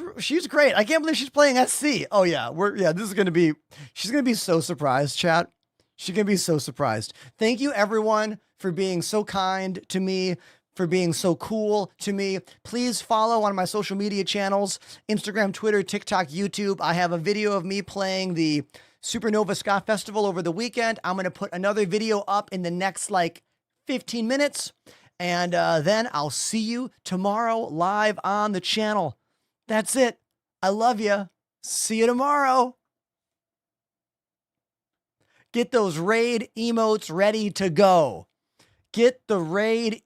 great. I can't believe she's playing SC. Oh yeah, this is gonna be. She's gonna be so surprised, chat. She's gonna be so surprised. Thank you everyone for being so kind to me, for being so cool to me. Please follow on my social media channels: Instagram, Twitter, TikTok, YouTube. I have a video of me playing the Supernova Ska Festival over the weekend. I'm gonna put another video up in the next like 15 minutes. And then I'll see you tomorrow live on the channel. That's it. I love you. See you tomorrow. Get those raid emotes ready to go. Get the raid